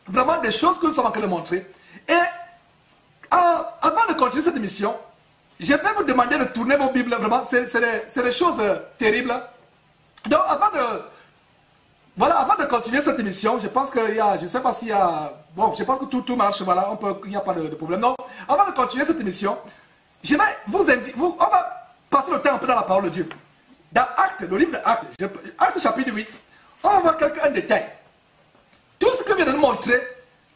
vraiment des choses que nous sommes en train de montrer. Et avant de continuer cette émission, je vais vous demander de tourner vos Bibles, vraiment, c'est des choses terribles. Donc avant de continuer cette émission, je pense qu'il y a, je ne sais pas s'il y a, bon, je pense que tout marche, voilà, il n'y a pas de problème. Non, avant de continuer cette émission, j'aimerais vous inviter, on va passer le temps un peu dans la parole de Dieu. Dans Actes, le livre d'Actes, Actes chapitre 8, on va voir un détail. Tout ce que je viens de nous montrer,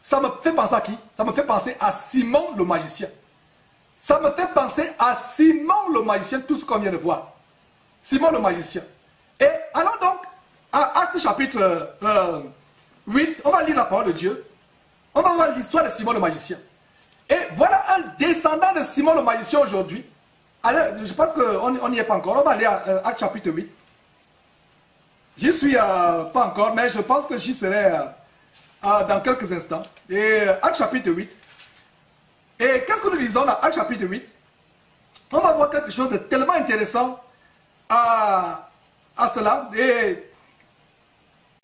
ça me fait penser à qui? Ça me fait penser à Simon le magicien. Ça me fait penser à Simon le magicien, tout ce qu'on vient de voir. Simon le magicien. Et allons donc à Actes chapitre 8, on va lire la parole de Dieu. On va voir l'histoire de Simon le magicien. Et voilà un descendant de Simon le magicien aujourd'hui. Allez, je pense qu'on n'y est pas encore. On va aller à Actes chapitre 8. J'y suis pas encore, mais je pense que j'y serai dans quelques instants. Et Actes chapitre 8. Et qu'est-ce que nous lisons dans Actes chapitre 8? On va voir quelque chose de tellement intéressant à cela. Et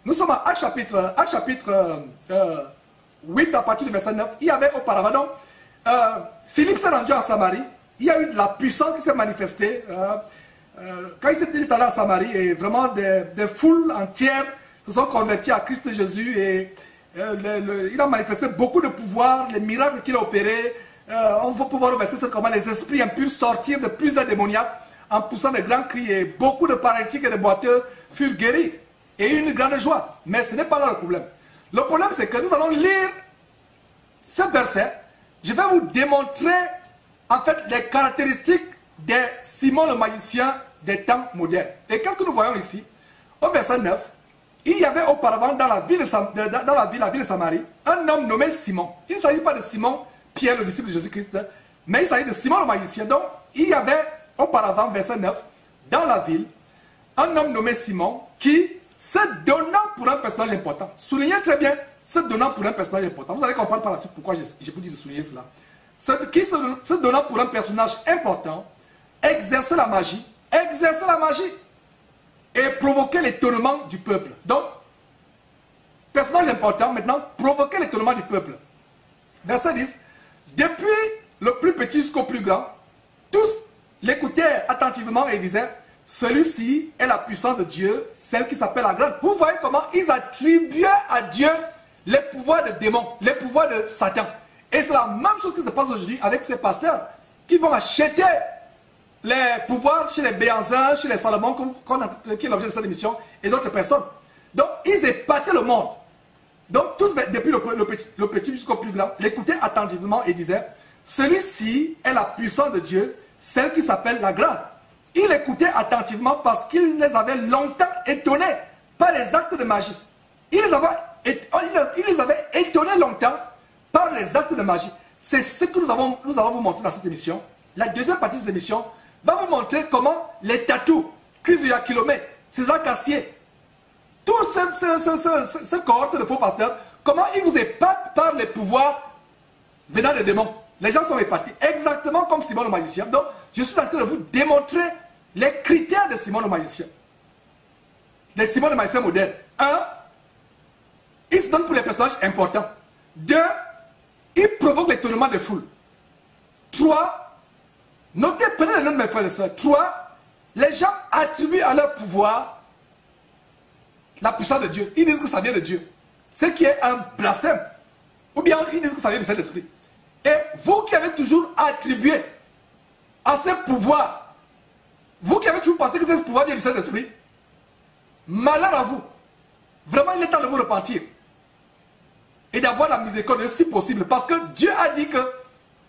nous sommes à Actes chapitre 8 à partir du verset 9. Il y avait auparavant, donc, Philippe s'est rendu en Samarie. Il y a eu de la puissance qui s'est manifestée. Quand il s'est allé à Samarie, et vraiment des foules entières se sont converties à Christ Jésus. Et il a manifesté beaucoup de pouvoir, les miracles qu'il a opérés. On va pouvoir le verset comment les esprits impurs sortirent de plusieurs démoniaques en poussant de grands cris. Et beaucoup de paralytiques et de boiteux furent guéris. Et une grande joie. Mais ce n'est pas là le problème. Le problème, c'est que nous allons lire ce verset. Je vais vous démontrer en fait les caractéristiques de Simon le magicien des temps modernes. Et qu'est-ce que nous voyons ici? Au verset 9, il y avait auparavant dans la ville de Samarie un homme nommé Simon. Il ne s'agit pas de Simon, Pierre le disciple de Jésus-Christ, mais il s'agit de Simon le magicien. Donc il y avait auparavant, verset 9, dans la ville, un homme nommé Simon qui, se donnant pour un personnage important, soulignez très bien, se donnant pour un personnage important. Vous allez comprendre par la suite pourquoi je vous dis de souligner cela. Qui se donnant pour un personnage important, exercer la magie, et provoquer l'étonnement du peuple. Donc, personnage important, maintenant, provoquer l'étonnement du peuple. Verset 10. Depuis le plus petit jusqu'au plus grand, tous l'écoutaient attentivement et disaient, celui-ci est la puissance de Dieu, celle qui s'appelle la grande. Vous voyez comment ils attribuaient à Dieu les pouvoirs de démons, les pouvoirs de Satan. Et c'est la même chose qui se passe aujourd'hui avec ces pasteurs qui vont acheter les pouvoirs chez les Béanzins, chez les Salomon, qui est l'objet de cette émission, et d'autres personnes. Donc, ils épataient le monde. Donc, tous, depuis le petit jusqu'au plus grand, l'écoutaient attentivement et disaient, celui-ci est la puissance de Dieu, celle qui s'appelle la grande. Ils l'écoutaient attentivement parce qu'ils les avaient longtemps étonnés par les actes de magie. Ils les avaient étonnés longtemps par les actes de magie. C'est ce que nous allons vous montrer dans cette émission. La deuxième partie de cette émission va vous montrer comment les tatous, Chrysoya Kilomé, César Cassier, tous ces cohortes de faux pasteurs, comment ils vous épatent par les pouvoirs venant des démons. Les gens sont épatés, exactement comme Simon le magicien. Donc, je suis en train de vous démontrer les critères de Simon le magicien. Les Simon le magicien moderne. 1. Il se donne pour les personnages importants. 2. Il provoque l'étonnement des foules. 3. Notez, prenez les noms de mes frères et sœurs. 3. Les gens attribuent à leur pouvoir la puissance de Dieu. Ils disent que ça vient de Dieu. Ce qui est un blasphème. Ou bien ils disent que ça vient du Saint-Esprit. Et vous qui avez toujours attribué à ce pouvoir, vous qui avez toujours pensé que ce pouvoir vient du Saint-Esprit, malheur à vous. Vraiment, il est temps de vous repentir. Et d'avoir la miséricorde si possible. Parce que Dieu a dit que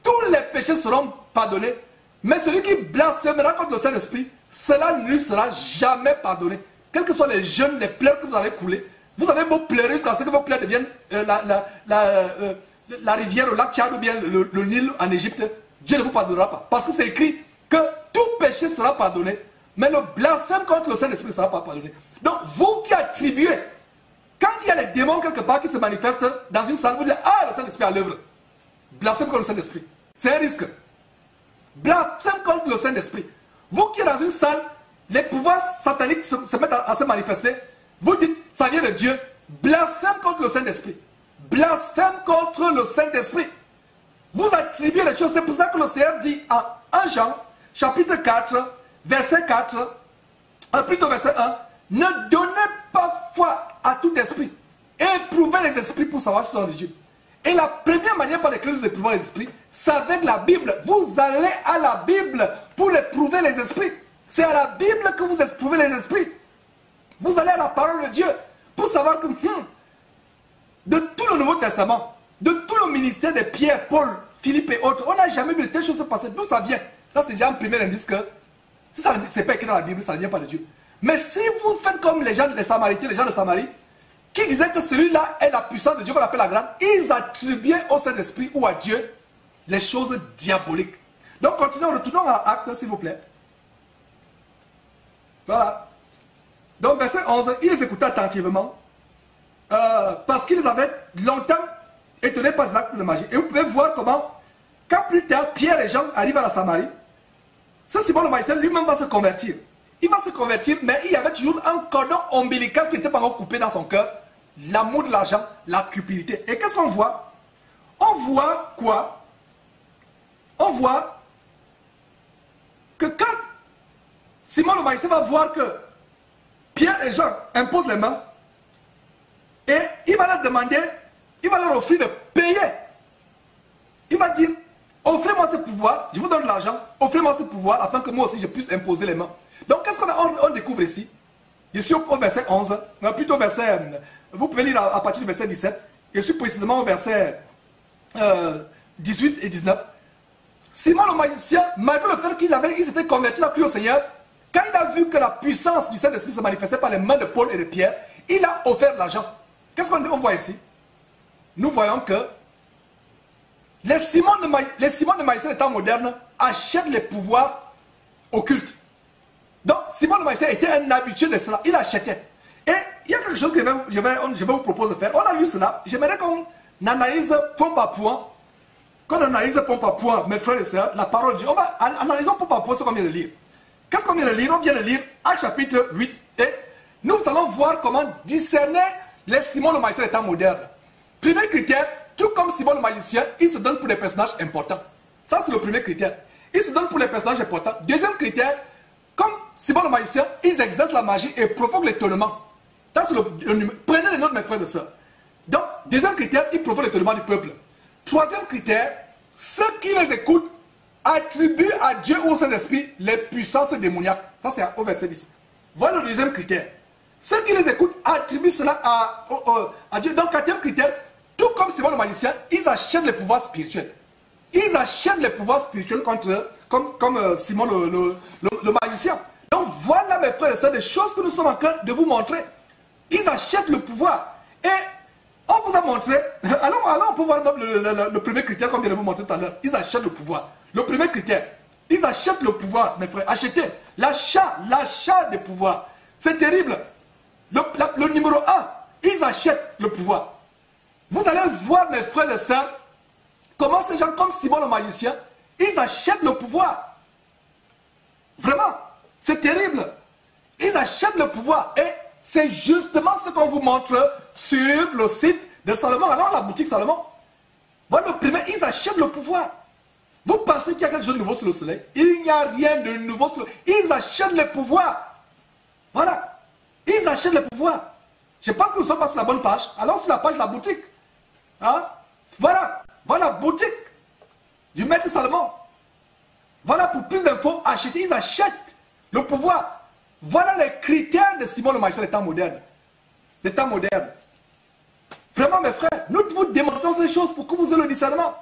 tous les péchés seront pardonnés. Mais celui qui blasphémera contre le Saint-Esprit, cela ne lui sera jamais pardonné. Quels que soient les jeûnes, les pleurs que vous avez coulés, vous avez beau pleurer jusqu'à ce que vos pleurs deviennent la rivière, le lac Tchad ou bien le Nil en Égypte, Dieu ne vous pardonnera pas. Parce que c'est écrit que tout péché sera pardonné, mais le blasphème contre le Saint-Esprit ne sera pas pardonné. Donc vous qui attribuez, quand il y a les démons quelque part qui se manifestent dans une salle, vous dites, ah, le Saint-Esprit est à l'œuvre. Blasphème contre le Saint-Esprit. C'est un risque. Blasphème contre le Saint-Esprit. Vous qui êtes dans une salle, les pouvoirs sataniques se mettent à se manifester, vous dites, ça vient de Dieu. Blasphème contre le Saint-Esprit. Blasphème contre le Saint-Esprit. Vous attribuez les choses. C'est pour ça que le Seigneur dit en 1 Jean, chapitre 4, verset 4, plutôt verset 1, ne donnez pas foi à tout esprit. Éprouvez les esprits pour savoir si ce sont de Dieu. Et la première manière par laquelle nous éprouvons les esprits, c'est avec la Bible. Vous allez à la Bible pour éprouver les esprits. C'est à la Bible que vous éprouvez les esprits. Vous allez à la parole de Dieu pour savoir que de tout le Nouveau Testament, de tout le ministère de Pierre, Paul, Philippe et autres, on n'a jamais vu de telles choses se passer. D'où ça vient? Ça, c'est déjà un premier indice que si ça n'est pas écrit dans la Bible, ça ne vient pas de Dieu. Mais si vous faites comme les gens, les Samaritains, les gens de Samarie, qui disaient que celui-là est la puissance de Dieu qu'on appelle la grande, ils attribuaient au Saint-Esprit ou à Dieu les choses diaboliques. Donc continuons, retournons à Actes, s'il vous plaît. Voilà. Donc verset 11, ils les écoutaient attentivement parce qu'ils avaient longtemps étonnés par ces actes de magie. Et vous pouvez voir comment, quand plus tard Pierre et Jean arrivent à la Samarie, ce Simon le magicien lui-même va se convertir. Il va se convertir, mais il y avait toujours un cordon ombilical qui n'était pas encore coupé dans son cœur. L'amour de l'argent, la cupidité. Et qu'est-ce qu'on voit? On voit quoi? On voit que quand Simon le magicien va voir que Pierre et Jean imposent les mains, et il va leur demander, il va leur offrir de payer. Il va dire, offrez-moi ce pouvoir, je vous donne de l'argent, offrez-moi ce pouvoir afin que moi aussi je puisse imposer les mains. Donc qu'est-ce qu'on découvre ici? Je suis au verset 11, plutôt verset, vous pouvez lire à partir du verset 17, je suis précisément au verset 18 et 19. Simon le magicien, malgré le fait qu'il s'était converti à au Seigneur, quand il a vu que la puissance du Saint-Esprit se manifestait par les mains de Paul et de Pierre, il a offert de l'argent. Qu'est-ce qu'on voit ici? Nous voyons que les Simon de magicien des temps modernes achètent les pouvoirs occultes. Donc, Simon le magicien était un habitué de cela. Il achetait. Et il y a quelque chose que je vais vous proposer de faire. On a lu cela. J'aimerais qu'on analyse point par point. Qu'on analyse point par point, mes frères et sœurs, la parole de Dieu. On va analyser point par point ce qu'on vient de lire. Qu'est-ce qu'on vient de lire? On vient de lire Actes chapitre 8. Et nous allons voir comment discerner les Simon le magicien des temps modernes. Premier critère, tout comme Simon le magicien, il se donne pour des personnages importants. Ça, c'est le premier critère. Il se donne pour les personnages importants. Deuxième critère, comme Simon le magicien, ils exercent la magie et provoquent l'étonnement. Prenez les notes, mes frères et sœurs. Donc, deuxième critère, ils provoquent l'étonnement du peuple. Troisième critère, ceux qui les écoutent attribue à Dieu ou au Saint-Esprit les puissances démoniaques. Ça, c'est au verset 10. Voilà le deuxième critère. Ceux qui les écoutent attribuent cela à Dieu. Donc, quatrième critère, tout comme Simon le magicien, ils achètent les pouvoirs spirituels. Ils achètent les pouvoirs spirituels comme Simon le magicien. Donc, voilà, mes frères et sœurs, des choses que nous sommes en train de vous montrer. Ils achètent le pouvoir. Et on vous a montré, allons on peut voir le premier critère comme je vais vous montrer tout à l'heure. Ils achètent le pouvoir. Le premier critère, ils achètent le pouvoir, mes frères. Achetez. L'achat des pouvoirs. C'est terrible. Le numéro 1, ils achètent le pouvoir. Vous allez voir, mes frères et sœurs, comment ces gens comme Simon le magicien, ils achètent le pouvoir. Vraiment, c'est terrible. Ils achètent le pouvoir. Et c'est justement ce qu'on vous montre sur le site de Salomon. Alors, la boutique Salomon. Voilà, le premier, ils achètent le pouvoir. Vous pensez qu'il y a quelque chose de nouveau sur le soleil? Il n'y a rien de nouveau sur le soleil. Ils achètent le pouvoir. Voilà. Ils achètent le pouvoir. Je pense que nous sommes pas sur la bonne page. Alors, sur la page de la boutique. Hein? Voilà. Voilà, boutique du maître Salomon. Voilà, pour plus d'infos, acheter. Ils achètent le pouvoir. Voilà les critères de Simon le magicien des temps modernes. Des temps modernes. Vraiment, mes frères, nous vous démontrons ces choses pour que vous ayez le discernement.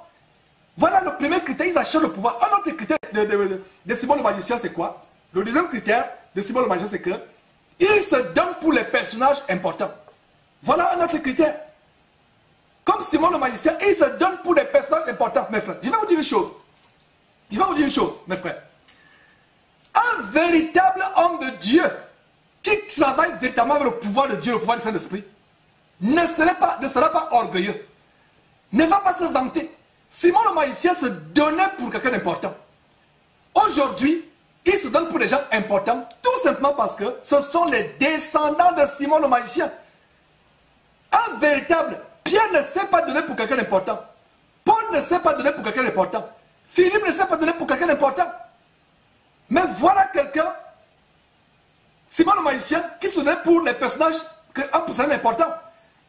Voilà le premier critère, ils achètent le pouvoir. Un autre critère de Simon le magicien, c'est quoi? Le deuxième critère de Simon le magicien, c'est que il se donne pour les personnages importants. Voilà un autre critère. Comme Simon le magicien, il se donne pour des personnages importants, mes frères. Je vais vous dire une chose. Je vais vous dire une chose, mes frères. Un véritable homme de Dieu qui travaille véritablement avec le pouvoir de Dieu, le pouvoir du Saint-Esprit, ne sera pas orgueilleux. Ne va pas se vanter. Simon le magicien se donnait pour quelqu'un d'important. Aujourd'hui, il se donne pour des gens importants, tout simplement parce que ce sont les descendants de Simon le magicien. Un véritable, Pierre ne s'est pas donné pour quelqu'un d'important. Paul ne s'est pas donné pour quelqu'un d'important. Philippe ne s'est pas donné pour quelqu'un d'important. Mais voilà quelqu'un, Simon le magicien, qui se donnait pour les personnages, un personnage important.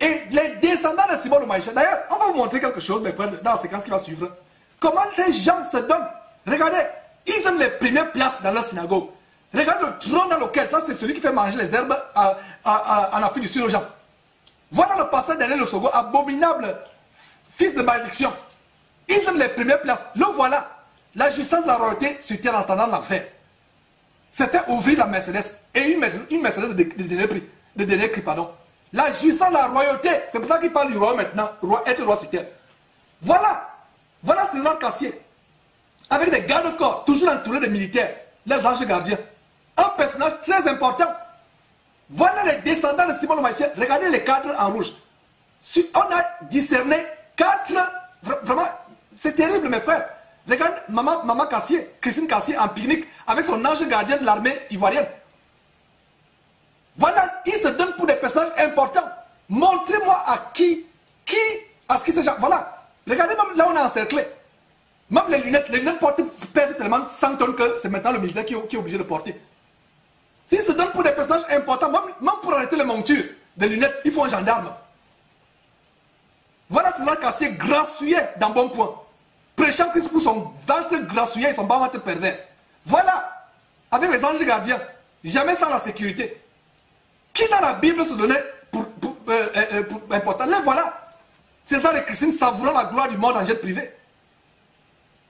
Et les descendants de Simon le magicien. D'ailleurs, on va vous montrer quelque chose, mes frères, dans la séquence qui va suivre. Comment les gens se donnent. Regardez, ils ont les premières places dans leur synagogue. Regardez le trône dans lequel, ça c'est celui qui fait manger les herbes en Afrique du Sud aux gens. Voilà le passage d'Alain le second, abominable fils de malédiction. Ils ont les premières places. Le voilà. La jouissance de la royauté sur terre en tendant l'enfer. C'était ouvrir la Mercedes. Et une Mercedes de dernier prix, pardon. La jouissance de la royauté. C'est pour ça qu'il parle du roi maintenant. Être roi sur terre. Voilà. Voilà César Cassier. Avec des gardes-corps, toujours entourés de militaires. Les anges gardiens. Un personnage très important. Voilà les descendants de Simon le magicien. Regardez les 4 en rouge. On a discerné 4. Vraiment, c'est terrible, mes frères. Regarde maman Cassier, Christine Cassier en pique-nique avec son ange gardien de l'armée ivoirienne. Voilà, il se donne pour des personnages importants. Montrez-moi à qui ces gens. Voilà, regardez même là on a encerclé. Même les lunettes portées pèsent tellement 100 tonnes que c'est maintenant le militaire qui est obligé de porter. S'il se donne pour des personnages importants, même pour arrêter les montures des lunettes, il faut un gendarme. Voilà César Cassier grassouillet dans bon point. Prêchant Christ pour son ventre grassouillet et son bas ventre pervers. Voilà, avec les anges gardiens, jamais sans la sécurité. Qui dans la Bible se donnait pour important? Les voilà. César et Christine savourant la gloire du monde en jet privé.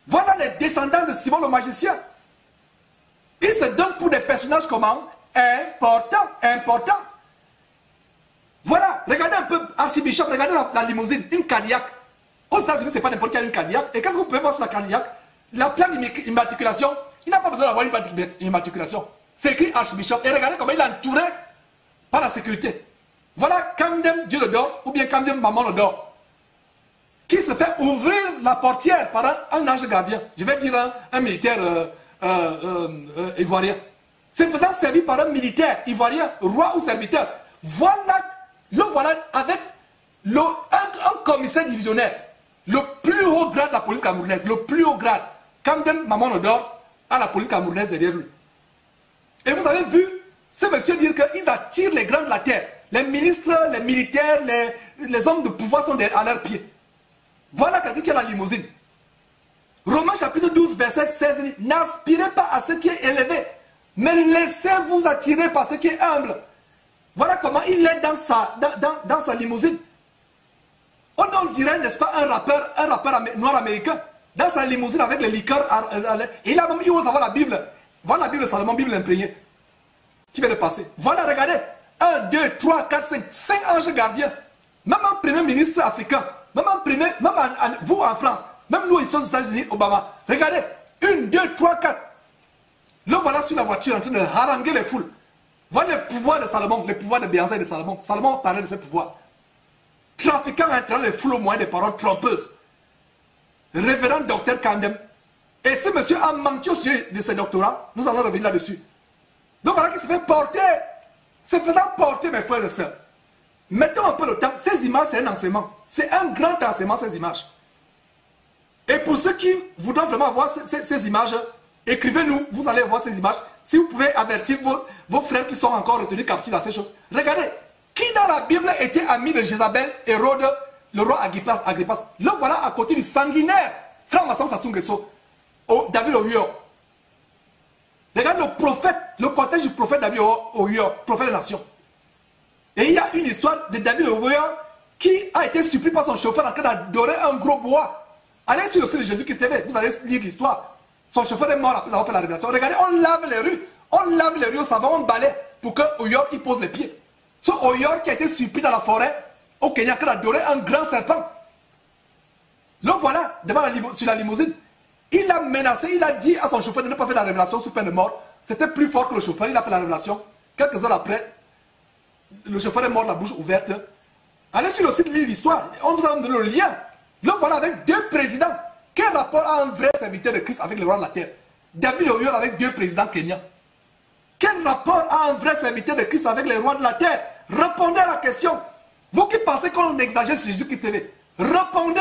Voilà les descendants de Simon le magicien. Ils se donnent pour des personnages comment? Importants. Voilà, regardez un peu Archibishop, regardez la limousine, une Cadillac. Aux États-Unis, ce n'est pas n'importe quelle une Cadillac. Et qu'est-ce que vous pouvez voir sur la Cadillac? La plaque d'immatriculation, il n'a pas besoin d'avoir une plaque d'immatriculation. C'est écrit Archbishop. Et regardez comment il est entouré par la sécurité. Voilà Camden Dieu le dort, ou bien Camden Maman le dort. Qui se fait ouvrir la portière par un ange gardien. Je vais dire un militaire ivoirien. C'est faisant servi par un militaire ivoirien, roi ou serviteur. Voilà, avec un commissaire divisionnaire. Le plus haut grade de la police camerounaise, le plus haut grade, Camden Maman Odor, à la police camerounaise derrière lui. Et vous avez vu ce monsieur dire qu'ils attirent les grands de la terre. Les ministres, les militaires, les hommes de pouvoir sont à leurs pieds. Voilà quelqu'un qui a la limousine. Romains chapitre 12, verset 16 dit, n'aspirez pas à ce qui est élevé, mais laissez-vous attirer par ce qui est humble. Voilà comment il est dans sa limousine. On dirait, n'est-ce pas, un rappeur noir américain, dans sa limousine avec les liqueurs. Il a même eu avoir la Bible. Voilà la Bible de Salomon, Bible imprégnée, qui vient de passer. Voilà, regardez, 1, 2, 3, 4, 5, 5 anges gardiens. Même un premier ministre africain, même vous en France, même nous ici aux États-Unis, Obama. Regardez, 1, 2, 3, 4. Le voilà sur la voiture en train de haranguer les foules. Voilà le pouvoir de Salomon, le pouvoir de Béanzé de Salomon. Salomon parlait de ce pouvoir. Trafiquant entraînant les foules au moyen des paroles trompeuses. Révérend docteur Kandem. Et ce monsieur a menti au sujet de ses doctorats. Nous allons revenir là-dessus. Donc voilà qui se fait porter. Se faisant porter, mes frères et sœurs. Mettons un peu le temps. Ces images, c'est un enseignement. C'est un grand enseignement, ces images. Et pour ceux qui voudront vraiment voir ces images, écrivez-nous, vous allez voir ces images. Si vous pouvez avertir vos frères qui sont encore retenus captifs à ces choses. Regardez, qui dans la Bible était ami de Jézabel, Hérode, le roi Agrippas. Le voilà à côté du sanguinaire franc-maçon Sassou Nguesso, David Oyo. Regarde le prophète, le cortège du prophète David Oyo, prophète de la nation. Et il y a une histoire de David Oyo qui a été surpris par son chauffeur en train d'adorer un gros bois. Allez sur le site de Jésus-Christ TV, vous allez lire l'histoire. Son chauffeur est mort après avoir fait la révélation. Regardez, on lave les rues au savon, on balaie pour que Oyor il pose les pieds. Ce Oyor qui a été surpris dans la forêt au Kenya, qui a adoré un grand serpent. Le voilà sur la limousine. Il a menacé, il a dit à son chauffeur de ne pas faire la révélation sous peine de mort. C'était plus fort que le chauffeur, il a fait la révélation. Quelques heures après, le chauffeur est mort, la bouche ouverte. Allez sur le site, lire l'histoire. On vous a donné le lien. Le voilà avec 2 présidents. Quel rapport a un vrai serviteur de Christ avec le roi de la terre? David Oyor avec 2 présidents kenyans. Quel rapport a un vrai serviteur de Christ avec les rois de la terre? Répondez à la question. Vous qui pensez qu'on exagère sur Jésus-Christ TV, répondez.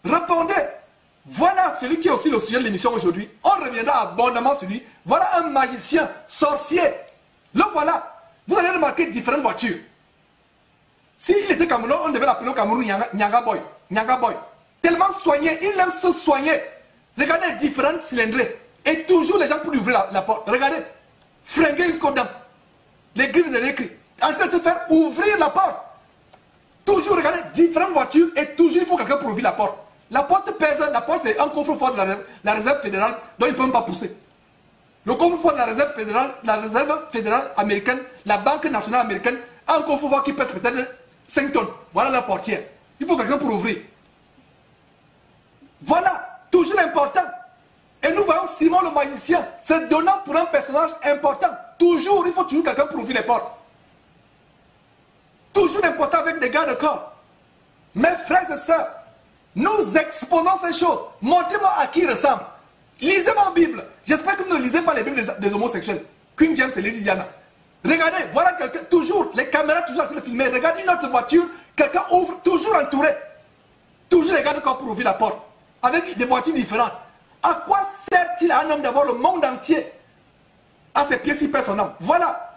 Répondez. Voilà celui qui est aussi le sujet de l'émission aujourd'hui. On reviendra abondamment sur lui. Voilà un magicien, sorcier. Le voilà. Vous allez remarquer différentes voitures. S'il était Cameroun, on devait l'appeler au Cameroun Nyanga Boy. Nyanga Boy. Tellement soigné, il aime se soigner. Regardez différentes cylindrées. Et toujours les gens pour lui ouvrir la porte. Regardez. Fringué jusqu'aux dents. Les griffes de l'écrit. En train de se faire ouvrir la porte. Toujours, regardez, différentes voitures. Et toujours, il faut quelqu'un pour ouvrir la porte. La porte pèse. La porte, c'est un coffre-fort de la réserve fédérale dont ils ne peuvent pas pousser. Le coffre-fort de la réserve fédérale américaine, la Banque nationale américaine, un coffre-fort qui pèse peut-être 5 tonnes. Voilà la portière. Il faut quelqu'un pour ouvrir. Voilà, toujours important. Et nous voyons Simon le magicien se donnant pour un personnage important. Toujours, il faut toujours quelqu'un pour ouvrir les portes. Toujours important avec des gardes de corps. Mes frères et sœurs, nous exposons ces choses. Montrez-moi à qui il ressemble. Lisez mon Bible. J'espère que vous ne lisez pas les Bibles des homosexuels. Queen James et Lady Diana. Regardez, voilà quelqu'un, toujours, les caméras toujours en train de filmer. Regardez une autre voiture, quelqu'un ouvre, toujours entouré. Toujours les gardes de corps pour ouvrir la porte. Avec des voitures différentes. À quoi sert-il à un homme d'avoir le monde entier à ses pieds s'il perd son âme? Voilà.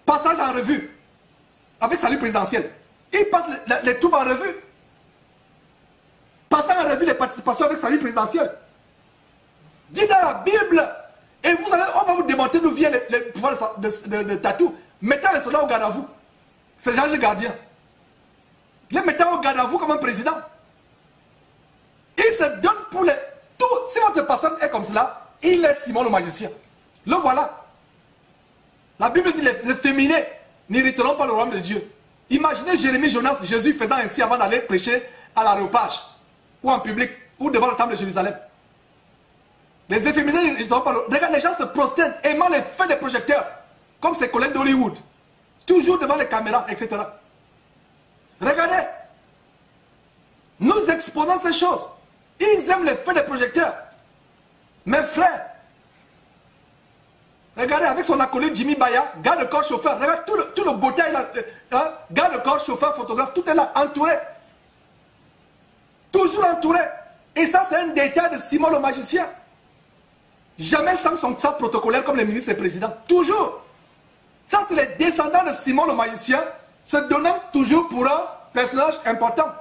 Passage en revue. Avec salut présidentiel. Il passe les troupes en revue. Passage en revue les participations avec salut présidentiel. Dit dans la Bible. Et on va vous démontrer d'où vient les pouvoirs de Tatou. Mettant les soldats au garde à vous. C'est Jean le gardien. Les mettant au garde à vous comme un président. Il se donne pour les... Tout, si votre personne est comme cela, il est Simon le magicien. Le voilà. La Bible dit les féminés n'hériteront pas le royaume de Dieu. Imaginez Jérémie, Jonas, Jésus faisant ainsi avant d'aller prêcher à l'aréopage, ou en public, ou devant le temple de Jérusalem. Les efféminés n'hériteront pas le... Regarde, les gens se prosternent, aimant les feux des projecteurs, comme ses collègues d'Hollywood. Toujours devant les caméras, etc. Regardez. Nous exposons ces choses. Ils aiment les feux des projecteurs. Mes frères, regardez avec son acolyte Jimmy Baya, garde le corps chauffeur, regarde tout le beauté, garde le corps chauffeur, photographe, tout est là, entouré. Toujours entouré. Et ça, c'est un détail de Simon le magicien. Jamais sans son sang protocolaire comme les ministres et les présidents. Toujours. Ça, c'est les descendants de Simon le magicien, se donnant toujours pour un personnage important.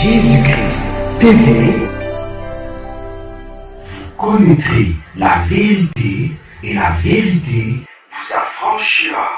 Jésus-Christ TV. Vous connaîtrez la vérité et la vérité vous affranchira.